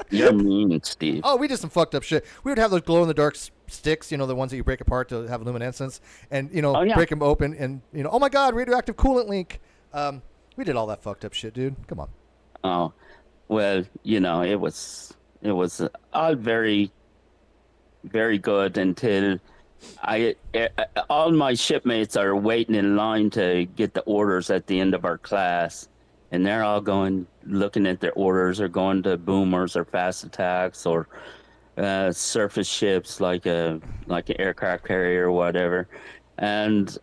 You're mean, Steve. Oh, we did some fucked up shit. We would have those glow-in-the-dark sticks, the ones that you break apart to have luminescence, and break them open, and oh my God, radioactive coolant leak. We did all that fucked up shit, dude. Come on. Oh, well, it was all very, very good until all my shipmates are waiting in line to get the orders at the end of our class. And they're all looking at their orders, or going to boomers or fast attacks or surface ships like an aircraft carrier or whatever. And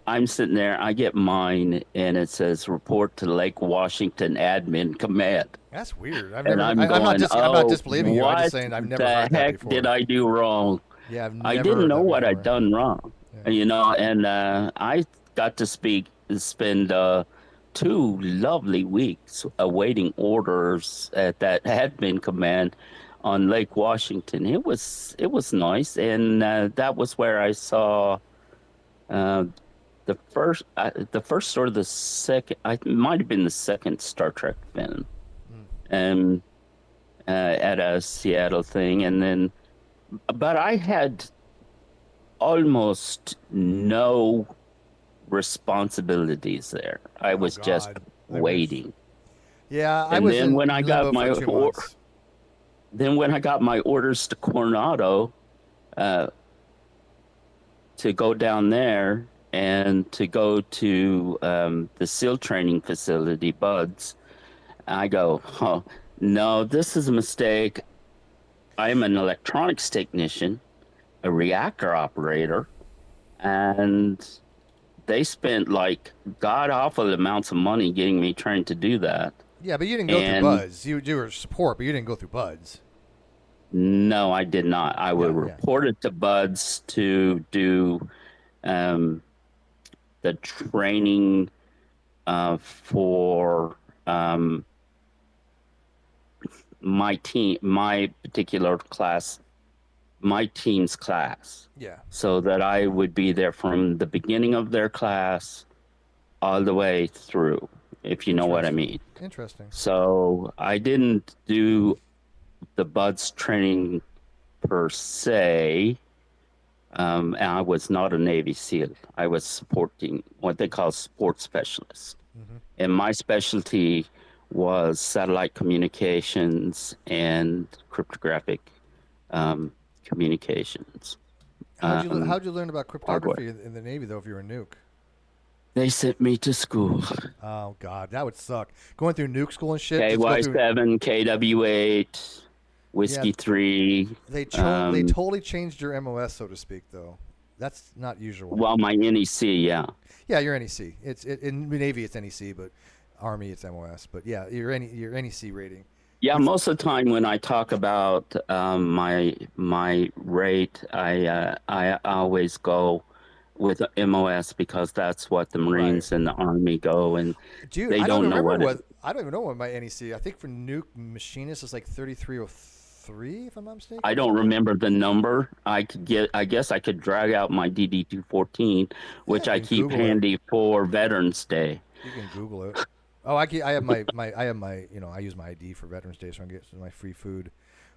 I'm sitting there, I get mine, and it says report to Lake Washington Admin Command. That's weird. I'm not disbelieving you. I'm just saying I've never heard that before. What the heck did I do wrong? Yeah, I didn't know what I'd done wrong. Yeah. And I got to spend 2 lovely weeks awaiting orders at that admin command on Lake Washington. It was nice, and that was where I saw the first or the second. It might have been the second Star Trek film, and at a Seattle thing, and then. But I had almost no responsibilities there. I was just waiting. Yeah, and then when I got my orders to Coronado, to go down there and to go to the SEAL training facility, BUDS. I go, oh, no, this is a mistake. I'm an electronics technician, a reactor operator, and they spent like god awful amounts of money getting me trained to do that. Yeah, but you didn't go through BUDS. You were support, but you didn't go through BUDS. No, I did not. I was reported to BUDS to do the training for my team, my particular class, my team's class. Yeah. So that I would be there from the beginning of their class all the way through, if you know what I mean. Interesting. So I didn't do the BUDS training per se. And I was not a Navy SEAL. I was supporting what they call support specialist. Mm-hmm. And my specialty was satellite communications and cryptographic communications. How'd you learn about cryptography in the Navy, though, if you were a nuke? They sent me to school. Oh, God, that would suck. Going through nuke school and shit. KY7, KW8, Whiskey 3. They totally changed your MOS, so to speak, though. That's not usual. Well, my NEC, yeah. Yeah, your NEC. In Navy, it's NEC, but Army, it's MOS. But yeah, your NEC rating. Yeah, most of the time when I talk about my rate, I always go with MOS because that's what the Marines and the Army go, and dude, they don't know what. I don't even know what my NEC. I think for nuke machinist is like 3303, if I'm not mistaken. I don't remember the number. I guess I could drag out my DD-214, which I keep handy for Veterans Day. You can Google it. Oh, I have my I use my ID for Veterans Day, so I can get my free food.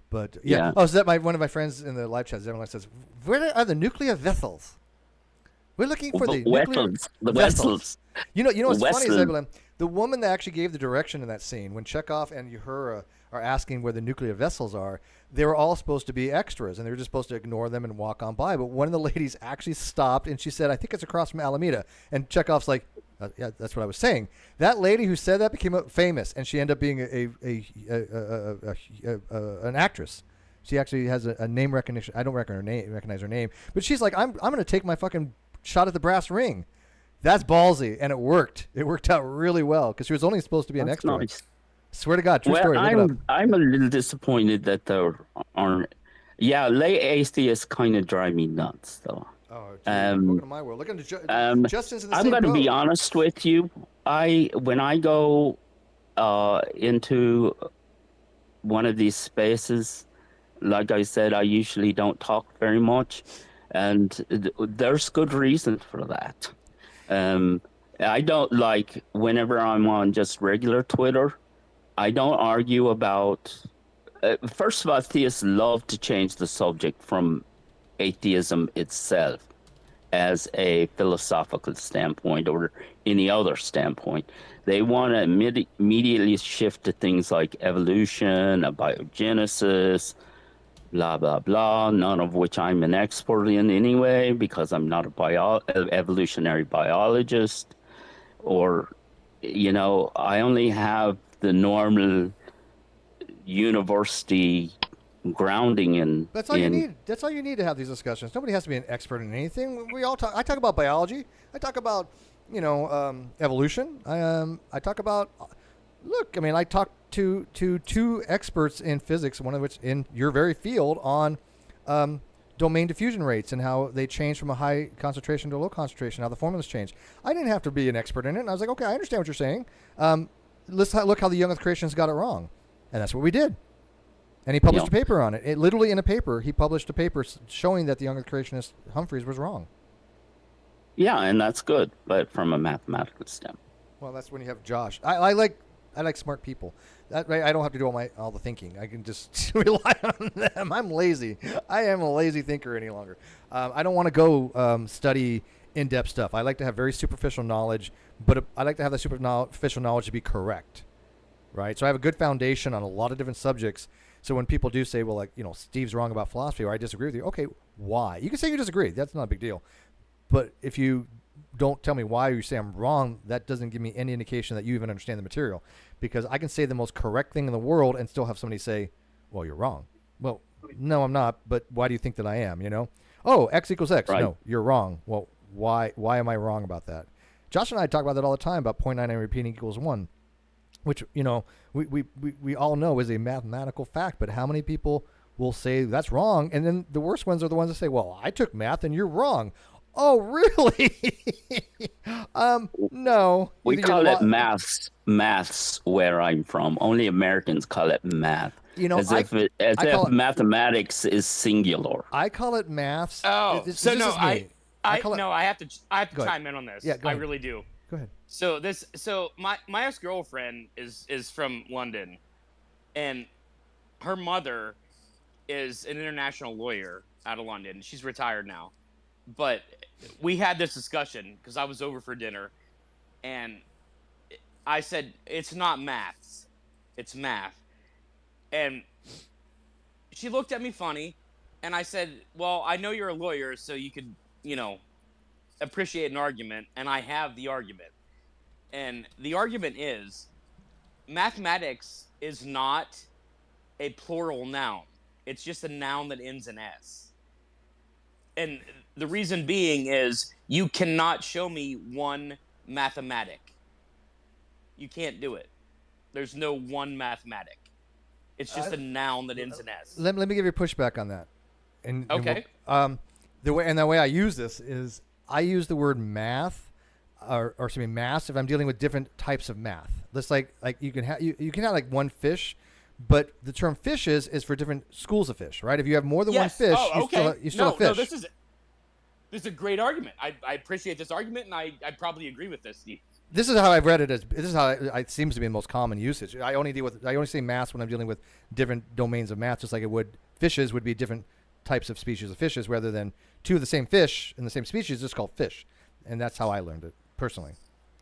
But yeah. Oh, so that one of my friends in the live chat, Zevon, says, "Where are the nuclear vessels? We're looking for the vessels." You know what's funny, Zebulon? The woman that actually gave the direction in that scene, when Chekhov and Uhura are asking where the nuclear vessels are, they were all supposed to be extras, and they were just supposed to ignore them and walk on by. But one of the ladies actually stopped, and she said, "I think it's across from Alameda." And Chekhov's like, "Yeah, that's what I was saying." That lady who said that became famous, and she ended up being an actress. She actually has a name recognition. I don't recognize her name, but she's like, "I'm going to take my fucking shot at the brass ring." That's ballsy, and it worked. It worked out really well because she was only supposed to be an extra. Nice. Swear to God, true story. I'm a little disappointed that there aren't. Yeah, lay atheists kind of drive me nuts, though. Oh, geez. Look at my world. Look at Justin's in the same I'm going to boat. be honest with you. When I go into one of these spaces, like I said, I usually don't talk very much, and there's good reason for that. I don't like whenever I'm on just regular Twitter. I don't argue about. First of all, theists love to change the subject from atheism itself as a philosophical standpoint or any other standpoint. They want to immediately shift to things like evolution, abiogenesis, blah, blah, blah, none of which I'm an expert in anyway because I'm not an evolutionary biologist or, I only have the normal university grounding in. That's all you need. That's all you need to have these discussions. Nobody has to be an expert in anything. We all talk. I talk about biology. I talk about, evolution. I talk about. Look, I talked to two experts in physics, one of which in your very field on domain diffusion rates and how they change from a high concentration to a low concentration, how the formulas change. I didn't have to be an expert in it, and I was like, okay, I understand what you're saying. Let's look how the young Earth creationists got it wrong. And that's what we did. And he published a paper on it. Literally in a paper, he published a paper showing that the young Earth creationist Humphreys was wrong. Yeah, and that's good, but from a mathematical standpoint. Well, that's when you have Josh. I like smart people. That way I don't have to do all the thinking. I can just rely on them. I'm lazy. I am a lazy thinker any longer. I don't want to go study in-depth stuff. I like to have very superficial knowledge, but I like to have that superficial knowledge to be correct, right? So I have a good foundation on a lot of different subjects. So when people do say, well, Steve's wrong about philosophy, or I disagree with you, okay, why? You can say you disagree. That's not a big deal. But if you don't tell me why you say I'm wrong, that doesn't give me any indication that you even understand the material. Because I can say the most correct thing in the world and still have somebody say, well, you're wrong. Well, no, I'm not. But why do you think that I am? You know? Oh, X equals X. Right. No, you're wrong. Well, why am I wrong about that? Josh and I talk about that all the time about 0.99 repeating equals 1, which, you know, we all know is a mathematical fact. But how many people will say that's wrong? And then the worst ones are the ones that say, well, I took math and you're wrong. Oh, really? No. We call it maths where I'm from. Only Americans call it math. You know, as if mathematics is singular. I call it maths. Oh, so no, I have to Go chime in on this. Yeah, go I ahead. really do. Go ahead. So my ex-girlfriend is from London, and her mother is an international lawyer out of London. She's retired now. But we had this discussion because I was over for dinner, and I said, it's not maths, it's math. And she looked at me funny, and I said, well, I know you're a lawyer, so you could, you know, appreciate an argument, and I have the argument. And the argument is, mathematics is not a plural noun. It's just a noun that ends in S. And the reason being is you cannot show me one mathematic. You can't do it. There's no one mathematic. It's just a noun that ends in S. Let me give you a pushback on that. Okay. The way I use this is I use the word math or excuse me, maths if I'm dealing with different types of math. That's like you can have you can have like one fish, but the term fishes is for different schools of fish, right? If you have more than one fish, you still have fish. No, this is a great argument. I appreciate this argument, and I probably agree with this, Steve. This is how I've read it. This is how it seems to be the most common usage. I only say maths when I'm dealing with different domains of math, just like fishes would be different types of species of fishes, rather than two of the same fish in the same species just called fish, and that's how I learned it personally.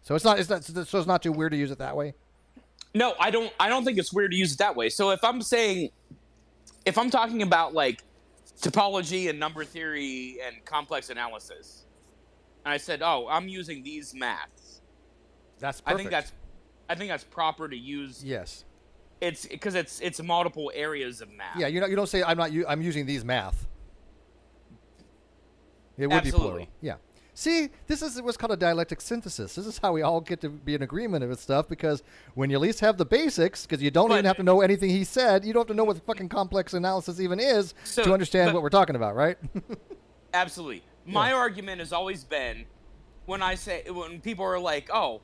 So it's not too weird to use it that way. No, I don't think it's weird to use it that way. So if I'm talking about like topology and number theory and complex analysis, and I said, oh, I'm using these maths. That's perfect. I think that's proper to use. Yes. It's because it's multiple areas of math. Yeah, you don't say I'm using these math. It would Absolutely. be plural. Yeah. See, this is what's called a dialectic synthesis. This is how we all get to be in agreement with stuff, because when you at least have the basics, because you don't even have to know anything he said, you don't have to know what fucking complex analysis even is to understand what we're talking about, right? Absolutely. My argument has always been when people are like, oh,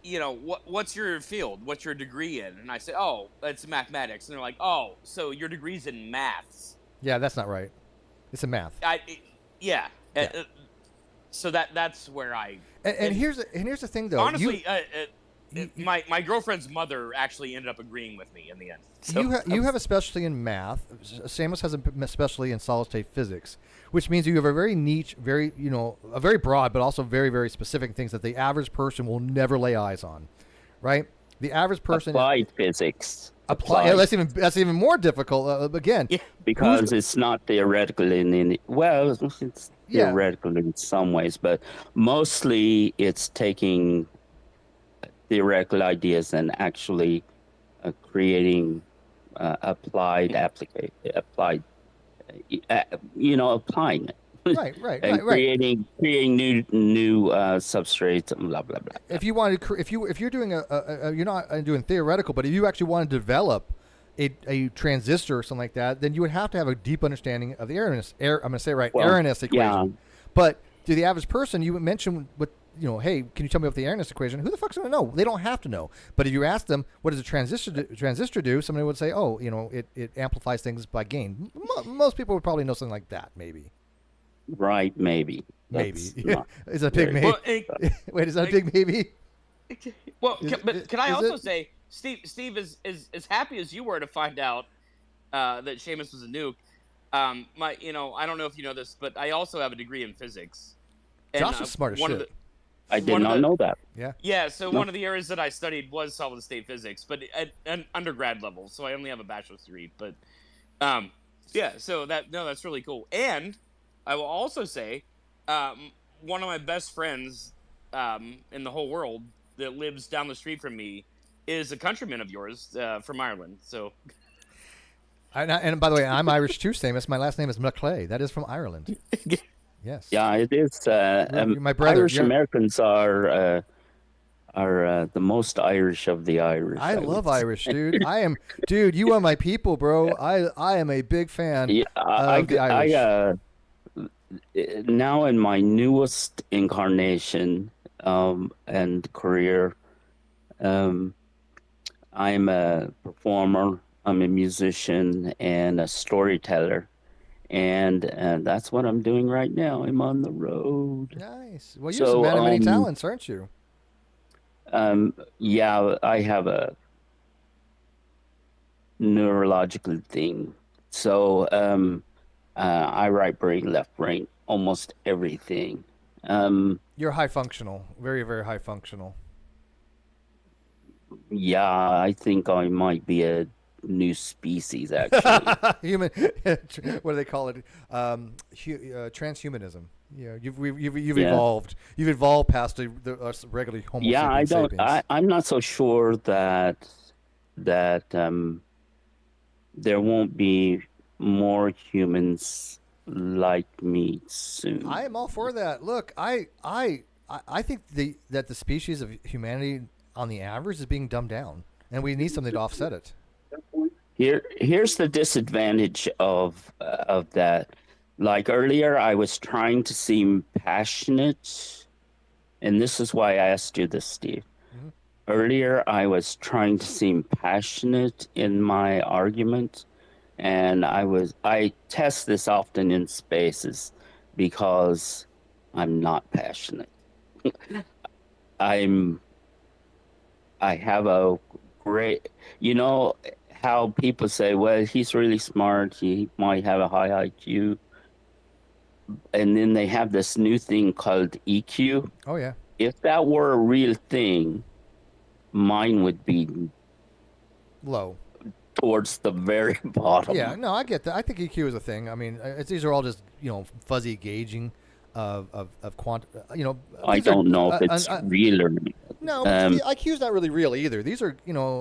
you know, what's your field? What's your degree in? And I say, oh, it's mathematics. And they're like, oh, so your degree's in maths. Yeah, that's not right. It's in math. Yeah. So that's where and here's the thing, though. Honestly, my girlfriend's mother actually ended up agreeing with me in the end. So you have a specialty in math. Samus has a specialty in solid state physics, which means you have a very niche, very broad, but also very, very specific things that the average person will never lay eyes on, right? The average person applied physics. Yeah, that's even more difficult. Again, because it's not theoretical it's theoretical in some ways, but mostly it's taking theoretical ideas and actually applying it. Right. Creating new substrates and blah blah blah. If you wanted, if you're doing you're not doing theoretical, but if you actually want to develop a transistor or something like that, then you would have to have a deep understanding of the Arrhenius. I'm going to say Arrhenius equation. Yeah. But to the average person, you mention hey, can you tell me about the Arrhenius equation? Who the fuck's going to know? They don't have to know. But if you ask them, what does a transistor do? Somebody would say, oh, it amplifies things by gain. Most people would probably know something like that, maybe. Right, maybe. Is that a big maybe? Wait, is that a big maybe? Well, can I also say, Steve is as happy as you were to find out that Seamus was a nuke. I don't know if you know this, but I also have a degree in physics. Josh is smart as shit. I did not know that. Yeah. Yeah. So one of the areas that I studied was solid state physics, but at an undergrad level. So I only have a bachelor's degree. But yeah. So that's really cool. And I will also say, one of my best friends in the whole world that lives down the street from me is a countryman of yours from Ireland. So, and by the way, I'm Irish too, Seamus. My last name is McClay. That is from Ireland. Yes. Yeah, it is. My brother. Irish Americans are the most Irish of the Irish. I love Irish, dude. Dude. You are my people, bro. I am a big fan of the Irish. Now in my newest incarnation and career, I'm a performer. I'm a musician and a storyteller. And that's what I'm doing right now. I'm on the road. Nice. Well, you're a man of many talents, aren't you? Yeah, I have a neurological thing. So I right brain, left brain, almost everything. You're high functional. Very, very high functional. Yeah, I think I might be a new species, actually. Human. What do they call it? Transhumanism. Yeah, you've evolved. You've evolved past us regular Homo sapiens. I'm not so sure that there won't be more humans like me soon. I am all for that. Look, I think that the species of humanity on the average is being dumbed down, and we need something to offset it. Here's the disadvantage of that. Like earlier, I was trying to seem passionate, and this is why I asked you this, Steve. Mm-hmm. Earlier, I was trying to seem passionate in my argument, and I test this often in spaces because I'm not passionate. I have a great, how people say, well, he's really smart, he might have a high IQ. And then they have this new thing called EQ. Oh, yeah. If that were a real thing, mine would be low. Towards the very bottom. Yeah, no, I get that. I think EQ is a thing. I mean, these are all just, fuzzy gauging of quant. I don't know if it's real or not. No, IQ is not really real either. These are,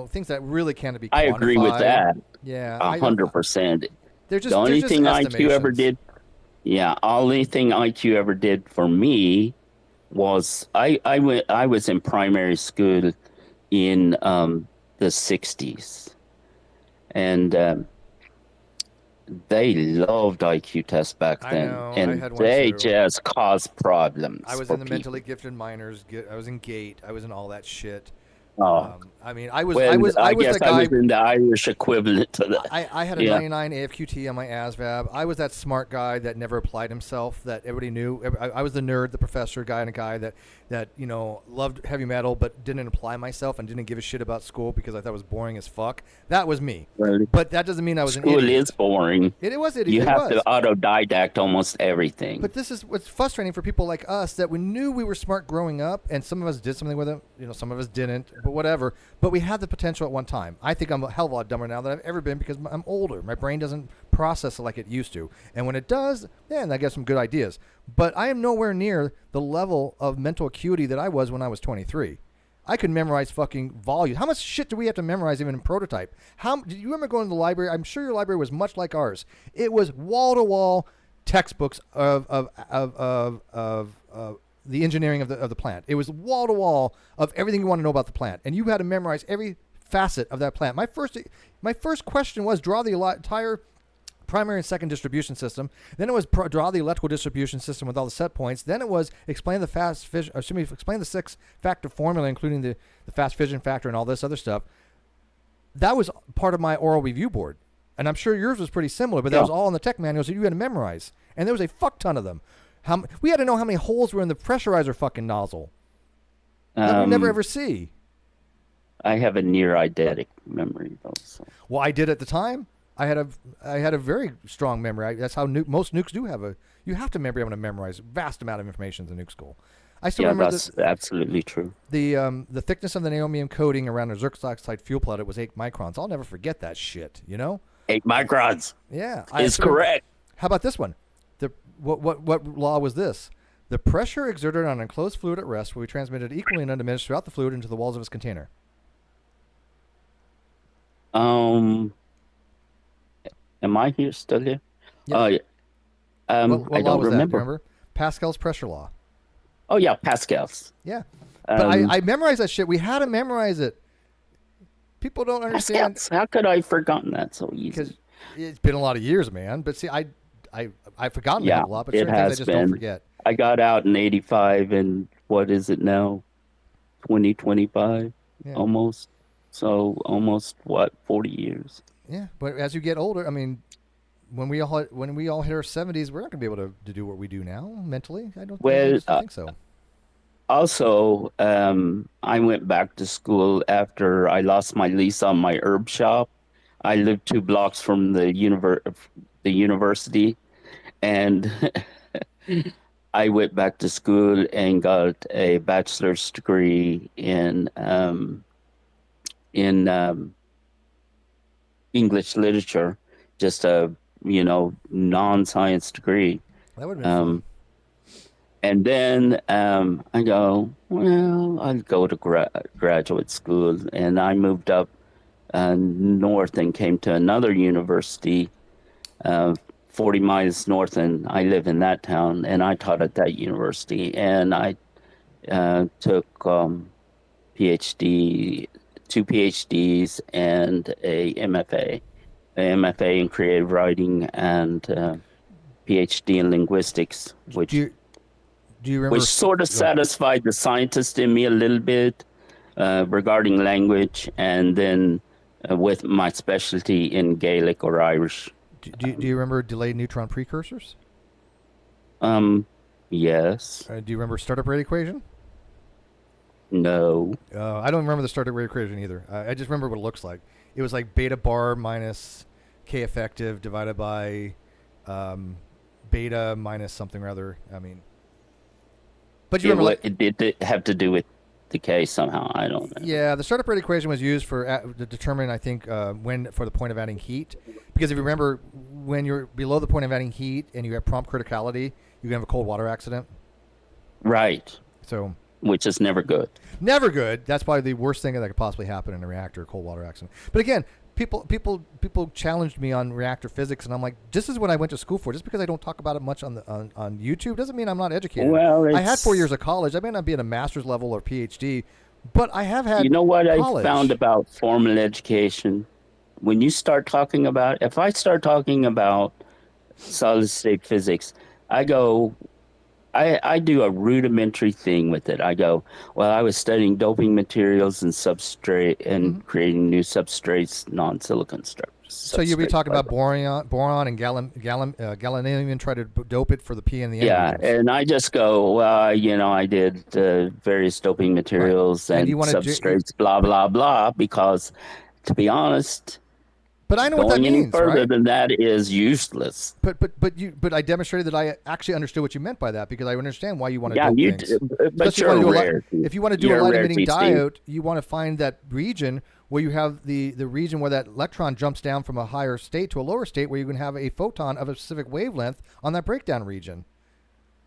things that really can't be quantified. I agree with that. Yeah. 100%. They're just the only thing IQ ever did. Yeah, only thing IQ ever did for me was I was in primary school in the 60s, and they loved IQ tests back then, and they just caused problems. I was in the mentally gifted minors. I was in GATE. I was in all that shit. Oh, I mean, I was I the guy. I was in the Irish equivalent to that. I had a 99 AFQT on my ASVAB. I was that smart guy that never applied himself, that everybody knew. I was the nerd, the professor guy, and a guy that loved heavy metal but didn't apply myself and didn't give a shit about school because I thought it was boring as fuck. That was me. Well, but that doesn't mean I was an idiot. School is boring. It was idiot. You have to autodidact almost everything. But this is what's frustrating for people like us, that we knew we were smart growing up, and some of us did something with it. Some of us didn't, but whatever. But we had the potential at one time. I think I'm a hell of a lot dumber now than I've ever been because I'm older. My brain doesn't process like it used to. And when it does, then I get some good ideas. But I am nowhere near the level of mental acuity that I was when I was 23. I could memorize fucking volumes. How much shit do we have to memorize even in prototype? Do you remember going to the library? I'm sure your library was much like ours. It was wall-to-wall textbooks of the engineering of the plant. It was wall to wall of everything you want to know about the plant, and you had to memorize every facet of that plant. My first question was draw the entire primary and second distribution system. Then it was draw the electrical distribution system with all the set points. Then it was explain the explain the 6-factor formula, including the fast fission factor and all this other stuff. That was part of my oral review board, and I'm sure yours was pretty similar. But that was all in the tech manuals that you had to memorize, and there was a fuck ton of them. We had to know how many holes were in the pressurizer fucking nozzle. That we'll never ever see. I have a near eidetic memory though. So. Well, I did at the time. I had a very strong memory. That's how most nukes do have you have to be able to memorize a vast amount of information in the nuke school. I still remember that's absolutely true. The thickness of the niobium coating around a zircon oxide fuel pellet was 8 microns. I'll never forget that shit. 8 microns. Yeah, is correct. How about this one? What law was this? The pressure exerted on an enclosed fluid at rest will be transmitted equally and undiminished throughout the fluid into the walls of its container. Am I here still here? Yep. What I law don't was that? Do you remember. remember? Pascal's pressure law. Oh yeah, Pascal's. Yeah. But I memorized that shit. We had to memorize it. People don't understand. Pascal's. How could I have forgotten that so easy? Because it's been a lot of years, man. But see, I've forgotten a lot, but certain things I just don't forget. I got out in 85, and what is it now? 2025, almost. So almost, 40 years? Yeah, but as you get older, I mean, when we all hit our 70s, we're not going to be able to do what we do now mentally. I don't think so. Also, I went back to school after I lost my lease on my herb shop. I lived 2 blocks from the university, and I went back to school and got a bachelor's degree in English literature, just a non-science degree. That would have been fun. And then I go, well, I'll go to graduate school, and I moved up north and came to another university 40 miles north, and I live in that town, and I taught at that university, and I took PhD, 2 PhDs and a MFA in creative writing and PhD in linguistics, which do you remember, which sort of satisfied the scientist in me a little bit regarding language, and then with my specialty in Gaelic or Irish. Do you remember delayed neutron precursors? Yes. Do you remember startup rate equation? No. I don't remember the startup rate equation either. I just remember what it looks like. It was like beta bar minus K effective divided by beta minus something or other. I mean, but you remember, did it have to do with decay somehow? I don't know. Yeah, the startup rate equation was used to determine, I think, when for the point of adding heat. Because if you remember, when you're below the point of adding heat and you have prompt criticality, you can have a cold water accident. Right. So. Which is never good. Never good. That's probably the worst thing that could possibly happen in a reactor, cold water accident. But again, people challenged me on reactor physics, and I'm like, this is what I went to school for. Just because I don't talk about it much on YouTube doesn't mean I'm not educated. Well, I had 4 years of college. I may not be at a master's level or PhD, but I have had. You know what college. I found about formal education? When you start talking about, if I start talking about solid state physics, I go. I do a rudimentary thing with it. I go, well, I was studying doping materials and substrate and creating new substrates, non-silicon structures. So you'll be talking about boron and gallium, try to dope it for the P and the N. Yeah, regions. and I just go, well, I did various doping materials and substrates, blah, blah, blah, because, to be honest... But I know what that means, any further right? than that is useless. But I demonstrated that I actually understood what you meant by that, because I understand why you want to dope things. But you're a rarity. If you want to do a light-emitting diode, you want to find that region where you have the region where that electron jumps down from a higher state to a lower state, where you can have a photon of a specific wavelength on that breakdown region.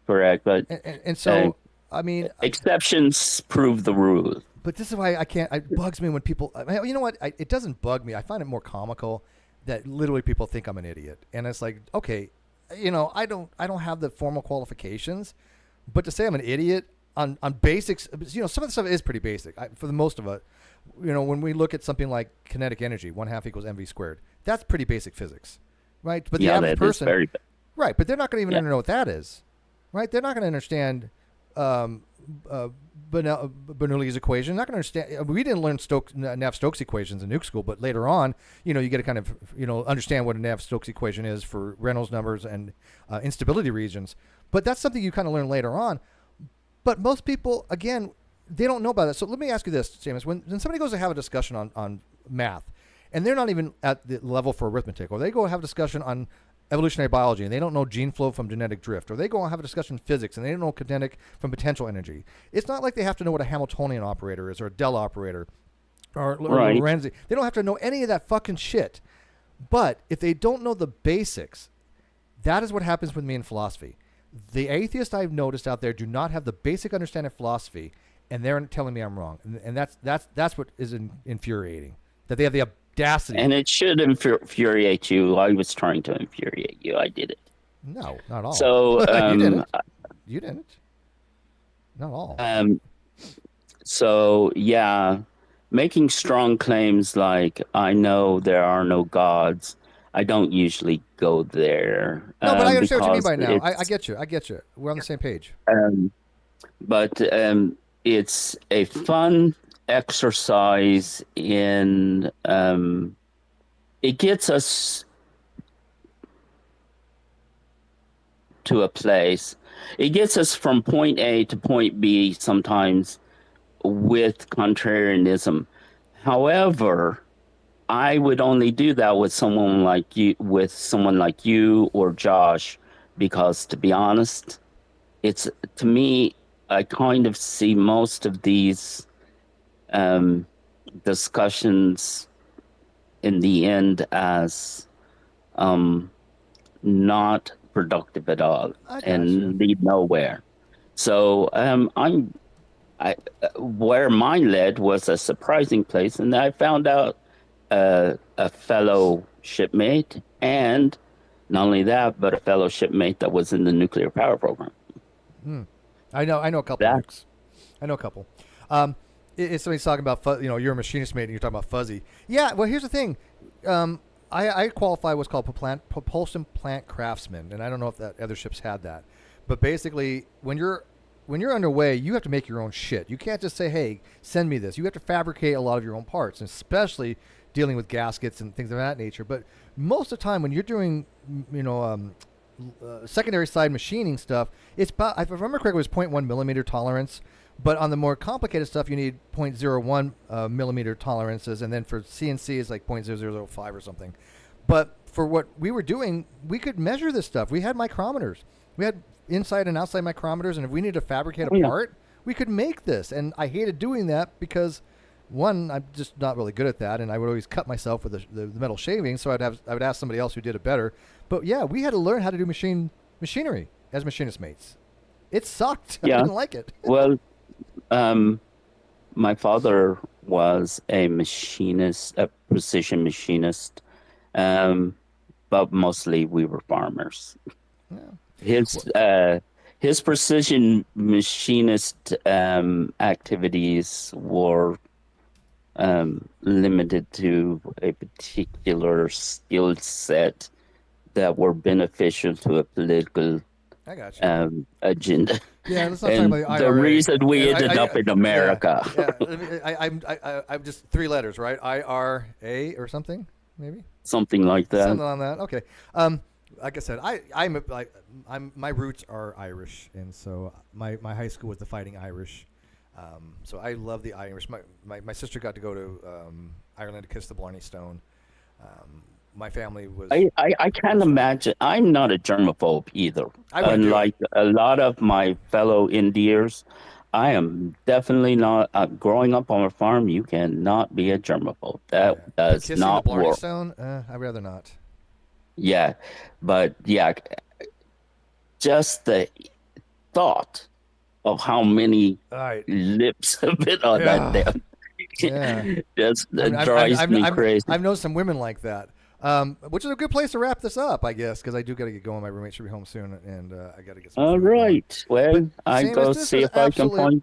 Correct, but and so I mean, exceptions prove the rule. But this is why I can't. It bugs me when people. You know what? It doesn't bug me. I find it more comical that literally people think I'm an idiot, and it's like, okay, I don't have the formal qualifications, but to say I'm an idiot on basics, some of the stuff is pretty basic for the most of it. When we look at something like kinetic energy, 1/2 equals mv squared, that's pretty basic physics, right? But the average person, right? But they're not going to even know what that is, right? They're not going to understand. Bernoulli's equation. Not going to understand. We didn't learn Navier-Stokes equations in nuke school, but later on, you get to kind of understand what a Navier-Stokes equation is for Reynolds numbers and instability regions. But that's something you kind of learn later on. But most people, again, they don't know about that. So let me ask you this, Seamus: when somebody goes to have a discussion on math, and they're not even at the level for arithmetic, or they go have a discussion on evolutionary biology, and they don't know gene flow from genetic drift, or they go and have a discussion in physics, and they don't know kinetic from potential energy. It's not like they have to know what a Hamiltonian operator is, or a Dell operator, or Lorenzi. They don't have to know any of that fucking shit. But if they don't know the basics, that is what happens with me in philosophy. The atheists I've noticed out there do not have the basic understanding of philosophy, and they're telling me I'm wrong. And that's what is infuriating, that they have the audacity. And it should infuriate you. I was trying to infuriate you. I did it. No, not at all. So you didn't. Not at all. So yeah, making strong claims like I know there are no gods. I don't usually go there. No, but I understand what you mean by now. I get you. I get you. We're on the same page. But it's a fun exercise in. It gets us to a place. It gets us from point A to point B sometimes with contrarianism. However, I would only do that with someone like you or Josh, because to be honest, it's, to me, I kind of see most of these discussions in the end as not productive at all and lead nowhere. So where mine led was a surprising place, and I found out a fellow shipmate, and not only that, but a fellow shipmate that was in the nuclear power program. I know a couple. I know a couple. It's somebody's talking about, you're a machinist mate and you're talking about fuzzy. Yeah, well, here's the thing. I qualify what's called propulsion plant craftsman, and I don't know if that other ships had that. But basically, when you're underway, you have to make your own shit. You can't just say, hey, send me this. You have to fabricate a lot of your own parts, and especially dealing with gaskets and things of that nature. But most of the time when you're doing, secondary side machining stuff, it's about, if I remember correctly, it was 0.1 millimeter tolerance. But on the more complicated stuff, you need 0.01 millimeter tolerances. And then for CNC, it's like 0.0005 or something. But for what we were doing, we could measure this stuff. We had micrometers. We had inside and outside micrometers. And if we needed to fabricate a part, we could make this. And I hated doing that because, one, I'm just not really good at that. And I would always cut myself with the metal shaving. So I would ask somebody else who did it better. But yeah, we had to learn how to do machinery as machinist mates. It sucked. I didn't like it. Well, my father was a machinist, a precision machinist, but mostly we were farmers. Yeah. His precision machinist activities were limited to a particular skill set that were beneficial to a political agenda. Yeah, let's not talk about the IRA. The reason we ended up in America. I'm just 3 letters, right? IRA or something, maybe. Something like that. Something on that. Okay. Like I said, my roots are Irish, and so my high school was the Fighting Irish. So I love the Irish. My sister got to go to Ireland to kiss the Blarney Stone. My family was. I can't imagine. I'm not a germaphobe either. Unlike a lot of my fellow Indians, I am definitely not. Growing up on a farm, you cannot be a germaphobe. That does not the Blarney work. Stone? I'd rather not. Yeah, but yeah, just the thought of how many lips have been on that damn. Just drives me crazy. I've known some women like that. Which is a good place to wrap this up, I guess, because I do got to get going. My roommate should be home soon, and I got to get some All food right. Well, I go see if I can find.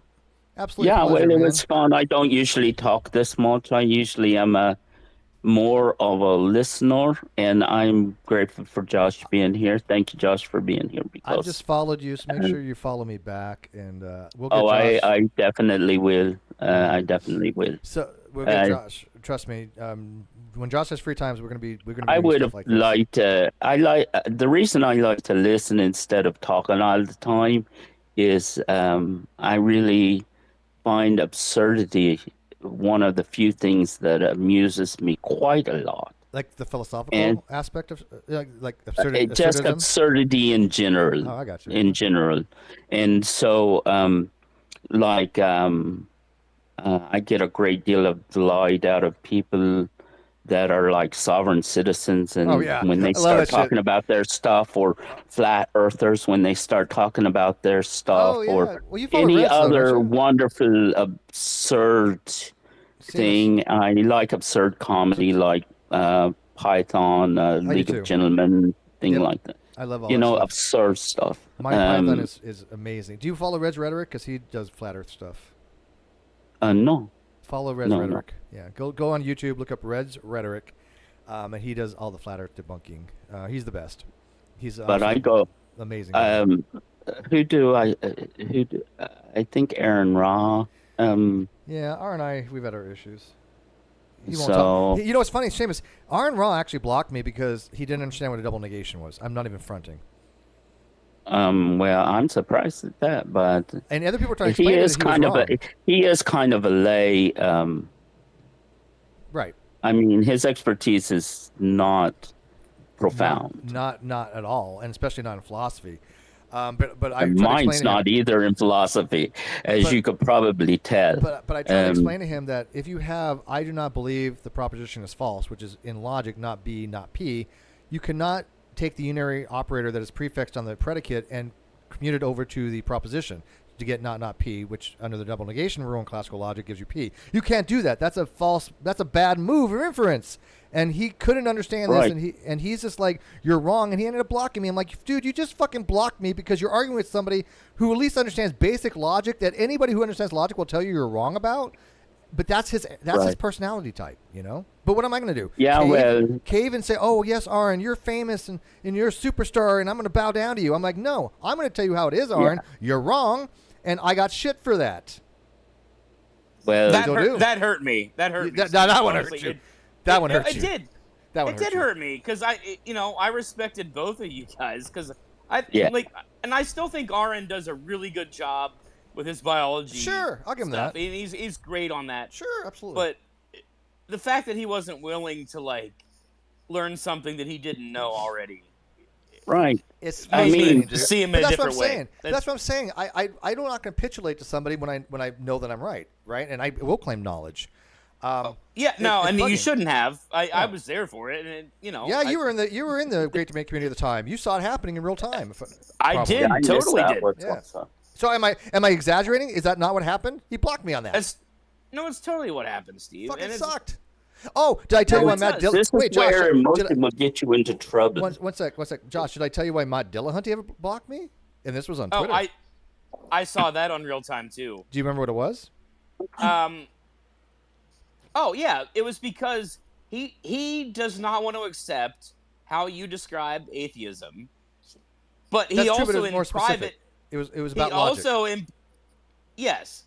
Absolutely. Yeah, pleasure, well, it man. was fun. I don't usually talk this much. I usually am more of a listener, and I'm grateful for Josh being here. Thank you, Josh, for being here. Because I just followed you, so make sure you follow me back, and we'll get Josh. I definitely will. I definitely will. So we'll get Josh. Trust me. When Josh has free times, we're gonna be. I would have like liked. The reason I like to listen instead of talking all the time is I really find absurdity one of the few things that amuses me quite a lot. Like the philosophical aspect of like absurdity. Just absurdity in general. Oh, I got you. In general, and so I get a great deal of delight out of people that are like sovereign citizens, and when they I love start that talking shit. about their stuff, or flat earthers when they start talking about their stuff, Oh, yeah. or Well, you follow any Reds, though, don't other you? wonderful absurd thing. I like absurd comedy, like Python, League too. of Gentlemen, thing Yep. like that. I love all You that know, stuff. absurd stuff. Monty Python is amazing. Do you follow Red's Rhetoric? Because he does flat Earth stuff. No. Follow Red's No, no. Rhetoric. Yeah, go on YouTube, look up Red's Rhetoric, and he does all the flat Earth debunking. He's the best. He's But I go amazing. who do I think Aaron Ra. Yeah, R and I, we've had our issues. He won't So- talk. You know what's funny, Seamus? Aaron Ra actually blocked me because he didn't understand what a double negation was. I'm not even fronting. Well, I'm surprised at that, but And other people were trying to he explain it, is and he was kind of wrong. he is kind of a lay. Right. I mean, his expertise is not profound. Not at all, and especially not in philosophy. But I And tried to mine's explain to him- not either in philosophy, as But- you could probably tell. But I tried to explain to him that if you have, I do not believe the proposition is false, which is in logic, not B, not P, you cannot take the unary operator that is prefixed on the predicate and commute it over to the proposition to get not P, which under the double negation rule in classical logic gives you P. You can't do that. That's a bad move of inference. And he couldn't understand this, Right. and he's just like, you're wrong, and he ended up blocking me. I'm like, dude, you just fucking blocked me because you're arguing with somebody who at least understands basic logic that anybody who understands logic will tell you you're wrong about. But that's his Right. personality type, you know? But what am I going to do? Yeah, Cave and say, oh, yes, Aaron, you're famous, and you're a superstar, and I'm going to bow down to you. I'm like, no, I'm going to tell you how it is, Aaron. You're wrong, and I got shit for that. Well, that hurt me. That hurt me. That one hurt Honestly, you. That one hurt It you. did. That one It did you. hurt me because I respected both of you guys because Yeah. and I still think Aaron does a really good job with his biology. Sure, I'll give him stuff. that. And he's great on that. Sure, absolutely. But the fact that he wasn't willing to learn something that he didn't know already. Right. It's I mean, dude. see him But in a that's what I'm different way. saying. That's what I'm saying. I do not capitulate to somebody when I know that I'm right, and I will claim knowledge. Yeah, no, it's and you bugging. shouldn't have. I was there for it, and Yeah, you were in the Great Debate community at the time. You saw it happening in real time. I probably. did, totally did. Yeah. So am I exaggerating? Is that not what happened? He blocked me on that. It's totally what happened, Steve. Fucking and it's, sucked. Oh, did I tell you why Matt Dillahunty? This is Wait, Josh. where did emotion will get you into trouble. One sec. Josh, did I tell you why Matt Dillahunty ever blocked me? And this was on Oh, Twitter. I saw that on real time too. Do you remember what it was? Oh yeah, it was because he does not want to accept how you describe atheism, but he That's true, also but it was in more private. specific. It was about he logic. also in yes,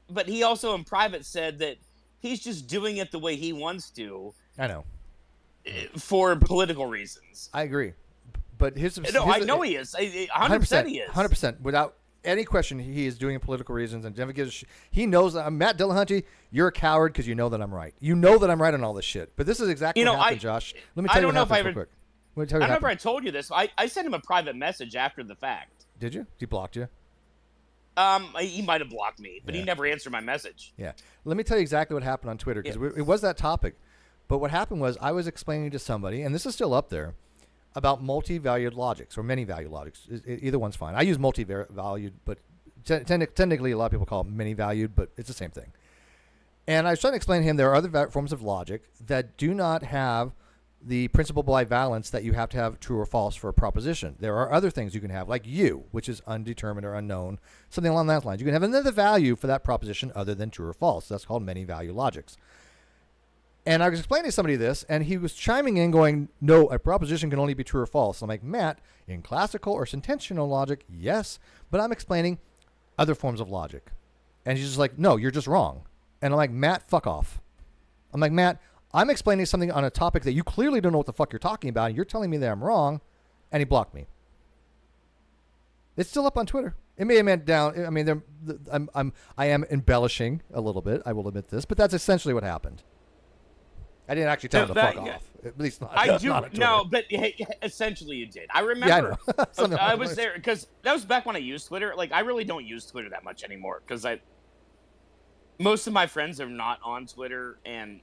but he also in private said that he's just doing it the way he wants to. I know. For political reasons. I agree, but I know he is. 100% he is. 100%, without any question, he is doing it for political reasons, and never gives. He knows that Matt Dillahunty. You're a coward because you know that I'm right. You know that I'm right on all this shit. But this is exactly what happened, Josh. Let me tell you what happened real quick. Let me tell you I what remember I happened. told you this. I sent him a private message after the fact. Did you? He blocked you. He might have blocked me, but he never answered my message. Yeah. Let me tell you exactly what happened on Twitter because it was that topic. But what happened was I was explaining to somebody, and this is still up there, about multi-valued logics or many-valued logics. Either one's fine. I use multi-valued, but technically a lot of people call it many-valued, but it's the same thing. And I was trying to explain to him there are other forms of logic that do not have the principle by valence that you have to have true or false for a proposition. There are other things you can have, like U, which is undetermined or unknown, something along that lines. You can have another value for that proposition other than true or false. That's called many-value logics. And I was explaining to somebody this, and he was chiming in going, no, a proposition can only be true or false. I'm like, Matt, in classical or sententional logic, yes, but I'm explaining other forms of logic. And he's just like, no, you're just wrong. And I'm like, Matt, fuck off. I'm like, Matt, I'm explaining something on a topic that you clearly don't know what the fuck you're talking about, and you're telling me that I'm wrong, and he blocked me. It's still up on Twitter. It may have been down. I mean, I am embellishing a little bit. I will admit this, but that's essentially what happened. I didn't actually tell him to fuck off. At least not. I do. Not on Twitter. No, but essentially you did. I remember. Yeah, I know. I was there because that was back when I used Twitter. Like, I really don't use Twitter that much anymore because most of my friends are not on Twitter, and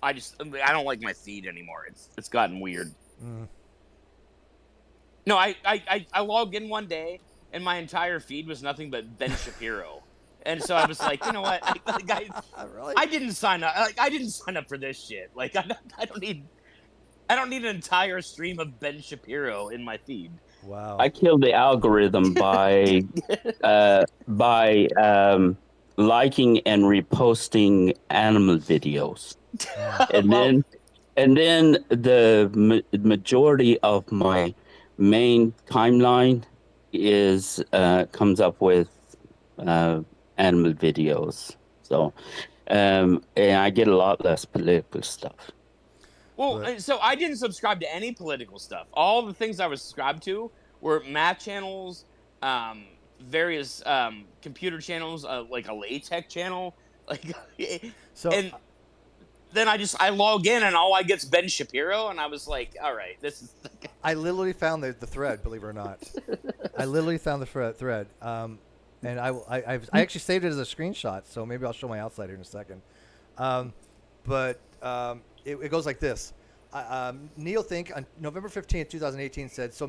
I don't like my feed anymore. It's gotten weird. No, I logged in one day and my entire feed was nothing but Ben Shapiro, and so I was like, you know what, I didn't sign up. I didn't sign up for this shit. Like I don't need an entire stream of Ben Shapiro in my feed. Wow. I killed the algorithm by liking and reposting animal videos, and then the majority of my main timeline is comes up with animal videos. So, and I get a lot less political stuff. Well, so I didn't subscribe to any political stuff. All the things I was subscribed to were math channels, various computer channels, like a LaTeX channel, like. And then I log in and all I get's Ben Shapiro, and I was like, all right, this is. I literally found the thread, believe it or not. I literally found the thread, and I actually saved it as a screenshot, so maybe I'll show my outside here in a second. It goes like this. Neil Think on November 15th, 2018 said, so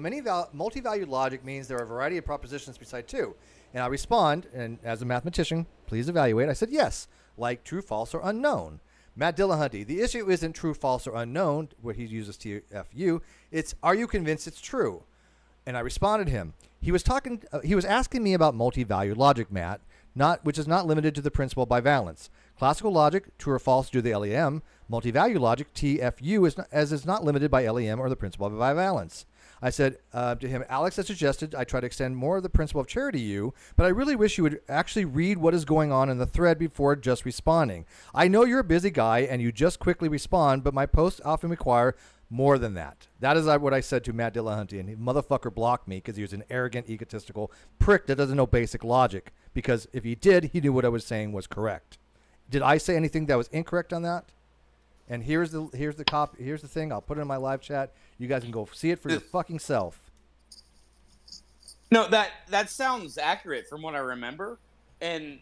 multi-valued logic means there are a variety of propositions beside two. And I respond, and as a mathematician, please evaluate. I said, yes, like true, false, or unknown. Matt Dillahunty, the issue isn't true, false, or unknown, where he uses TFU. It's, are you convinced it's true? And I responded to him. He was asking me about multi-valued logic, Matt, which is not limited to the principle of bivalence. Classical logic, true or false, due to the LEM. Multi-value logic, TFU, is not limited by LEM or the principle of bivalence. I said to him, Alex has suggested I try to extend more of the principle of charity to you, but I really wish you would actually read what is going on in the thread before just responding. I know you're a busy guy and you just quickly respond, but my posts often require more than that. That is what I said to Matt Dillahunty, and the motherfucker blocked me because he was an arrogant, egotistical prick that doesn't know basic logic, because if he did, he knew what I was saying was correct. Did I say anything that was incorrect on that? And here's the thing. I'll put it in my live chat. You guys can go see it for your fucking self. No, that sounds accurate from what I remember. And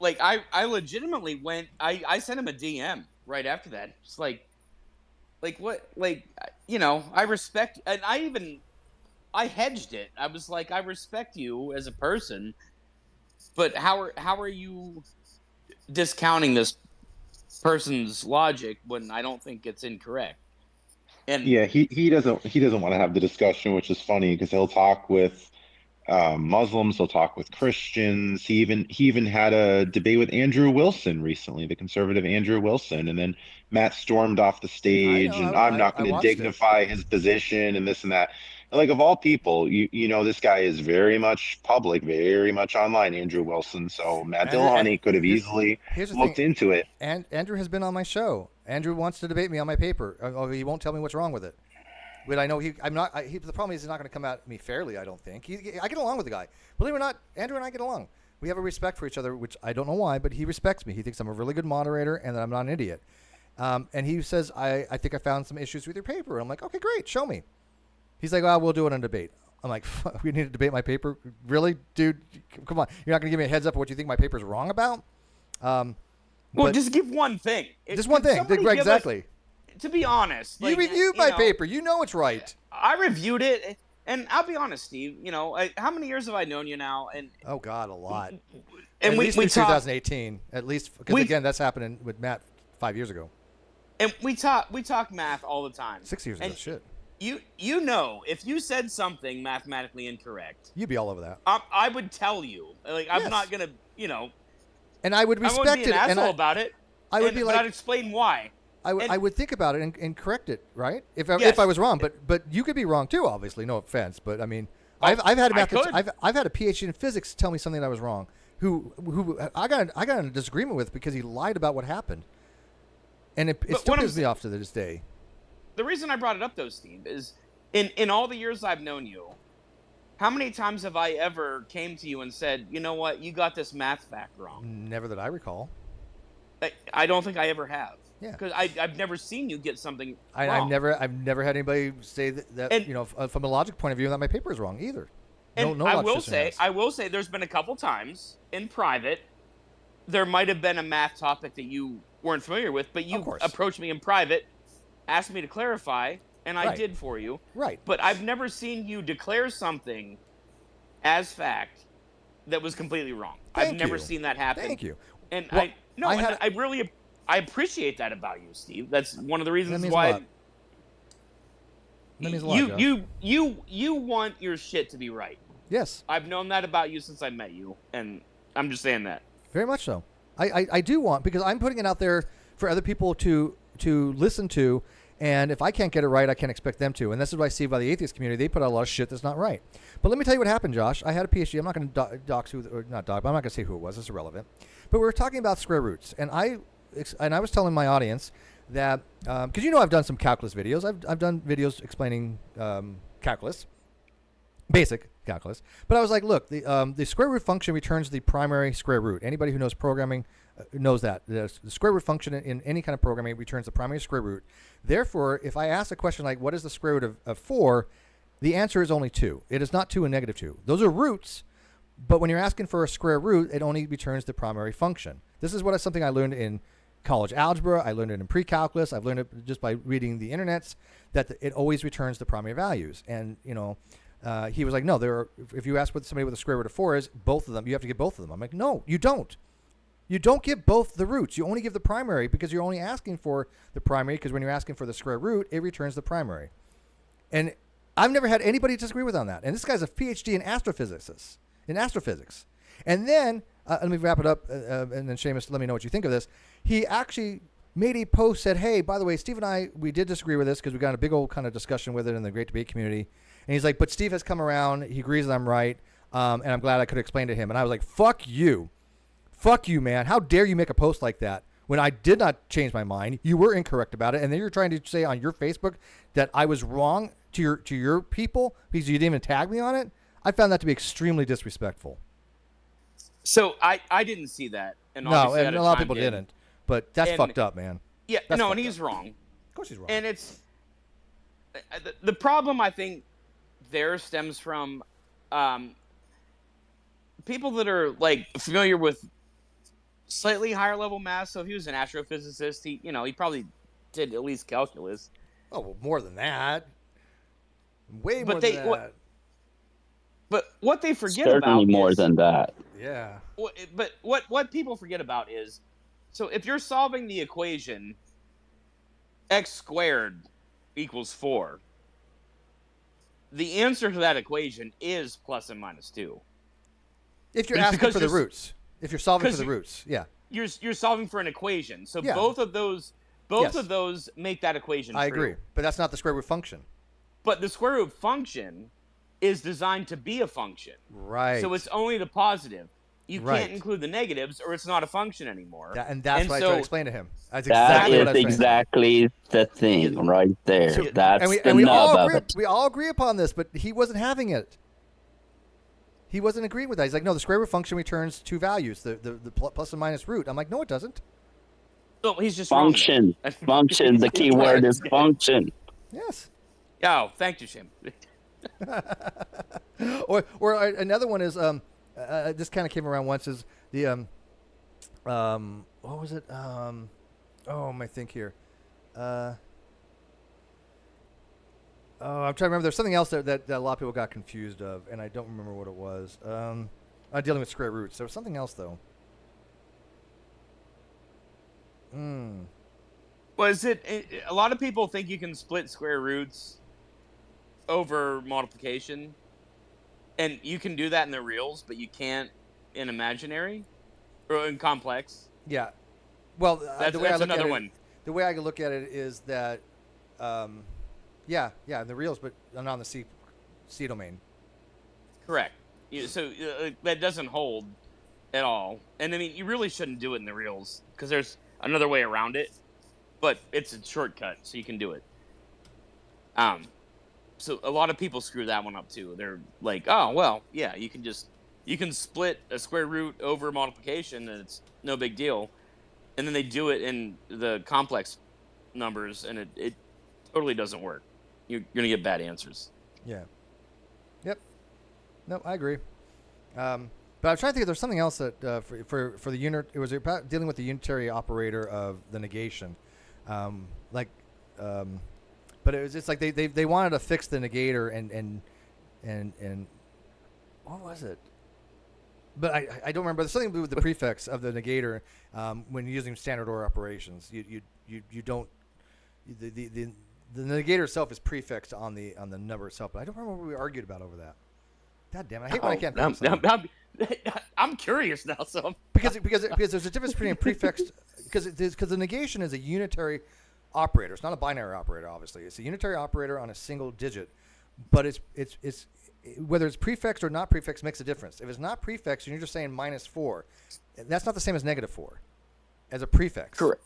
like I legitimately went. I sent him a DM right after that. It's like what, like, you know, I respect, and I hedged it. I was like, I respect you as a person, but how are you discounting this person's logic when I don't think it's incorrect? And yeah, he doesn't want to have the discussion, which is funny because he'll talk with Muslims, he'll talk with Christians. He even had a debate with Andrew Wilson recently, the conservative Andrew Wilson, and then Matt stormed off the stage, I'm not going to dignify his position and this and that. Like, of all people, you know, this guy is very much public, very much online, Andrew Wilson. So Matt Dillahunty could have easily looked into it. And Andrew has been on my show. Andrew wants to debate me on my paper. He won't tell me what's wrong with it. But I know the problem is he's not going to come at me fairly, I don't think. I get along with the guy. Believe it or not, Andrew and I get along. We have a respect for each other, which I don't know why, but he respects me. He thinks I'm a really good moderator and that I'm not an idiot. And he says, I think I found some issues with your paper. I'm like, okay, great, show me. He's like, we'll do it on debate. I'm like, we need to debate my paper? Really? Dude, come on. You're not going to give me a heads up of what you think my paper's wrong about? Well, just give one thing. Just one thing. Exactly. To be honest. You reviewed my paper. You know it's right. I reviewed it. And I'll be honest, Steve, you know, how many years have I known you now? And oh, God, a lot. And at least 2018. At least, because again, that's happening with Matt 5 years ago. And we talk math all the time. 6 years ago, shit. You know, if you said something mathematically incorrect, you'd be all over that. I would tell you. Like, I'm not gonna, you know. And I would respect it. I wouldn't be an asshole about it. I would be like, but I'd explain why. I would think about it and correct it, right? If I was wrong, but you could be wrong too. Obviously, no offense, but I mean, I've had a PhD in physics tell me something that was wrong. Who I got in a disagreement with because he lied about what happened, and it still pisses me off to this day. The reason I brought it up, though, Steve, is in all the years I've known you, how many times have I ever came to you and said, you know what, you got this math fact wrong? Never that I recall. I don't think I ever have. Yeah. Because I've never seen you get something wrong. I've never had anybody say that and, you know, from a logic point of view, that my paper is wrong either. And I will say there's been a couple times in private there might have been a math topic that you weren't familiar with, but you approached me in private, asked me to clarify, and I did for you. Right. But I've never seen you declare something as fact that was completely wrong. I've never seen that happen. Thank you. And Well, I really appreciate that about you, Steve. That's one of the reasons why That means a lot, Josh. you want your shit to be right. Yes. I've known that about you since I met you, and I'm just saying that. Very much so. I do want, because I'm putting it out there for other people to listen to, and if I can't get it right, I can't expect them to. And this is what I see by the atheist community. They put out a lot of shit that's not right. But let me tell you what happened, Josh. I had a PhD. I'm not going to dox who, or not dox, but I'm not going to say who it was. It's irrelevant. But we were talking about square roots, and I was telling my audience that, because I've done some calculus videos. I've done videos explaining calculus, basic calculus. But I was like, look, the square root function returns the primary square root. Anybody who knows programming knows that. The square root function in any kind of programming returns the primary square root. Therefore, if I ask a question like, what is the square root of 4? The answer is only 2. It is not 2 and negative 2. Those are roots, but when you're asking for a square root, it only returns the primary function. This is something I learned in college algebra. I learned it in pre-calculus. I've learned it just by reading the internets, that it always returns the primary values. And, he was like, no, if you ask what somebody with a square root of 4 is, both of them, you have to get both of them. I'm like, no, you don't. You don't give both the roots. You only give the primary, because you're only asking for the primary, because when you're asking for the square root, it returns the primary. And I've never had anybody disagree with on that. And this guy's a PhD in astrophysics. And then, let me wrap it up, and then Seamus, let me know what you think of this. He actually made a post, said, hey, by the way, Steve and I, we did disagree with this because we got in a big old kind of discussion with it in the great debate community. And he's like, but Steve has come around. He agrees that I'm right. And I'm glad I could explain to him. And I was like, fuck you. Fuck you, man. How dare you make a post like that when I did not change my mind? You were incorrect about it. And then you're trying to say on your Facebook that I was wrong to your people because you didn't even tag me on it. I found that to be extremely disrespectful. So I didn't see that. And no, and a lot of people didn't. But that's fucked up, man. Yeah, that's and he's wrong. Of course he's wrong. And it's the problem, I think, there stems from people that are like familiar with slightly higher level math. So if he was an astrophysicist, he probably did at least calculus. Oh, well, more than that. Way more than that. But what they forget Certainly about more is, than that. Yeah. But what people forget about is, so if you're solving the equation x squared equals 4, the answer to that equation is plus and minus 2. If you're asking for the roots. If you're solving for the roots, yeah. You're solving for an equation. So yeah. both of those make that equation true. I agree. But that's not the square root function. But the square root function is designed to be a function. Right. So it's only the positive. You can't include the negatives, or it's not a function anymore. That's what I tried to explain to him. That's exactly the thing right there. So, that's we all agree upon this, but he wasn't having it. He wasn't agreeing with that. He's like, no, the square root function returns 2 values, the plus and minus root. I'm like, no, it doesn't. No, he's just function. Function. The key word is function. Yes. Oh, thank you, Shim. or another one is this kind of came around once, is the what was it, my think here, I'm trying to remember. There's something else that a lot of people got confused of, and I don't remember what it was. Dealing with square roots. There was something else though. Was it a lot of people think you can split square roots over multiplication, and you can do that in the reals, but you can't in imaginary or in complex. Yeah. Well, the way I look at it, one. The way I look at it is that, in the reals, but not on the C domain. Correct. So that doesn't hold at all, and I mean, you really shouldn't do it in the reals because there's another way around it, but it's a shortcut, so you can do it. So a lot of people screw that one up too. They're like, oh, well, yeah, you can split a square root over multiplication and it's no big deal. And then they do it in the complex numbers and it totally doesn't work. You're going to get bad answers. Yeah. Yep. No, I agree. But But I'm trying to think if there's something else that for the unit, it was about dealing with the unitary operator of the negation, but it's like they wanted to fix the negator and what was it? But I don't remember. There's something to do with the prefix of the negator when you're using standard order operations. You don't the negator itself is prefixed on the number itself. But I don't remember what we argued about over that. God damn it! I hate when I can't. I'm curious now. So because there's a difference between a prefix because the negation is a unitary operator. It's not a binary operator. Obviously, it's a unitary operator on a single digit. But it's whether it's prefixed or not prefixed makes a difference. If it's not prefixed and you're just saying -4, that's not the same as -4 as a prefix. Correct.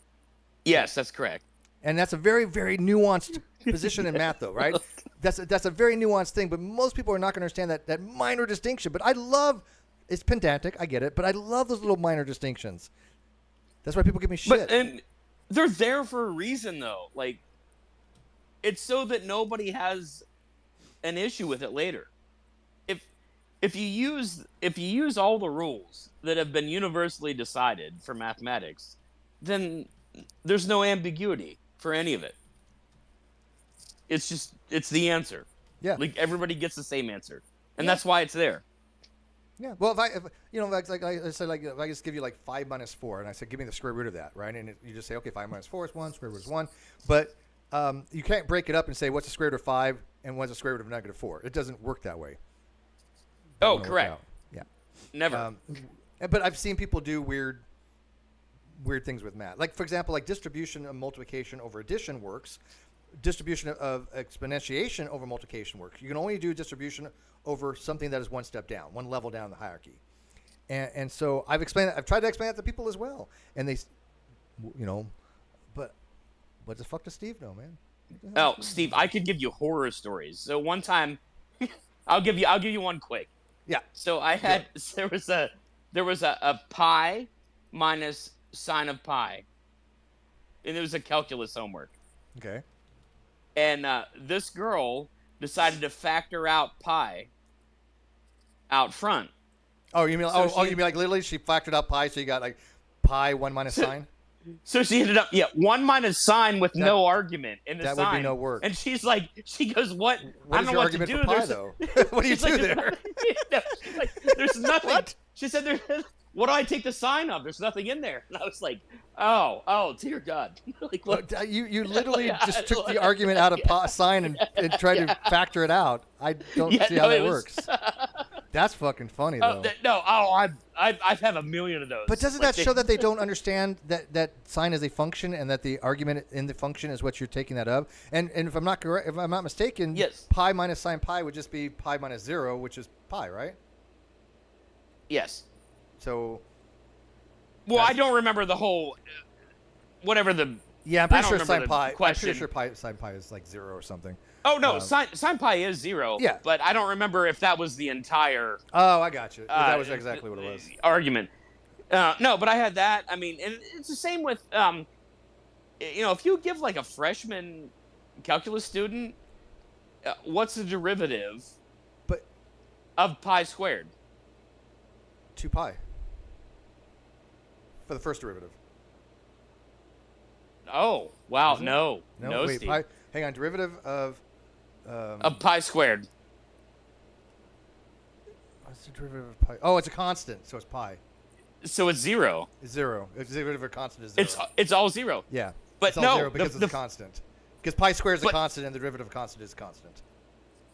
Yes, that's correct. And that's a very, very nuanced position in math, though, right? That's a very nuanced thing, but most people are not going to understand that minor distinction. But I love, it's pedantic, I get it, but I love those little minor distinctions. That's why people give me shit. And they're there for a reason, though. Like, it's so that nobody has an issue with it later. If you use all the rules that have been universally decided for mathematics, then there's no ambiguity for any of it. It's the answer. Yeah. Like everybody gets the same answer, and that's why it's there. Yeah. Well, if I said if I just give you like 5 minus 4, and I said give me the square root of that, right? And you just say okay, 5 minus 4 is 1, square root is 1, but you can't break it up and say what's the square root of 5 and what's the square root of -4. It doesn't work that way. Oh, correct. Yeah. Never. But I've seen people do weird things with math. Like, for example, like distribution of multiplication over addition works. Distribution of exponentiation over multiplication works. You can only do distribution over something that is one step down, one level down the hierarchy. And so I've tried to explain that to people as well. And they, but what the fuck does Steve know, man? Oh, Steve, I could give you horror stories. So one time, I'll give you one quick. Yeah. So there was a pi minus sine of pi, and it was a calculus homework. Okay. And this girl decided to factor out pi out front. Oh, you mean you mean like literally she factored out pi, so you got like pi 1 minus sine? So she ended up 1 minus sine with no argument in the that sign. Would be no work. And she goes, "What? What I don't know what to do." Pi, though? What do you do there? There's nothing. What? She said, "What do I take the sign of? There's nothing in there." And I was like, "Oh, dear God!" Like, what? You literally just took the argument out of sine and tried to factor it out. I don't see how that works. That's fucking funny, though. I have a million of those. But doesn't that show that they don't understand that sine is a function and that the argument in the function is what you're taking that of? And if I'm not mistaken, yes, pi minus sine pi would just be pi minus 0, which is pi, right? Yes. So. Well, I don't remember the whole, whatever the. Yeah, I'm pretty sure sine pi. Question. I'm pretty sure sine pi is like 0 or something. Oh no, sine pi is 0. Yeah, but I don't remember if that was the entire. Oh, I got you. That was exactly what it was. Argument. No, but I had that. I mean, and it's the same with if you give like a freshman calculus student, what's the derivative? Of pi squared. 2 pi. For the first derivative. Oh wow! No, wait, Steve. Pi, hang on, derivative of pi squared. What's the derivative of pi? Oh, it's a constant, so it's pi. So it's 0. It's 0. If the derivative of a constant is 0. It's all 0. Yeah, but it's all 0 because it's a constant. Because pi squared is a constant, and the derivative of a constant is a constant.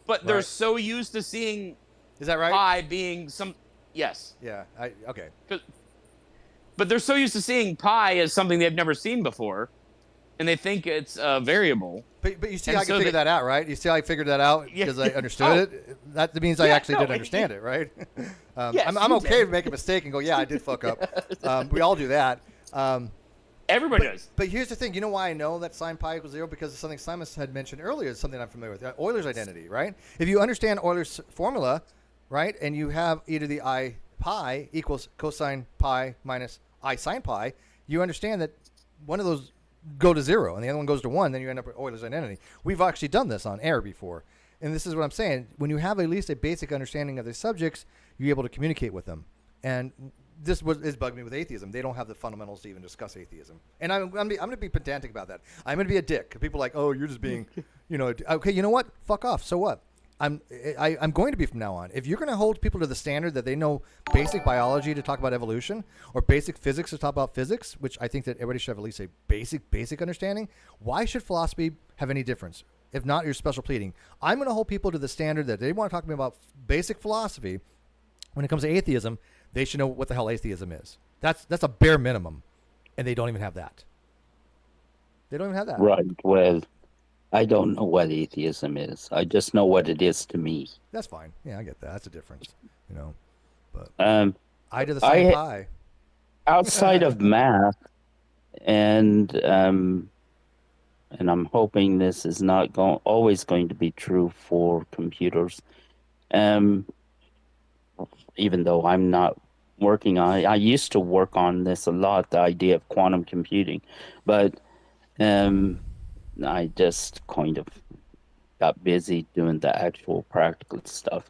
But they're so used to seeing. Is that right? Pi being some. Yes. Yeah. Okay. But they're so used to seeing pi as something they've never seen before, and they think it's a variable. But you see how I can figure that out, right? You see how I figured that out because I understood it? That means I actually did understand it, right? Yes, I'm okay to make a mistake and go, yeah, I did fuck up. We all do that. Everybody does. But here's the thing. You know why I know that sine pi equals 0? Because of something Simon had mentioned earlier. It's something I'm familiar with. Euler's identity, right? If you understand Euler's formula, right, and you have either the I pi equals cosine pi minus I sine pi, you understand that one of those go to 0 and the other one goes to 1, then you end up with Euler's identity. We've actually done this on air before. And this is what I'm saying. When you have at least a basic understanding of the subjects, you're able to communicate with them. And this is bugging me with atheism. They don't have the fundamentals to even discuss atheism. And I'm going to be pedantic about that. I'm going to be a dick. People are like, oh, you're just being, okay, you know what? Fuck off. So what? I'm going to be from now on. If you're going to hold people to the standard that they know basic biology to talk about evolution or basic physics to talk about physics, which I think that everybody should have at least a basic understanding, why should philosophy have any difference? If not, you're special pleading. I'm going to hold people to the standard that they want to talk to me about basic philosophy. When it comes to atheism, they should know what the hell atheism is. That's a bare minimum, and they don't even have that. They don't even have that. Right. Well, I don't know what atheism is. I just know what it is to me. That's fine. Yeah, I get that. That's a difference, But I do the same pie. Outside of math, and I'm hoping this is not always going to be true for computers. Even though I'm not working on it. I used to work on this a lot, the idea of quantum computing, but I just kind of got busy doing the actual practical stuff.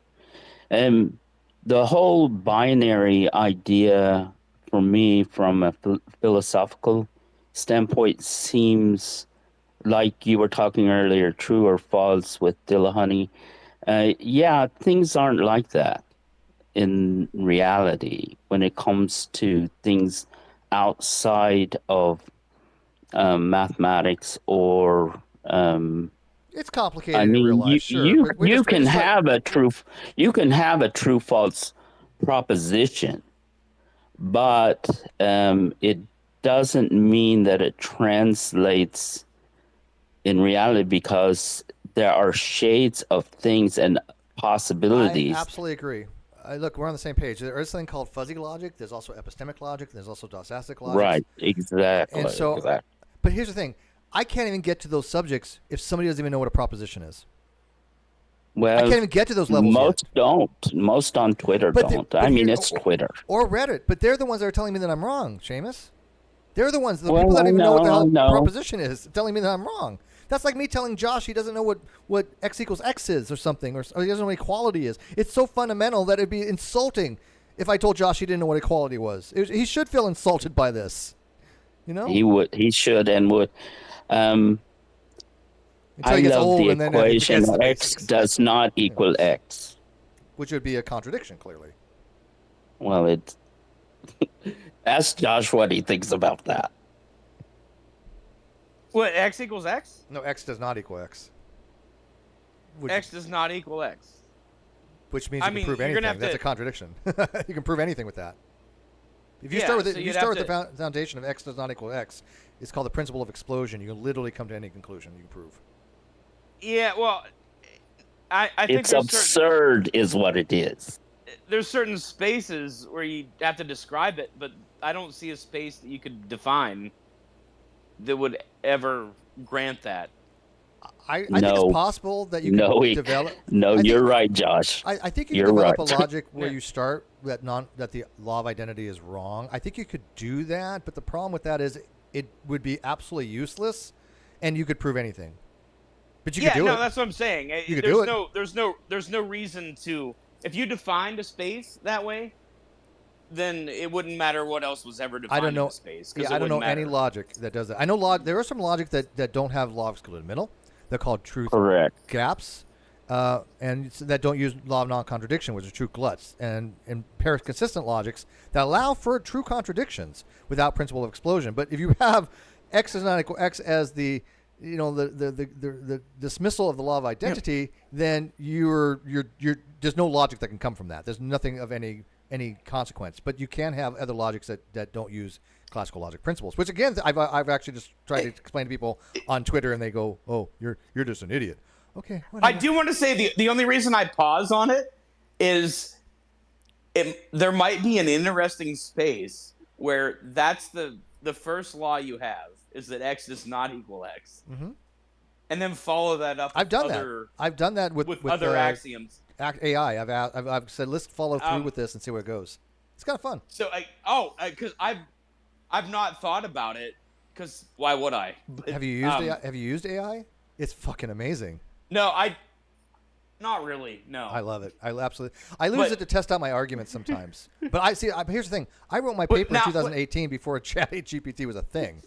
The whole binary idea for me from a philosophical standpoint seems like you were talking earlier, true or false with Dillahunty. Yeah, things aren't like that in reality when it comes to things outside of mathematics or it's complicated in real life. You can have a true false proposition, but it doesn't mean that it translates in reality, because there are shades of things and possibilities. I absolutely agree. Look, we're on the same page. There is something called fuzzy logic. There's also epistemic logic. There's also didactic logic. Right, exactly. And so, but here's the thing. I can't even get to those subjects if somebody doesn't even know what a proposition is. Well, I can't even get to those levels Most yet. don't. Most on Twitter don't. I mean, it's Twitter. Or Reddit. But they're the ones that are telling me that I'm wrong, Seamus. They're the ones, people that don't even know what the hell proposition is, telling me that I'm wrong. That's like me telling Josh he doesn't know what x equals x is or something, or he doesn't know what equality is. It's so fundamental that it'd be insulting if I told Josh he didn't know what equality was. He should feel insulted by this. He would. He should and would. I love the equation x does not equal x. Which would be a contradiction, clearly. Well, ask Josh what he thinks about that. What, x equals x? No, x does not equal x. X does not equal x. Which means you can prove anything. That's a contradiction. You can prove anything with that. If you start with the foundation of x does not equal x, it's called the principle of explosion. You can literally come to any conclusion you can prove. Yeah, well, I think it's absurd is what it is. There's certain spaces where you have to describe it, but I don't see a space that you could define that would ever grant that. I think it's possible that you can develop. You're right, Josh. I think you can develop a logic where you start that the law of identity is wrong. I think you could do that, but the problem with that is it would be absolutely useless, and you could prove anything. But you could do it. That's what I'm saying. You could do it. There's no reason to. If you defined a space that way, then it wouldn't matter what else was ever defined in the space. Yeah, I don't know any logic that does that. I know there are some logic that don't have logical in the middle. They're called truth gaps, and that don't use law of non-contradiction, which is true gluts, and consistent logics that allow for true contradictions without principle of explosion. But if you have x is not equal x as the dismissal of the law of identity, then you're there's no logic that can come from that. There's nothing of any consequence. But you can have other logics that don't use classical logic principles, which again I've actually just tried to explain to people on Twitter, and they go, "Oh, you're just an idiot." Okay. Whatever. I do want to say the only reason I pause on it is there might be an interesting space where that's the first law you have is that x does not equal x, and then follow that up. I've done that with other axioms. AI. I've said let's follow through with this and see where it goes. It's kind of fun. So because I've not thought about it, because why would I? But, have you used AI? Have you used AI? It's fucking amazing. No, Not really. No. I love it. I use it to test out my arguments sometimes. But I see. Here's the thing. I wrote my paper in 2018 before ChatGPT was a thing.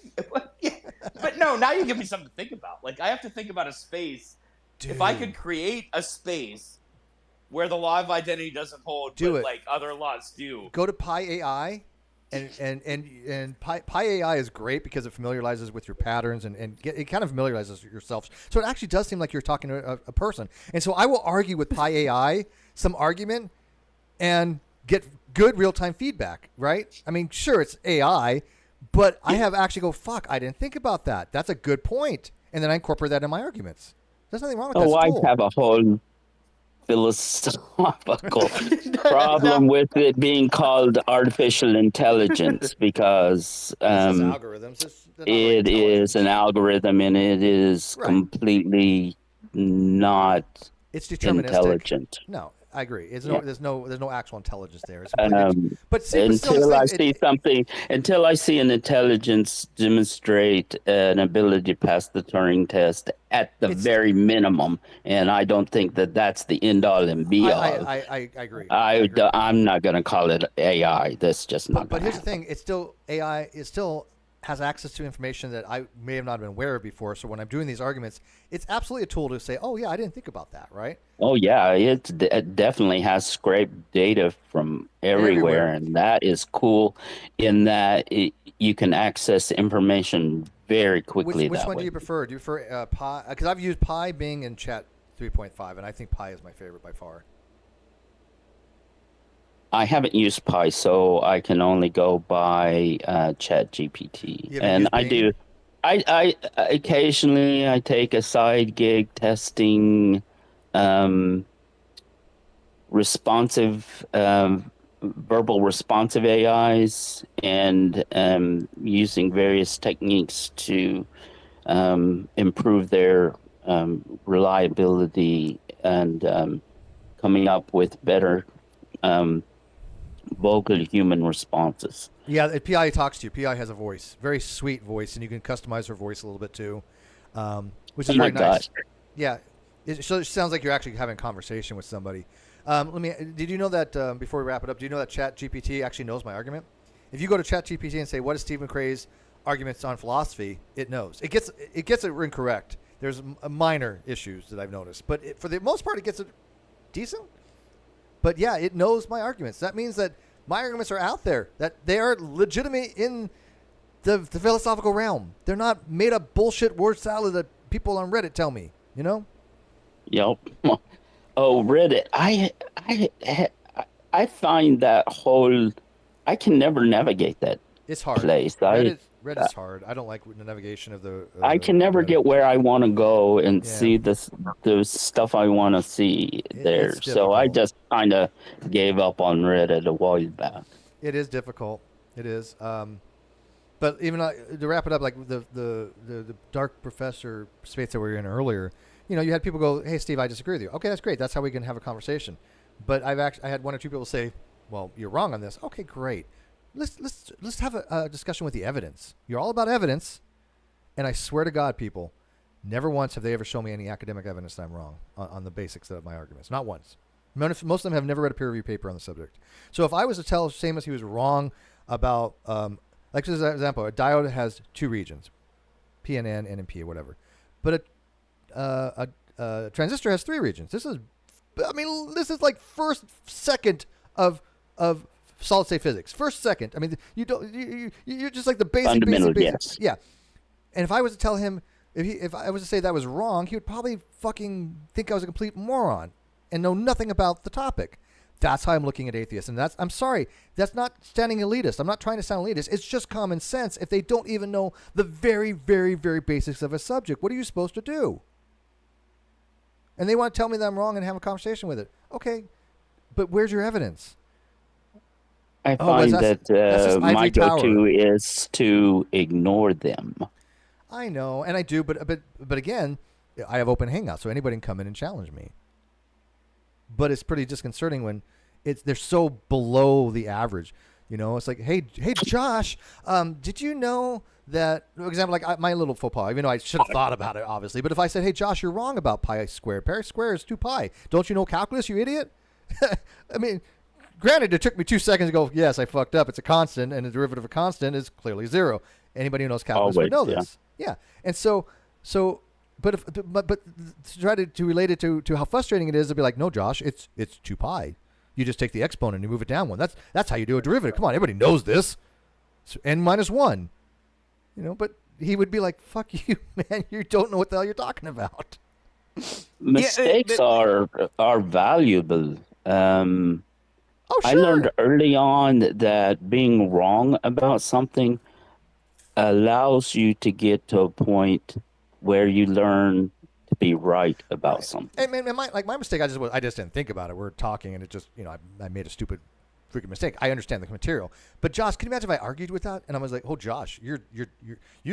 But no, now you give me something to think about. Like I have to think about a space. Dude. If I could create a space where the law of identity doesn't hold, but like other laws do. Go to Pi AI. And Pi AI is great because it familiarizes with your patterns and it kind of familiarizes yourself. So it actually does seem like you're talking to a person. And so I will argue with Pi AI some argument and get good real-time feedback, right? I mean, sure, it's AI, but I have actually go, fuck, I didn't think about that. That's a good point. And then I incorporate that in my arguments. There's nothing wrong with that. Oh, I have a whole philosophical problem with it being called artificial intelligence because it is an algorithm and it is completely not intelligent. No, I agree. There's no actual intelligence there. Until I see an intelligence demonstrate an ability to pass the Turing test at the very minimum, and I don't think that that's the end all and be all. I agree. I'm not going to call it AI. That's just not. But here's the thing: it's still AI. It still has access to information that I may have not been aware of before. So when I'm doing these arguments, it's absolutely a tool to say, "Oh yeah, I didn't think about that." Right? Oh yeah, it definitely has scraped data from everywhere, and that is cool. In that you can access information very quickly. Which one do you prefer? Do you prefer Pi? Because I've used Pi, Bing, and Chat 3.5, and I think Pi is my favorite by far. I haven't used Pi, so I can only go by Chat GPT. And I do. I occasionally I take a side gig testing responsive verbal responsive AIs and using various techniques to improve their reliability and coming up with better vocal human responses. Yeah, PI talks to you. PI has a voice, very sweet voice, and you can customize her voice a little bit too, which is very nice. Yeah, so it sounds like you're actually having a conversation with somebody. Did you know that before we wrap it up? Do you know that ChatGPT actually knows my argument? If you go to ChatGPT and say, "What is Stephen McRae's arguments on philosophy?" It knows. It gets it incorrect. There's minor issues that I've noticed, but for the most part, it gets it decent. But yeah, it knows my arguments. That means that my arguments are out there, that they are legitimate in the philosophical realm. They're not made up bullshit word salad that people on Reddit tell me, you know? Yep. Oh, Reddit. I find that whole, I can never navigate that. It's hard. Place. Reddit's hard. I don't like the navigation of the. I can never get where I want to go and see the stuff I want to see there. So I just kind of gave up on Reddit a while back. It is difficult. It is. But even to wrap it up, like the Dark Professor space that we were in earlier, you know, you had people go, "Hey, Steve, I disagree with you." Okay, that's great. That's how we can have a conversation. But I had one or two people say, "Well, you're wrong on this." Okay, great. Let's have a discussion with the evidence. You're all about evidence, and I swear to God, people, never once have they ever shown me any academic evidence that I'm wrong on the basics of my arguments. Not once. Most of them have never read a peer-reviewed paper on the subject. So if I was to tell Seamus he was wrong about, like for example, a diode has two regions, PNN, NMP, or whatever, but a transistor has three regions. This is like first second of solid state physics. First second. I mean, you're just like the basic. Yes. Yeah. And if I was to tell him, if I was to say that was wrong, he would probably fucking think I was a complete moron and know nothing about the topic. That's how I'm looking at atheists. And I'm sorry, that's not standing elitist. I'm not trying to sound elitist. It's just common sense. If they don't even know the very, very, very basics of a subject, what are you supposed to do? And they want to tell me that I'm wrong and have a conversation with it. Okay, but where's your evidence? I find that my go-to is to ignore them. I know, and I do, but again, I have open Hangouts, so anybody can come in and challenge me. But it's pretty disconcerting when they're so below the average. You know, it's like, hey, Josh, did you know that, for example, like my little faux pas, even though I should have thought about it, obviously, but if I said, hey, Josh, you're wrong about pi squared. Pi squared is 2 pi. Don't you know calculus, you idiot? I mean, granted, it took me 2 seconds to go, yes, I fucked up. It's a constant, and the derivative of a constant is clearly 0. Anybody who knows calculus would know this. Yeah. And so, but to try to relate it to how frustrating it is, to be like, no, Josh, it's 2 pi. You just take the exponent and you move it down 1. That's how you do a derivative. Come on, everybody knows this. It's n minus 1. You know, but he would be like, fuck you, man. You don't know what the hell you're talking about. Mistakes are valuable. I learned early on that being wrong about something allows you to get to a point where you learn to be right about something. And my mistake, I just didn't think about it. We're talking, and it just, you know, I made a stupid freaking mistake. I understand the material, but Josh, can you imagine if I argued with that and I was like, "Oh, Josh, you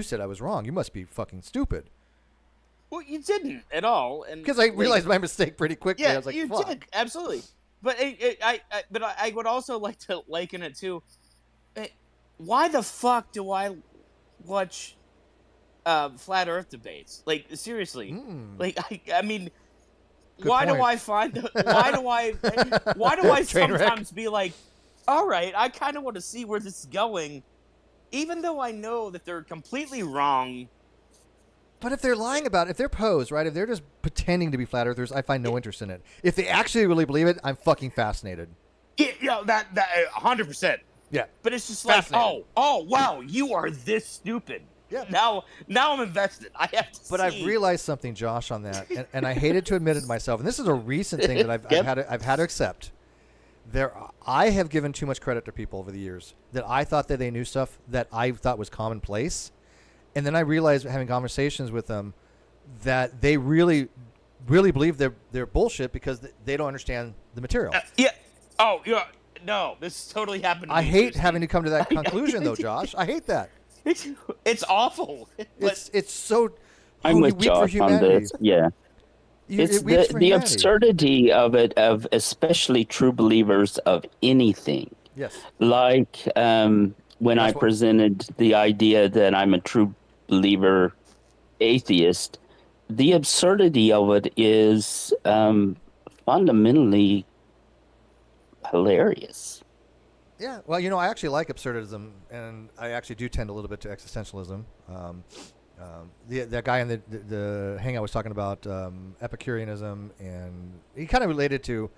said I was wrong. You must be fucking stupid." Well, you didn't at all, and because I realized my mistake pretty quickly. Yeah, I was like, you fuck. did absolutely. But I would also like to liken it to, why the fuck do I watch flat Earth debates? Like, seriously, like I mean, why do I sometimes be like, all right, I kind of want to see where this is going, even though I know that they're completely wrong. But if they're lying about it, if they're posed, right, if they're just pretending to be flat earthers, I find no interest in it. If they actually really believe it, I'm fucking fascinated. Yeah, that 100%. Yeah. But it's just like, oh, wow, you are this stupid. Yeah. Now I'm invested. I have to But I've realized something, Josh, on that, and I hated to admit it myself. And this is a recent thing that I've had to accept. I have given too much credit to people over the years that I thought that they knew stuff that I thought was commonplace. And then I realized, having conversations with them, that they really, really believe they're bullshit because they don't understand the material. Yeah. Oh, yeah. No, this totally happened to me. I hate having to come to that conclusion, though, Josh. I hate that. It's awful. It's so. I'm with Josh on this. Yeah. It's the absurdity of it, of especially true believers of anything. Yes. Like when I presented the idea that I'm a true believer atheist, the absurdity of it is fundamentally hilarious. Yeah, well, you know, I actually like absurdism, and I actually do tend a little bit to existentialism. That guy in the hangout was talking about Epicureanism, and he kind of related to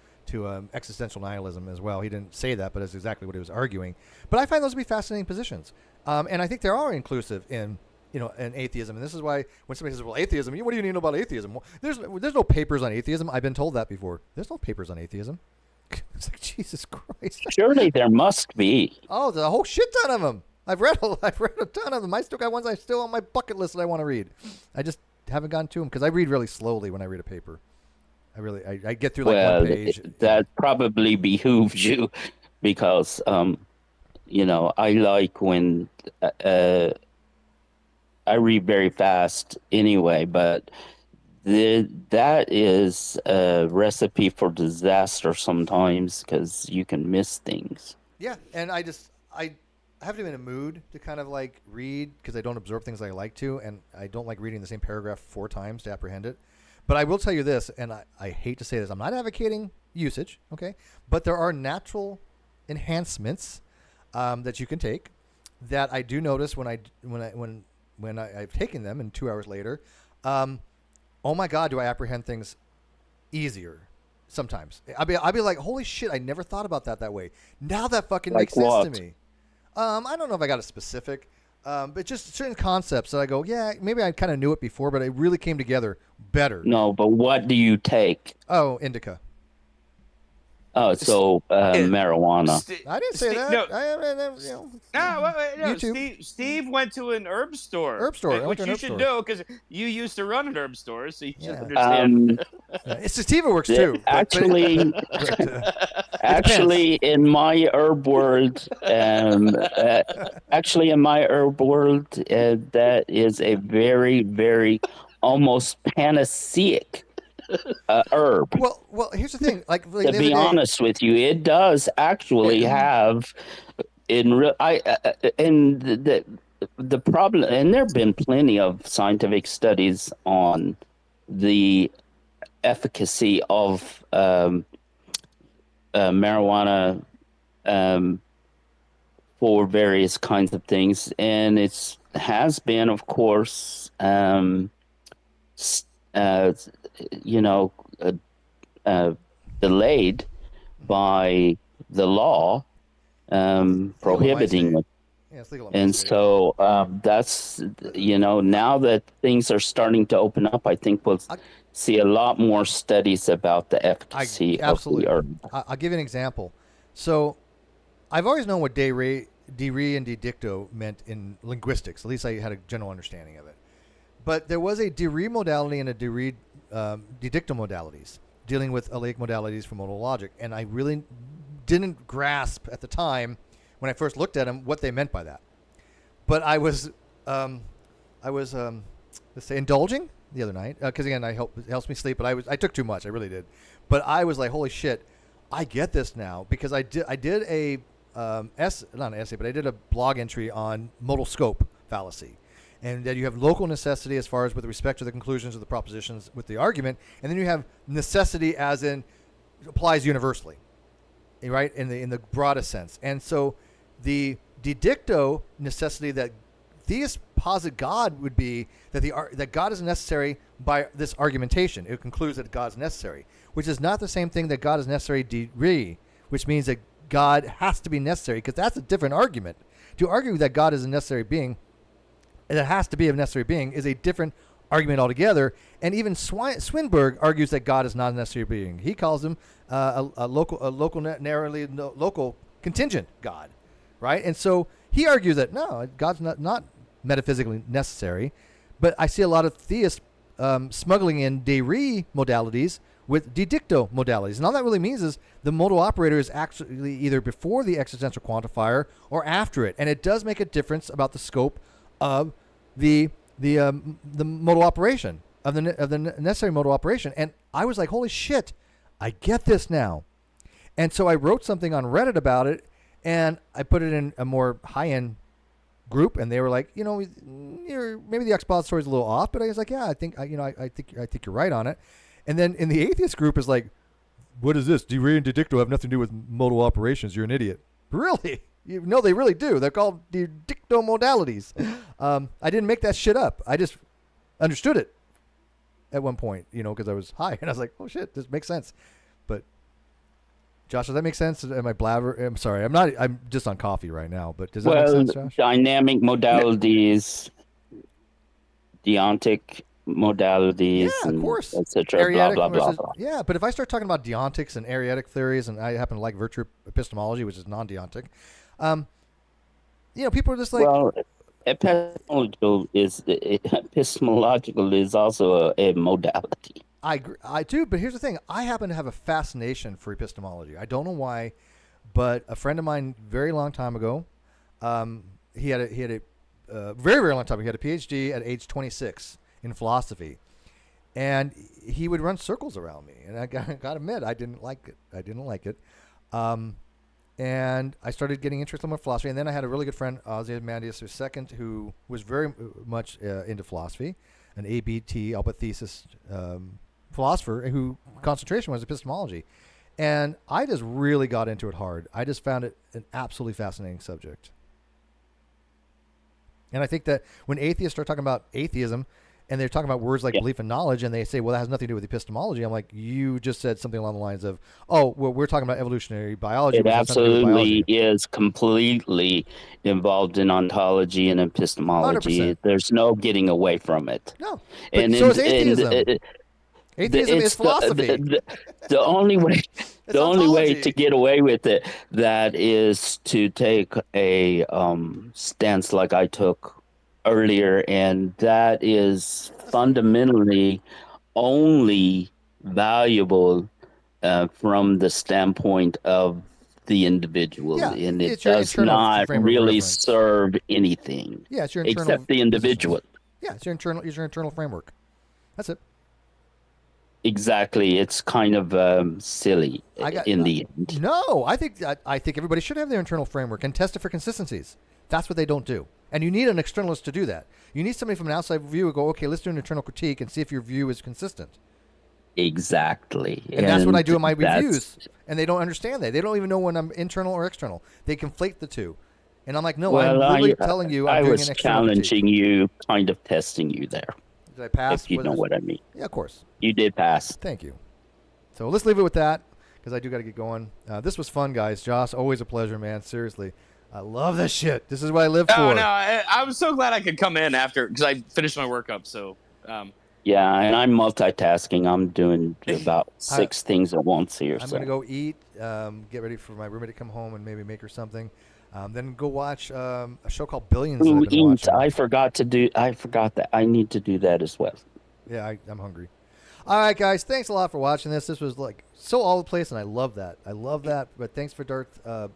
existential nihilism as well. He didn't say that, but that's exactly what he was arguing. But I find those to be fascinating positions, and I think they are inclusive in atheism. And this is why when somebody says, "Well, atheism, what do you know about atheism?" Well, there's no papers on atheism. I've been told that before. There's no papers on atheism. It's like, Jesus Christ. Surely there must be. Oh, there's a whole shit ton of them. I've read a ton of them. I still got ones I still on my bucket list that I want to read. I just haven't gotten to them because I read really slowly when I read a paper. I get through one page. That probably behooves you because I like when I read very fast anyway, but that is a recipe for disaster sometimes because you can miss things. Yeah, and I have to be in a mood to kind of like read because I don't absorb things I like to, and I don't like reading the same paragraph 4 times to apprehend it. But I will tell you this, and I hate to say this, I'm not advocating usage, okay? But there are natural enhancements that you can take that I do notice when I've taken them, and 2 hours later. Oh my God, do I apprehend things easier sometimes? I'll be like, holy shit, I never thought about that way. Now that fucking makes sense to me. I don't know if I got a specific, but just certain concepts that I go, yeah, maybe I kind of knew it before, but it really came together better. No, but what do you take? Oh, indica. Oh, so marijuana. I didn't say that. Steve went to an herb store. Which you should know because you used to run an herb store, so you should understand. It's sativa works too. Actually, in my herb world, that is a very, very almost panaceic herb. Well, here's the thing. Like to be honest with you, it does actually have the problem, and there have been plenty of scientific studies on the efficacy of marijuana for various kinds of things, and it's has been, of course, delayed by the law prohibiting it. Yeah, it's legal in And most states. so that's, now that things are starting to open up, I think we'll see a lot more studies about the efficacy of the herb. I'll give you an example. So I've always known what de re and de dicto meant in linguistics. At least I had a general understanding of it. But there was a de re modality and a de dicto modalities dealing with alaic modalities for modal logic. And I really didn't grasp at the time when I first looked at them what they meant by that. But I was let's say, indulging the other night, because again, it helps me sleep, but I took too much. I really did. But I was like, holy shit, I get this now, because I did a not an essay, but I did a blog entry on modal scope fallacy, and that you have local necessity as far as with respect to the conclusions of the propositions with the argument, and then you have necessity as in applies universally, right, in the broadest sense. And so the de dicto necessity that theists posit God would be that God is necessary by this argumentation. It concludes that God is necessary, which is not the same thing that God is necessary de re, which means that God has to be necessary, because that's a different argument. To argue that God is a necessary being, and it has to be a necessary being, is a different argument altogether. And even Swinburne argues that God is not a necessary being. He calls him a narrowly local contingent God, right? And so he argues that no, God's not metaphysically necessary. But I see a lot of theists smuggling in de re modalities with de dicto modalities. And all that really means is the modal operator is actually either before the existential quantifier or after it. And it does make a difference about the scope of the modal operation, of the necessary modal operation. And I was like, holy shit, I get this now. And so I wrote something on Reddit about it, and I put it in a more high-end group, and they were like, maybe the expository is a little off, but I was like, yeah, I think you're right on it. And then in the atheist group is like, what is this? De re and de dicto have nothing to do with modal operations. You're an idiot. Really? No, they really do. They're called de dicto modalities. I didn't make that shit up. I just understood it at one point, because I was high, and I was like, oh shit, this makes sense. But Josh, does that make sense? Am I blabber? I'm sorry. I'm just on coffee right now, but does that make sense, Josh? Dynamic modalities, deontic modalities, yeah, of course, etc. Blah blah blah blah. Yeah, but if I start talking about deontics and ariatic theories, and I happen to like virtue epistemology, which is non-deontic, people are just like, well, epistemological is also a modality. I agree, I do, but here's the thing. I happen to have a fascination for epistemology. I don't know why, but a friend of mine, very long time ago, he had a very, very long time. He had a PhD at age 26 in philosophy, and he would run circles around me, and I got to admit, I didn't like it. And I started getting interested in philosophy, and then I had a really good friend, Ozymandias II, who was very much into philosophy, an ABT, Alpha Thesis philosopher, who concentration was epistemology. And I just really got into it hard. I just found it an absolutely fascinating subject. And I think that when atheists start talking about atheism, and they're talking about words like belief and knowledge, and they say, well, that has nothing to do with epistemology. I'm like, you just said something along the lines of, oh, well, we're talking about evolutionary biology. It absolutely is completely involved in ontology and epistemology. 100%. There's no getting away from it. No, but so is atheism. Atheism is philosophy. The only way, to get away with it, that is to take a stance like I took earlier, and that is fundamentally only valuable from the standpoint of the individual, and it does not really serve anything. Yeah, it's your internal, except the individual. Yeah, it's your internal framework. That's it. Exactly. It's kind of silly in the end. No, I think everybody should have their internal framework and test it for consistencies. That's what they don't do. And you need an externalist to do that. You need somebody from an outside view to go, okay, let's do an internal critique and see if your view is consistent. Exactly. And that's what I do in my reviews. And they don't understand that. They don't even know when I'm internal or external. They conflate the two. And I'm like, no, well, I'm literally telling you I'm doing was an external challenging critique. you, kind of testing you there. Did I pass? If you know what I mean. Yeah, of course. You did pass. Thank you. So let's leave it with that, because I do got to get going. This was fun, guys. Josh, always a pleasure, man. Seriously. I love this shit. This is what I live for. Oh, no, I was so glad I could come in after, because I finished my workup, so... Yeah, and I'm multitasking. I'm doing about 6 things at once here. I'm going to go eat, get ready for my roommate to come home and maybe make her something. Then go watch a show called Billions that I've been watching. I forgot that. I need to do that as well. Yeah, I'm hungry. All right, guys. Thanks a lot for watching this. This was like so all over the place, and I love that. But thanks for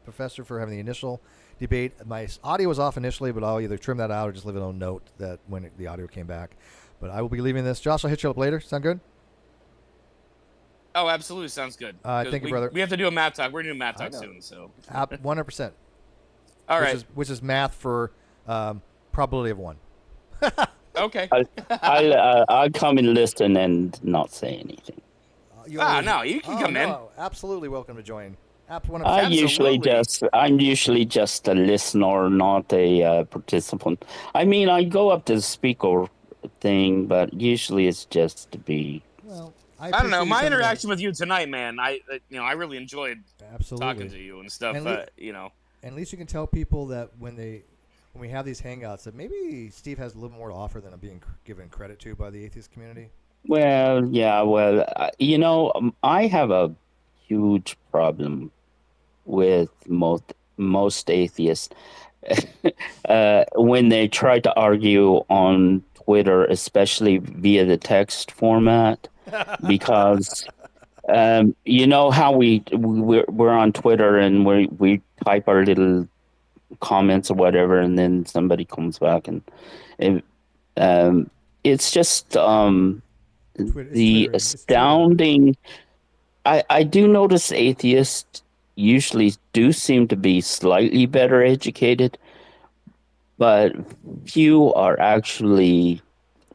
Professor for having the initial debate. My audio was off initially, but I'll either trim that out or just leave it on note that when the audio came back. But I will be leaving this. Josh, I'll hit you up later. Sound good? Oh, absolutely. Sounds good. Thank you, brother. We have to do a math talk. We're doing math talk soon, so. 100%. All right. Which is math for probability of 1. Okay. I'll come and listen and not say anything. No, you can come in. Absolutely welcome to join. I'm usually just a listener, not a participant. I mean, I go up to the speaker thing, but usually it's just to be. Well, I don't know. My interaction with you tonight, man, I really enjoyed talking to you and stuff. And at least you can tell people that when we have these hangouts, that maybe Steve has a little more to offer than I'm being given credit to by the atheist community. Well, yeah, I have a huge problem with most atheists when they try to argue on Twitter, especially via the text format, because you know how we're on Twitter and we type our little comments or whatever, and then somebody comes back and it's just the astounding. I do notice atheists usually do seem to be slightly better educated, but few are actually.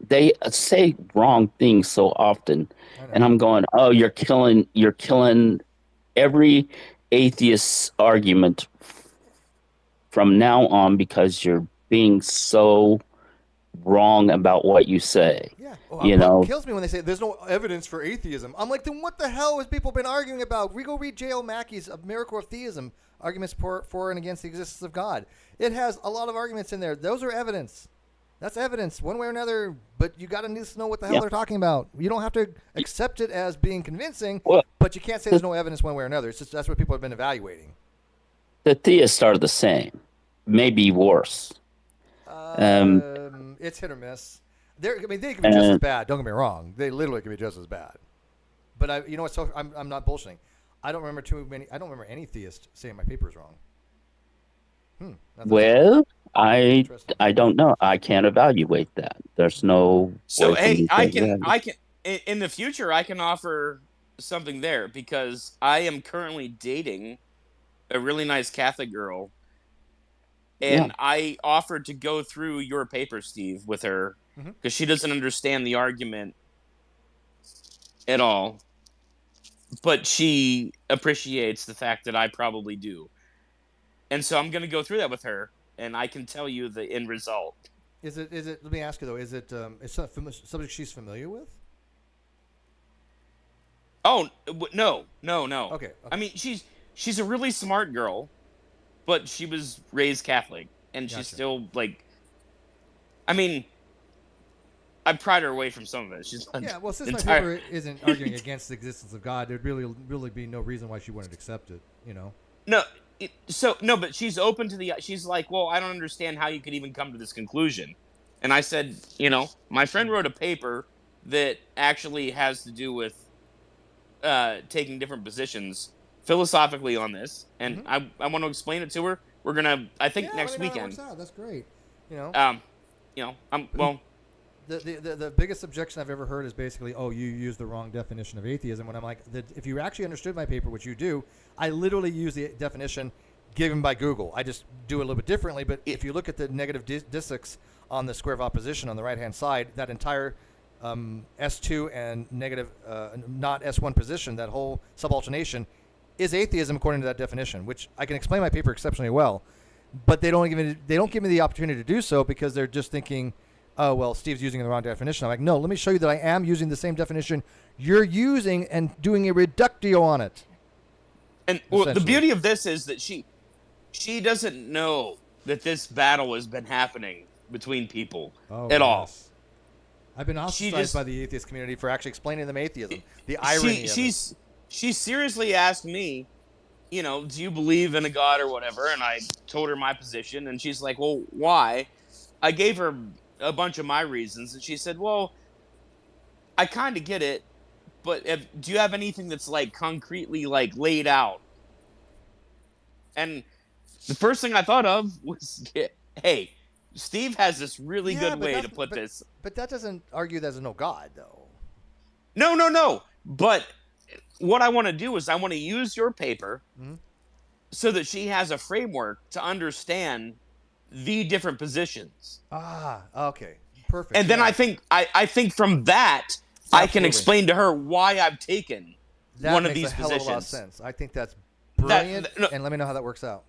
They say wrong things so often, and I'm going, "Oh, you're killing every atheist argument from now on because you're being so wrong about what you say." Yeah, it kills me when they say there's no evidence for atheism. I'm like, then what the hell has people been arguing about? We go read J.L. Mackey's A Miracle of Theism, arguments for and against the existence of God. It has a lot of arguments in there. Those are evidence. That's evidence, one way or another. But you got to need to know what the hell they're talking about. You don't have to accept it as being convincing, but you can't say there's no evidence one way or another. It's just that's what people have been evaluating. The theists are the same, maybe worse. It's hit or miss. They can be just as bad. Don't get me wrong. They literally can be just as bad. But you know what? So I'm not bullshitting. I don't remember any theist saying my paper is wrong. Well, I don't know. I can't evaluate that. There's no. So hey, I can in the future I can offer something there because I am currently dating a really nice Catholic girl. And I offered to go through your paper, Steve, with her because she doesn't understand the argument at all. But she appreciates the fact that I probably do. And so I'm going to go through that with her, and I can tell you the end result. Is it? Let me ask you, though. Is it subject she's familiar with? Oh, no. Okay. I mean, she's a really smart girl. But she was raised Catholic, and she's still like. I mean, I pried her away from some of it. She's well, since my paper isn't arguing against the existence of God, there'd really be no reason why she wouldn't accept it. You know. No, but she's open to the. She's like, well, I don't understand how you could even come to this conclusion, and I said, my friend wrote a paper that actually has to do with taking different positions philosophically on this, and I want to explain it to her. We're gonna, I think, next weekend. That's great. The biggest objection I've ever heard is basically, oh, you use the wrong definition of atheism. When I'm like, if you actually understood my paper, which you do, I literally use the definition given by Google. I just do it a little bit differently. But if you look at the negative distix on the square of opposition on the right-hand side, that entire S2 and negative, not S1 position, that whole subalternation, is atheism according to that definition, which I can explain my paper exceptionally well. But they don't give me the opportunity to do so because they're just thinking, oh, well, Steve's using the wrong definition. I'm like, no, let me show you that I am using the same definition you're using and doing a reductio on it. And well, the beauty of this is that she doesn't know that this battle has been happening between people at all. I've been ostracized by the atheist community for actually explaining them atheism. The irony of it. She seriously asked me, you know, do you believe in a God or whatever? And I told her my position, and she's like, well, why? I gave her a bunch of my reasons, and she said, well, I kind of get it, but do you have anything that's like concretely like laid out? And the first thing I thought of was, hey, Steve has this really good way to put this. But that doesn't argue there's no God, though. No. But what I want to do is I want to use your paper so that she has a framework to understand the different positions. Ah, okay. Perfect. And then I think from that, I can explain to her why I've taken one of these positions. That makes a hell of a lot of sense. I think that's brilliant, and let me know how that works out.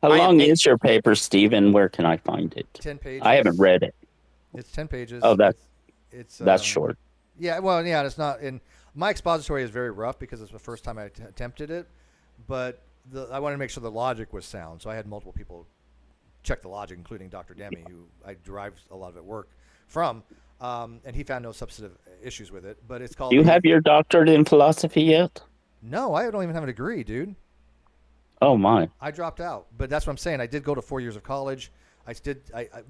How long is your paper, Stephen? Where can I find it? 10 pages. I haven't read it. It's 10 pages. Oh, that's short. Yeah, well, yeah, it's not. My expository is very rough because it's the first time I attempted it, but I wanted to make sure the logic was sound, so I had multiple people check the logic, including Dr. Demi, who I derived a lot of it work from, and he found no substantive issues with it. But it's called. Do you have your doctorate in philosophy yet? No, I don't even have a degree, dude. Oh my! I dropped out, but that's what I'm saying. I did go to 4 years of college.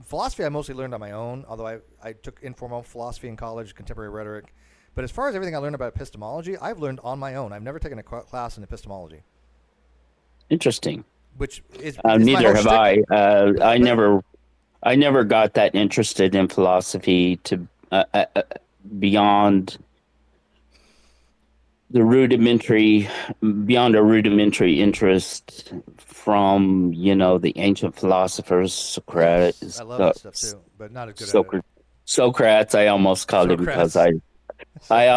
Philosophy I mostly learned on my own, although I took informal philosophy in college, contemporary rhetoric. But as far as everything I learned about epistemology, I've learned on my own. I've never taken a class in epistemology. Interesting. Which is neither have I. I never got that interested in philosophy to beyond a rudimentary interest from the ancient philosophers, Socrates. I love that stuff too, but not as good at it. Socrates, I almost called him because I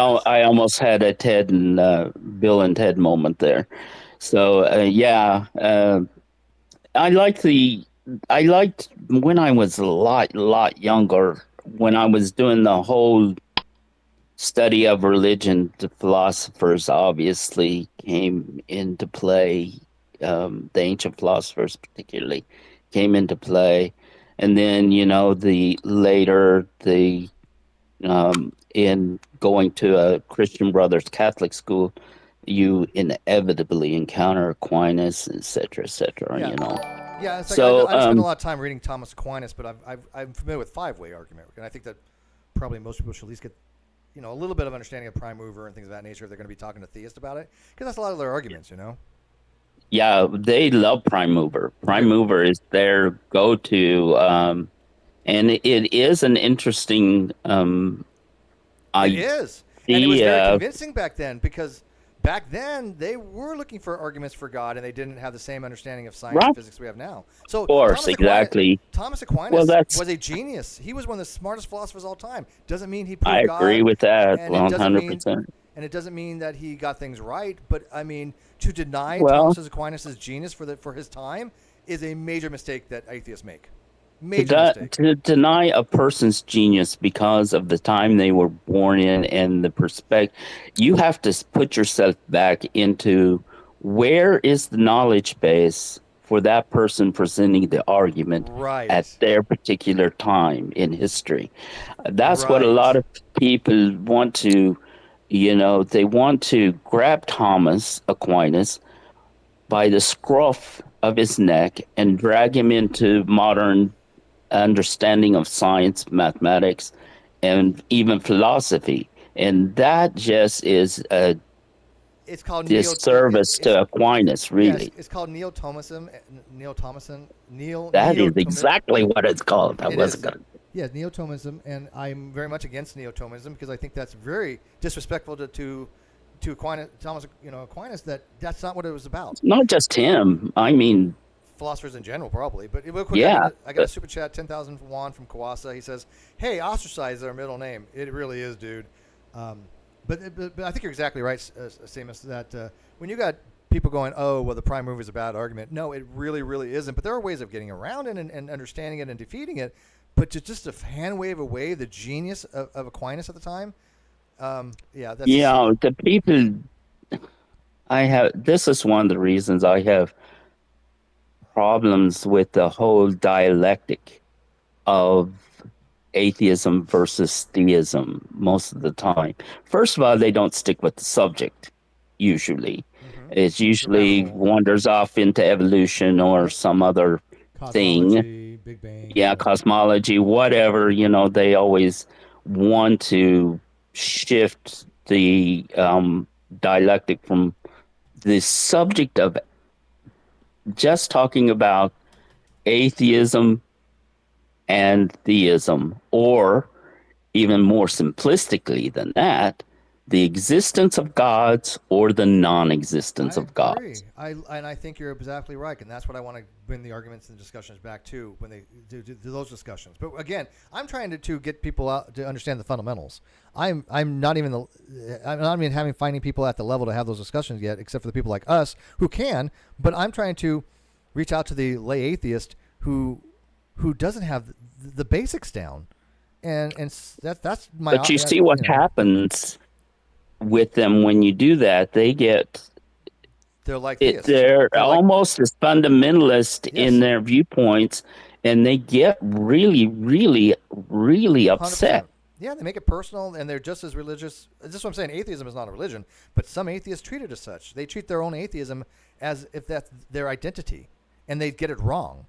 almost had a Ted and Bill and Ted moment there. So I liked when I was a lot younger, when I was doing the whole study of religion, the philosophers obviously came into play. The ancient philosophers particularly came into play, and then in going to a Christian Brothers Catholic school, you inevitably encounter Aquinas, etc., etc. Yeah, it's like I spent a lot of time reading Thomas Aquinas, but I'm familiar with five-way argument, and I think that probably most people should at least get a little bit of understanding of prime mover and things of that nature if they're going to be talking to theists about it, because that's a lot of their arguments, Yeah, they love prime mover. Prime mover is their go-to, and it is an interesting It is, and it was very convincing back then, because back then they were looking for arguments for God, and they didn't have the same understanding of science and physics we have now. So, of course, exactly. Thomas Aquinas was a genius. He was one of the smartest philosophers of all time. Doesn't mean he proved God. I agree with that 100%. And it doesn't mean that he got things right, but I mean, to deny Thomas Aquinas' genius for his time is a major mistake that atheists make. To deny a person's genius because of the time they were born in and the perspective, you have to put yourself back into where is the knowledge base for that person presenting the argument at their particular time in history. That's what a lot of people want to, they want to grab Thomas Aquinas by the scruff of his neck and drag him into modern understanding of science, mathematics, and even philosophy, and that just is a disservice to Aquinas. Really, yeah, it's called Neo-Thomism. That is exactly what it's called. Yeah, Neo-Thomism, and I'm very much against Neo-Thomism because I think that's very disrespectful to to Aquinas, Aquinas, that's not what it was about. Not just him. I mean, philosophers in general, probably. But real quick, yeah. I got a super chat, 10,000 won from Kawasa. He says, "Hey, ostracized is our middle name. It really is, dude." But I think you're exactly right, Seamus, that when you got people going, "Oh, well, the prime mover is a bad argument." No, it really, really isn't. But there are ways of getting around it and understanding it and defeating it. But to just a hand wave away the genius of Aquinas at the time, that's the people. This is one of the reasons I have problems with the whole dialectic of atheism versus theism most of the time. First of all, they don't stick with the subject, usually. It usually wanders off into evolution or some other thing. Big Bang. Yeah, cosmology, whatever. They always want to shift the dialectic from the subject of just talking about atheism and theism, or even more simplistically than that, the existence of gods or the non-existence of gods. I think you're exactly right, and that's what I want to bring the arguments and discussions back to when they do those discussions. But again, I'm trying to get people out to understand the fundamentals. I'm not even finding people at the level to have those discussions yet, except for the people like us who can. But I'm trying to reach out to the lay atheist who doesn't have the basics down, and that's my. But you see what happens with them when you do that. They're like they're almost as fundamentalist in their viewpoints, and they get really, really, really upset. 100%. Yeah, they make it personal, and they're just as religious. That's what I'm saying. Atheism is not a religion, but some atheists treat it as such. They treat their own atheism as if that's their identity, and they get it wrong.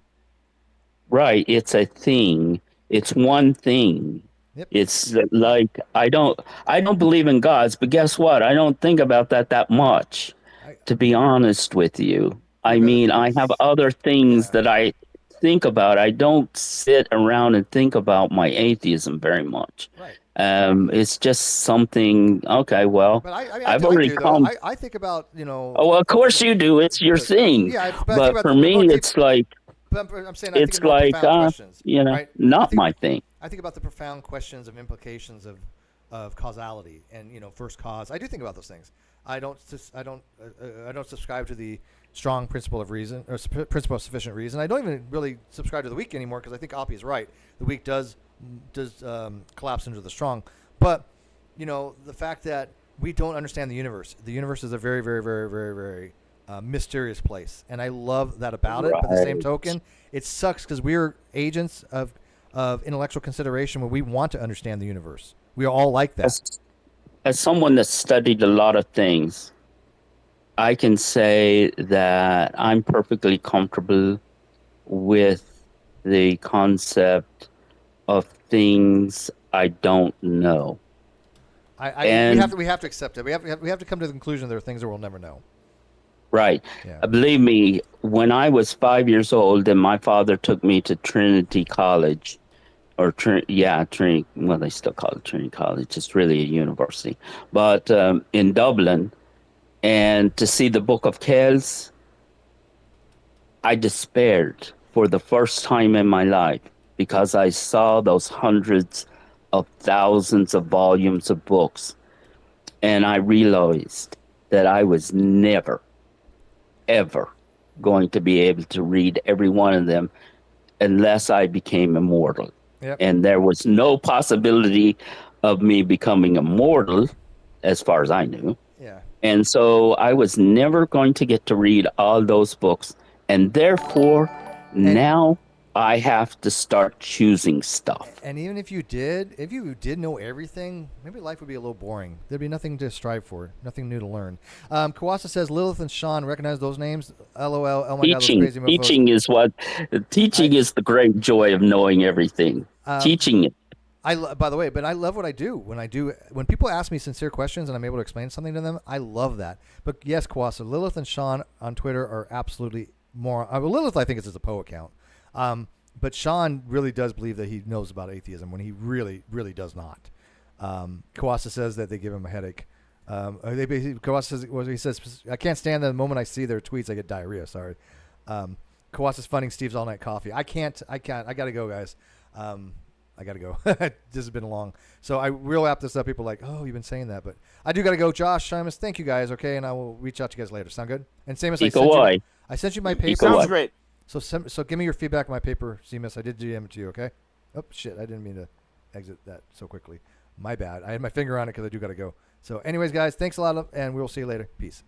Right. It's a thing. It's one thing. Yep. It's like I don't believe in gods, but guess what? I don't think about that much. To be honest with you, I mean, I have other things that I think about. I don't sit around and think about my atheism very much. Right. It's just something. Okay, well, but I've already come. I think about Oh, well, of course you do. It's your thing. Yeah, but for me, it's like. I'm saying it's like questions, right? not my thing. I think about the profound questions of implications of causality and first cause. I do think about those things. I don't subscribe to the strong principle of reason or principle of sufficient reason. I don't even really subscribe to the weak anymore because I think Oppie is right. The weak does collapse into the strong. But the fact that we don't understand the universe. The universe is a very, very, very, very, very mysterious place, and I love that about it. But the same token, it sucks because we're agents of intellectual consideration where we want to understand the universe. We are all like that. As someone that studied a lot of things, I can say that I'm perfectly comfortable with the concept of things I don't know. We have to accept it. We have to come to the conclusion there are things that we'll never know. Right. Yeah. Believe me, when I was 5 years old and my father took me to Trinity College, or Trinity, well, they still call it Trinity College. It's really a university. But in Dublin, and to see the Book of Kells, I despaired for the first time in my life because I saw those hundreds of thousands of volumes of books. And I realized that I was never, ever going to be able to read every one of them unless I became immortal. Yep. And there was no possibility of me becoming immortal as far as I knew. Yeah. And so I was never going to get to read all those books. And therefore, now I have to start choosing stuff. And even if you did know everything, maybe life would be a little boring. There'd be nothing to strive for, nothing new to learn. Kawasa says Lilith and Sean, recognize those names? LOL. Oh my God, those crazy mofos. Teaching is the great joy of knowing everything. Teaching it. By the way, but I love what I do. When people ask me sincere questions and I'm able to explain something to them, I love that. But yes, Kawasa, Lilith and Sean on Twitter are absolutely more. Lilith, I think, is a Poe account. But Sean really does believe that he knows about atheism when he really, really does not. Kawasa says that they give him a headache. They basically, Kawasa says, well, he says, I can't stand the moment I see their tweets, I get diarrhea. Sorry. Kawasa's funding Steve's all night coffee. I can't. I gotta go, guys. I gotta go. This has been long. So I real wrap this up. People are like, oh, you've been saying that, but I do gotta go. Josh, Seamus, thank you guys. Okay, and I will reach out to you guys later. Sound good? And Seamus, I sent you my paper. Sounds great. So give me your feedback on my paper, Seamus. I did DM it to you. Okay. Oh shit, I didn't mean to exit that so quickly. My bad. I had my finger on it because I do gotta go. So anyways, guys, thanks a lot, and we'll see you later. Peace.